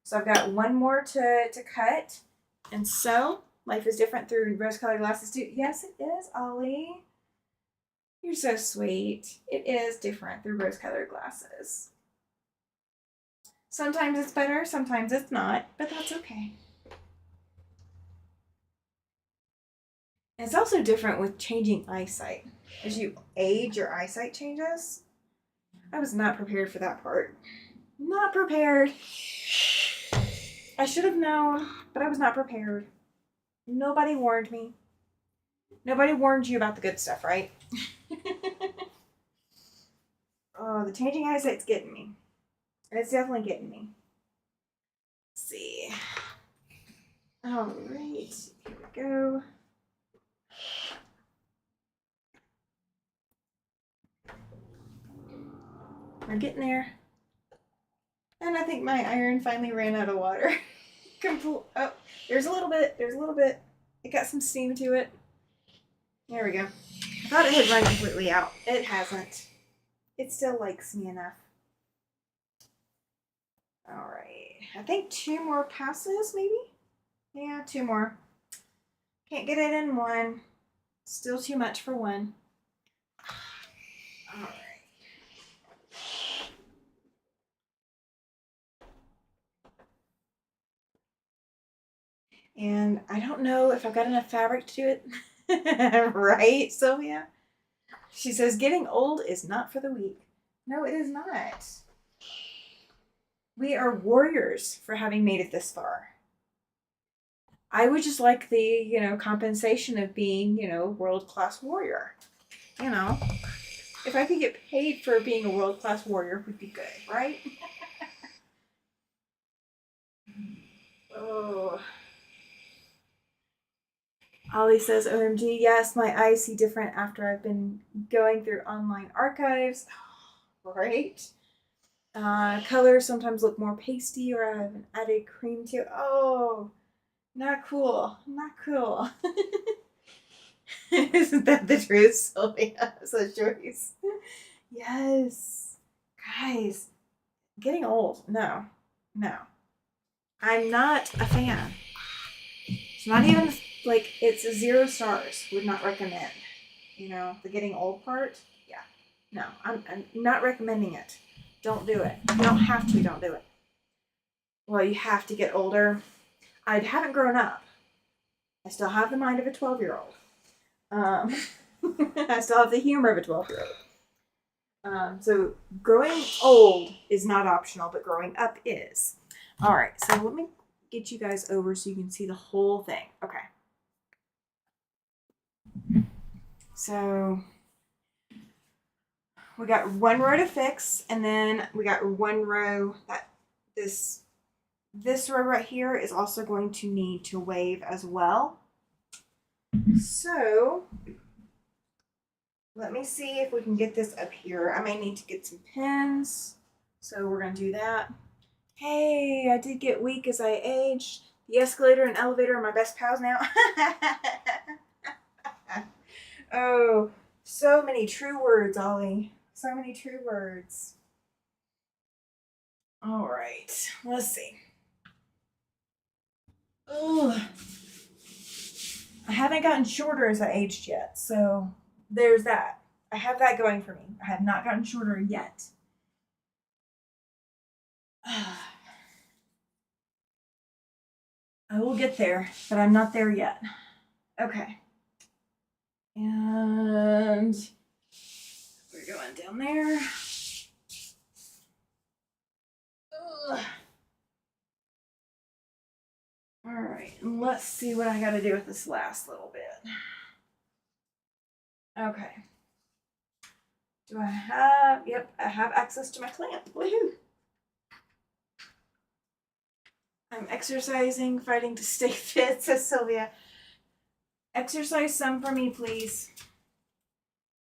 So I've got one more to cut and sew. Life is different through rose-colored glasses too. Yes, it is, Ollie. You're so sweet. It is different through rose-colored glasses. Sometimes it's better, sometimes it's not, but that's okay. And it's also different with changing eyesight. As you age, your eyesight changes. I was not prepared for that part. Not prepared. I should have known, but I was not prepared. Nobody warned me. Nobody warned you about the good stuff, right? Oh, the changing eyesight's getting me. It's definitely getting me. Let's see. All right, here we go. We're getting there. And I think my iron finally ran out of water. Oh, there's a little bit. It got some steam to it. There we go. I thought it had run completely out. It hasn't. It still likes me enough. All right. I think 2 more passes, maybe? Yeah, 2 more. Can't get it in one. Still too much for one. All right. And I don't know if I've got enough fabric to do it. Right, Sylvia? She says, getting old is not for the weak. No, it is not. We are warriors for having made it this far. I would just like the, compensation of being, world-class warrior. If I could get paid for being a world-class warrior, it would be good, right? Oh. Ollie says, OMG, yes, my eyes see different after I've been going through online archives. Right? Colors sometimes look more pasty or I have an added cream to. Oh, not cool. Not cool. Isn't that the truth, Sylvia? Says Joyce. Yes. Guys, getting old. No. I'm not a fan. It's not even like it's a 0 stars. Would not recommend. The getting old part. Yeah. No, I'm not recommending it. Don't do it. You don't have to. Don't do it. Well, you have to get older. I haven't grown up. I still have the mind of a 12-year-old. I still have the humor of a 12-year-old. So growing old is not optional, but growing up is. All right, so let me get you guys over so you can see the whole thing. Okay. So we got 1 row to fix, and then we got 1 row that this row right here is also going to need to wave as well. So let me see if we can get this up here. I may need to get some pins. So we're going to do that. Hey, I did get weak as I aged. The escalator and elevator are my best pals now. Oh, so many true words, Ollie. So many true words. All right, let's see. Ugh. I haven't gotten shorter as I aged yet, so there's that. I have that going for me. I have not gotten shorter yet. I will get there, but I'm not there yet. Okay. And we're going down there. Ugh. All right, and let's see what I got to do with this last little bit. Okay. Do I have, yep, I have access to my clamp. Woohoo! I'm exercising, fighting to stay fit, says Sylvia. Exercise some for me, please.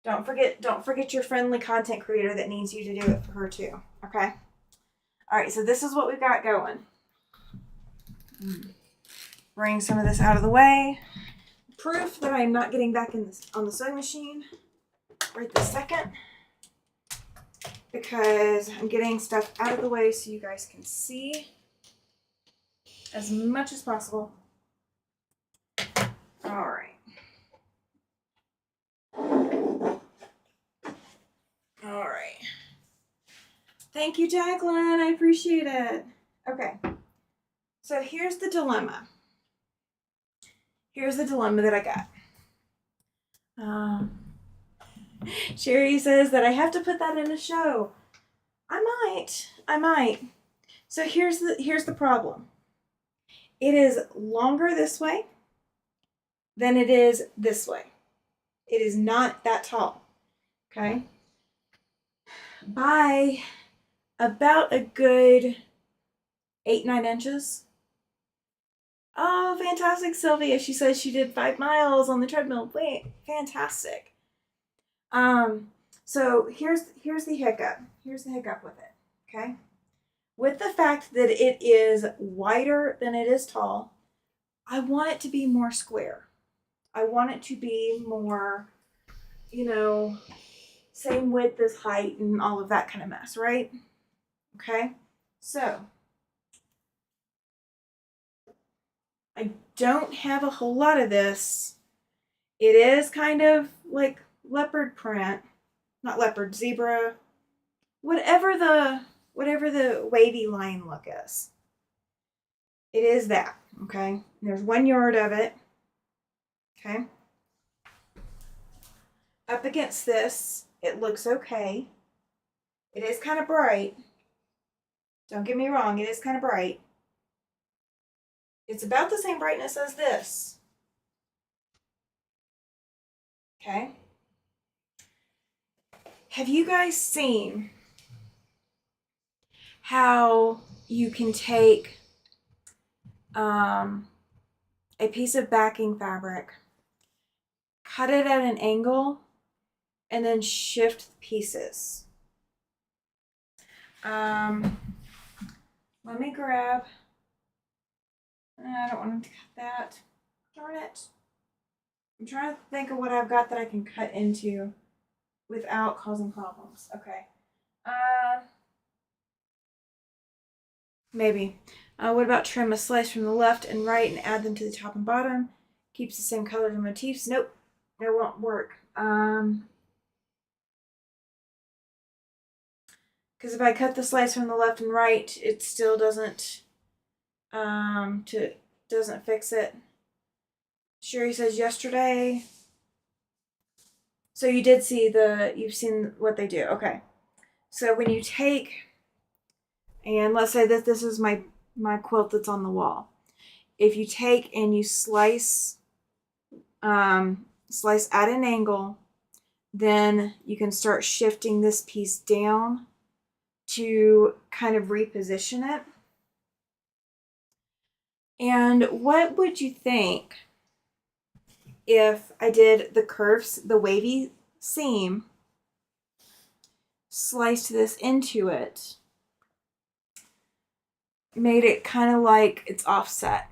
Don't forget your friendly content creator that needs you to do it for her too. Okay? Alright, so this is what we've got going. Bring some of this out of the way. Proof that I'm not getting back in this on the sewing machine right this second. Because I'm getting stuff out of the way so you guys can see as much as possible. Alright. Alright. Thank you, Jacqueline. I appreciate it. Okay. So here's the dilemma. Here's the dilemma that I got. Sherry says that I have to put that in a show. I might. So here's the problem. It is longer this way than it is this way. It is not that tall. Okay? By about a good 8-9 inches. Oh, fantastic, Sylvia. She says she did 5 miles on the treadmill. Wait, fantastic. So here's the hiccup. Here's the hiccup with it. Okay? With the fact that it is wider than it is tall, I want it to be more square. I want it to be more, same width as height and all of that kind of mess, right? Okay? So I don't have a whole lot of this. It is kind of like leopard print, not leopard, zebra, whatever the wavy line look is. It is that, okay? There's 1 yard of it, okay? Up against this, it looks okay. It is kind of bright. Don't get me wrong, it is kind of bright. It's about the same brightness as this. Okay? Have you guys seen how you can take a piece of backing fabric, cut it at an angle, and then shift the pieces? Let me grab, I don't want to cut that. Darn it. I'm trying to think of what I've got that I can cut into without causing problems. Okay. Maybe. What about trim a slice from the left and right and add them to the top and bottom? Keeps the same colors and motifs. Nope. It won't work. Because if I cut the slice from the left and right, it still doesn't fix it. Sherry says yesterday. So you did see you've seen what they do. Okay. So when you take, and let's say that this is my quilt that's on the wall. If you take and you slice at an angle, then you can start shifting this piece down to kind of reposition it. And what would you think if I did the curves, the wavy seam, sliced this into it, made it kind of like it's offset?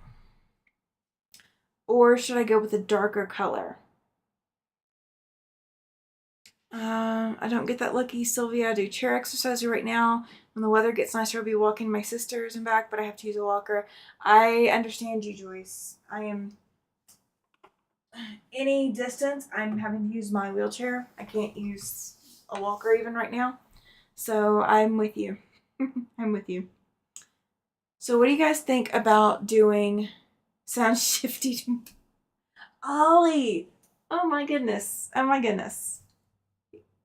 Or should I go with a darker color? I don't get that lucky, Sylvia. I do chair exercise right now. When the weather gets nicer, I'll be walking my sisters and back, but I have to use a walker. I understand you, Joyce. I am any distance, I'm having to use my wheelchair. I can't use a walker even right now. So I'm with you. I'm with you. So what do you guys think about doing sound shifty? Ollie! Oh my goodness. Oh my goodness.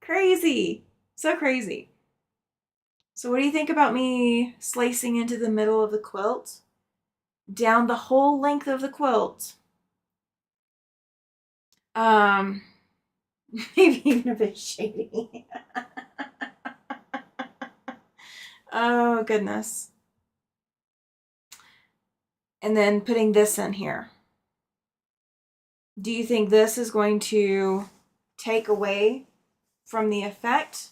Crazy. So crazy. So what do you think about me slicing into the middle of the quilt? Down the whole length of the quilt. Maybe even a bit shady. Oh, goodness. And then putting this in here. Do you think this is going to take away from the effect?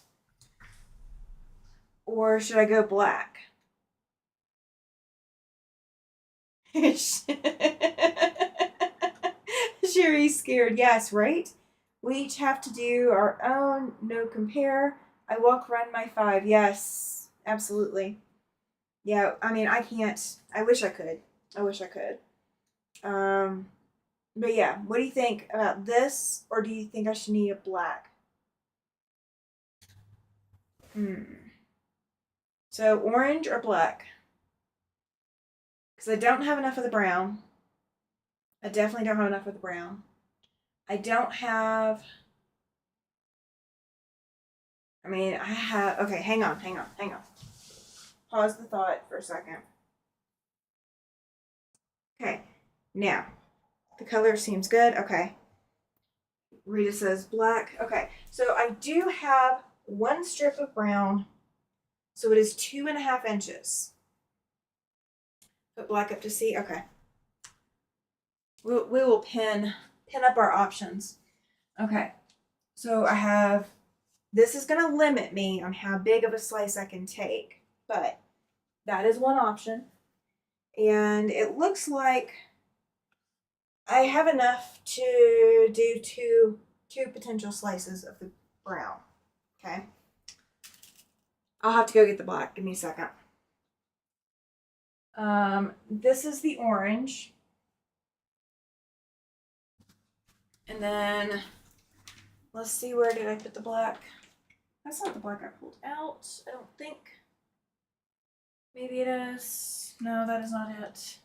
Or should I go black? Sherry's scared. Yes, right? We each have to do our own, no compare. I walk, run my 5. Yes, absolutely. Yeah, I mean, I can't. I wish I could. I wish I could. But yeah, what do you think about this? Or do you think I should need a black? So orange or black? Because I don't have enough of the brown. I definitely don't have enough of the brown. I don't have. I mean, I have. Okay, hang on. Pause the thought for a second. Okay, now the color seems good. Okay. Rita says black. Okay, so I do have one strip of brown, so it is 2.5 inches. Put black up to see. Okay. We will pin up our options. Okay, so I have. This is going to limit me on how big of a slice I can take, but that is one option. And it looks like I have enough to do two potential slices of the brown. Okay. I'll have to go get the black. Give me a second. This is the orange. And then let's see, where did I put the black? That's not the black I pulled out, I don't think. Maybe it is. No, that is not it.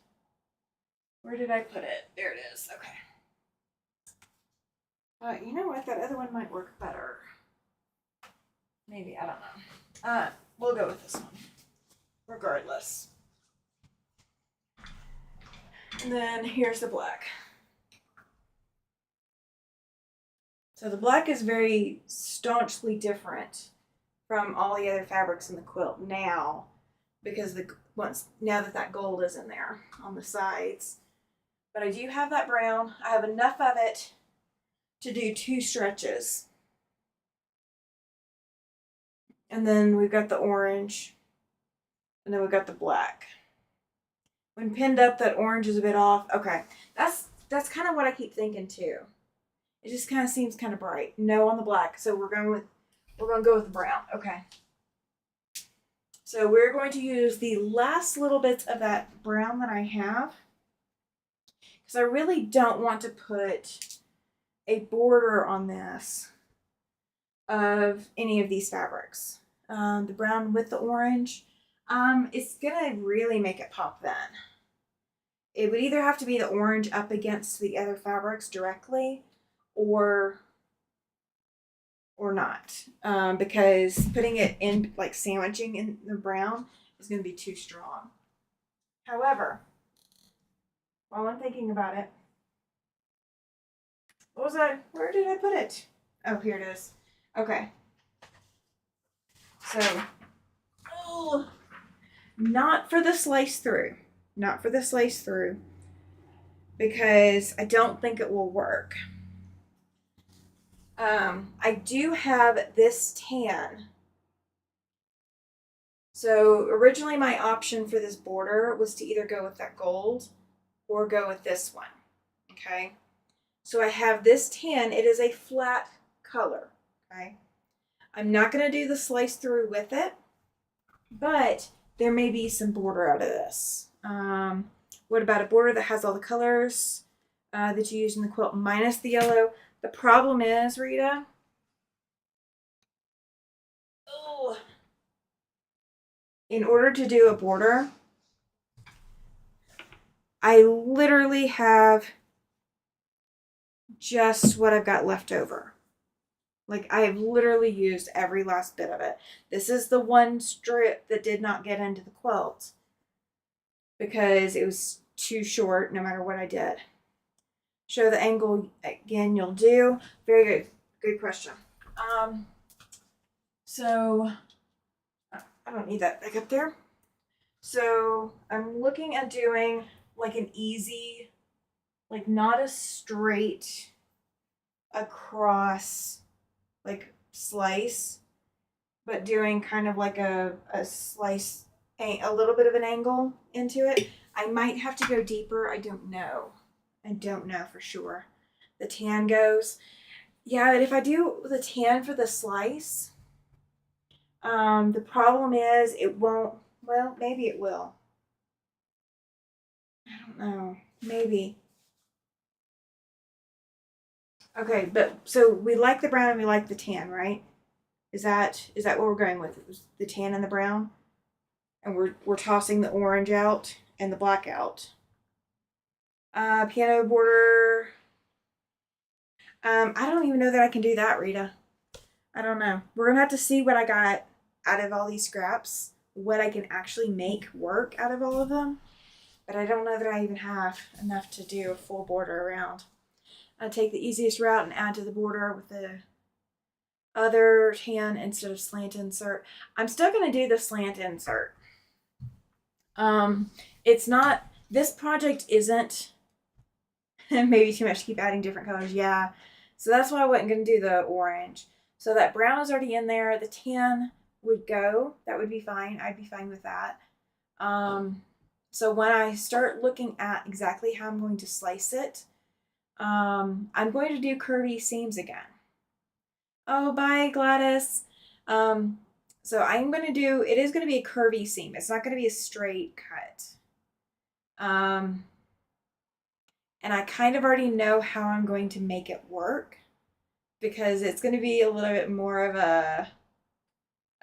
Where did I put it? There it is. Okay. You know what? That other one might work better. Maybe. I don't know. We'll go with this one. Regardless. And then here's the black. So the black is very staunchly different from all the other fabrics in the quilt now, because now that gold is in there on the sides. But I do have that brown. I have enough of it to do 2 stretches. And then we've got the orange. And then we've got the black. When pinned up, that orange is a bit off. Okay, that's kind of what I keep thinking too. It just kind of seems kind of bright. No on the black, so we're going to go with the brown. Okay. So we're going to use the last little bits of that brown that I have, because I really don't want to put a border on this of any of these fabrics. The brown with the orange, it's gonna really make it pop then. It would either have to be the orange up against the other fabrics directly, or not, because putting it in, like sandwiching in the brown, is going to be too strong. However, while I'm thinking about it, where did I put it? Oh, here it is. Okay. So, not for the slice through. Not for the slice through, because I don't think it will work. I do have this tan. So originally my option for this border was to either go with that gold or go with this one. Okay. So I have this tan. It is a flat color. Okay. I'm not going to do the slice through with it. but there may be some border out of this. What about a border that has all the colors that you use in the quilt minus the yellow? The problem is, Rita, oh, in order to do a border, I literally have just what I've got left over. Like, I have literally used every last bit of it. This is the one strip that did not get into the quilt because it was too short no matter what I did. Show the angle again, you'll do. Very good. Good question. So I don't need that back up there. So I'm looking at doing like an easy, like not a straight across like slice, but doing kind of like a slice, a little bit of an angle into it. I might have to go deeper. I don't know. I don't know for sure. The tan goes. Yeah, but if I do the tan for the slice, the problem is it won't, well, maybe it will. I don't know. Maybe. Okay, but so we like the brown and we like the tan, right? Is that what we're going with? It was the tan and the brown? And we're tossing the orange out and the black out. Piano border. I don't even know that I can do that, Rita. I don't know. We're gonna have to see what I got out of all these scraps, what I can actually make work out of all of them. But I don't know that I even have enough to do a full border around. I take the easiest route and add to the border with the other tan instead of slant insert. I'm still gonna do the slant insert. It's not, this project isn't maybe too much to keep adding different colors. Yeah. So that's why I wasn't going to do the orange. So that brown is already in there. The tan would go. That would be fine. I'd be fine with that. So when I start looking at exactly how I'm going to slice it, I'm going to do curvy seams again. Oh, bye, Gladys. So I'm going to do, it is going to be a curvy seam. It's not going to be a straight cut. And I kind of already know how I'm going to make it work because it's going to be a little bit more of a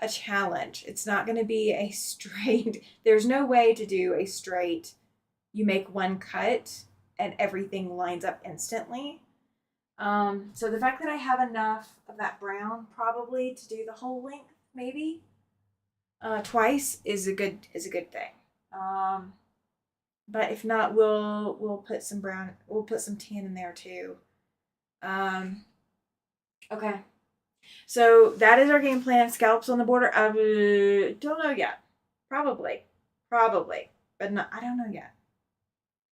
challenge. It's not going to be a straight, there's no way to do a straight, you make one cut and everything lines up instantly. So the fact that I have enough of that brown probably to do the whole length, maybe twice is a good thing. But if not, we'll put some brown, we'll put some tan in there too. Okay. So that is our game plan. Scallops on the border. Don't know yet. Probably, but no, I don't know yet.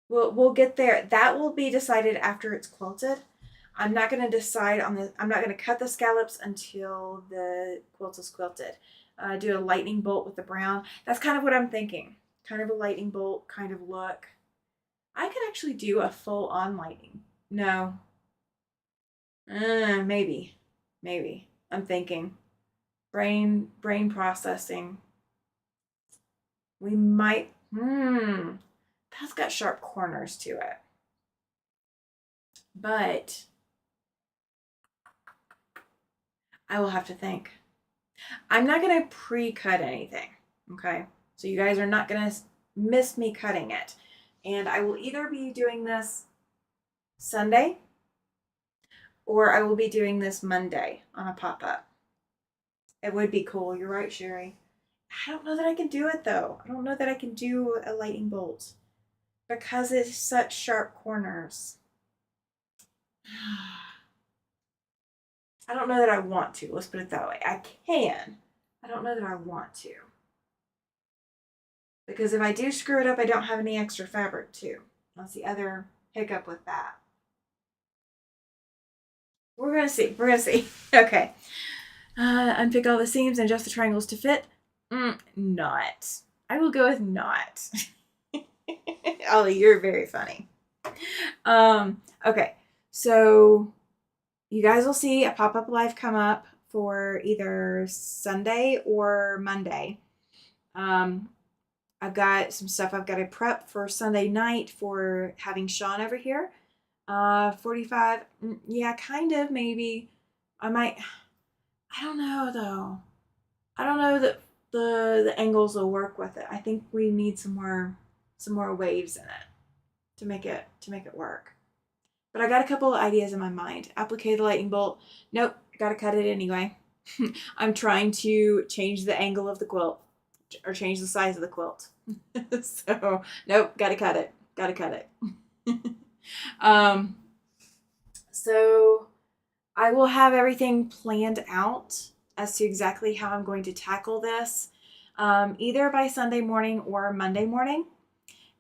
We'll get there. That will be decided after it's quilted. I'm not going to decide on the. I'm not going to cut the scallops until the quilt is quilted. Do a lightning bolt with the brown. That's kind of what I'm thinking. Kind of a lightning bolt kind of look. I could actually do a full on lightning. No. Maybe. I'm thinking. Brain processing. We might. That's got sharp corners to it. But I will have to think. I'm not going to pre-cut anything. Okay. So you guys are not going to miss me cutting it. And I will either be doing this Sunday or I will be doing this Monday on a pop-up. It would be cool. You're right, Sherry. I don't know that I can do it though. I don't know that I can do a lightning bolt because it's such sharp corners. I don't know that I want to. Let's put it that way. I can. I don't know that I want to. Because if I do screw it up, I don't have any extra fabric too. That's the other hiccup with that. We're going to see. Okay. Unpick all the seams and adjust the triangles to fit. Not. I will go with not. Ollie, you're very funny. Okay. So you guys will see a pop-up live come up for either Sunday or Monday. I've got some stuff I've got to prep for Sunday night for having Sean over here. 45, yeah, kind of, maybe. I might, I don't know though. I don't know that the angles will work with it. I think we need some more waves in it to make it work. But I got a couple of ideas in my mind. Applique the lightning bolt. Nope, gotta cut it anyway. I'm trying to change the angle of the quilt or change the size of the quilt. So nope, gotta cut it. Gotta cut it. um, so I will have everything planned out as to exactly how I'm going to tackle this, either by Sunday morning or Monday morning.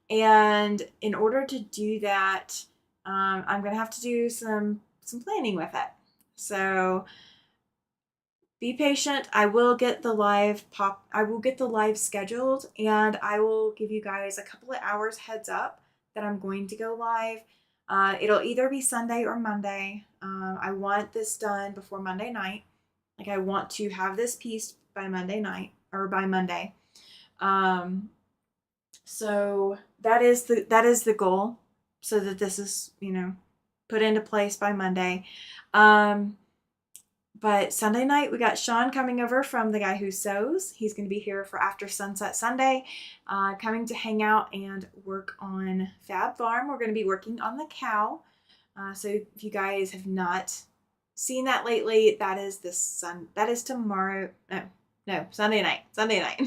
And in order to do that, I'm gonna have to do some planning with it. So be patient. I will get the live scheduled, and I will give you guys a couple of hours heads up that I'm going to go live. It'll either be Sunday or Monday. I want this done before Monday night. Like, I want to have this piece by Monday night or by Monday. So that is the goal, so that this is, put into place by Monday. But Sunday night, we got Sean coming over from The Guy Who Sews. He's going to be here for After Sunset Sunday, coming to hang out and work on Fab Farm. We're going to be working on the cow. So if you guys have not seen that lately, that is tomorrow. No, Sunday night. Sunday night.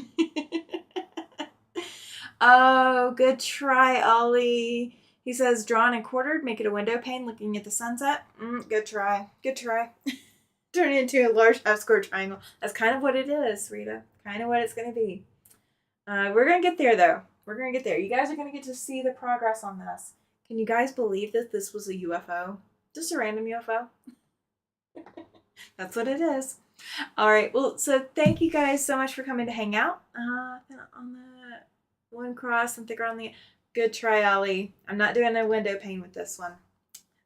Oh, good try, Ollie. He says, drawn and quartered, make it a window pane looking at the sunset. Good try. Good try. Turn it into a large half square triangle. That's kind of what it is, Rita. Kind of what it's going to be. We're going to get there, though. We're going to get there. You guys are going to get to see the progress on this. Can you guys believe that this was a UFO? Just a random UFO? That's what it is. All right. Well, so thank you guys so much for coming to hang out. On the one cross and thicker on the... Good try, Ollie. I'm not doing a window pane with this one.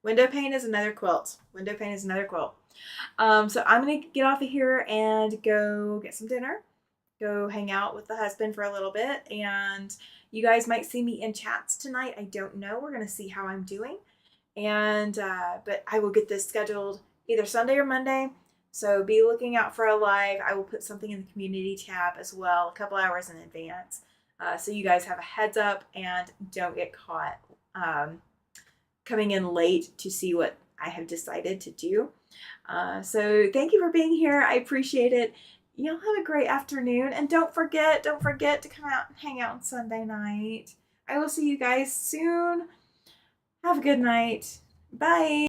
Window pane is another quilt. So I'm going to get off of here and go get some dinner. Go hang out with the husband for a little bit. And you guys might see me in chats tonight. I don't know. We're going to see how I'm doing. And but I will get this scheduled either Sunday or Monday. So be looking out for a live. I will put something in the community tab as well, a couple hours in advance. So you guys have a heads up and don't get caught coming in late to see what I have decided to do. So thank you for being here. I appreciate it. Y'all have a great afternoon. And don't forget to come out and hang out on Sunday night. I will see you guys soon. Have a good night. Bye.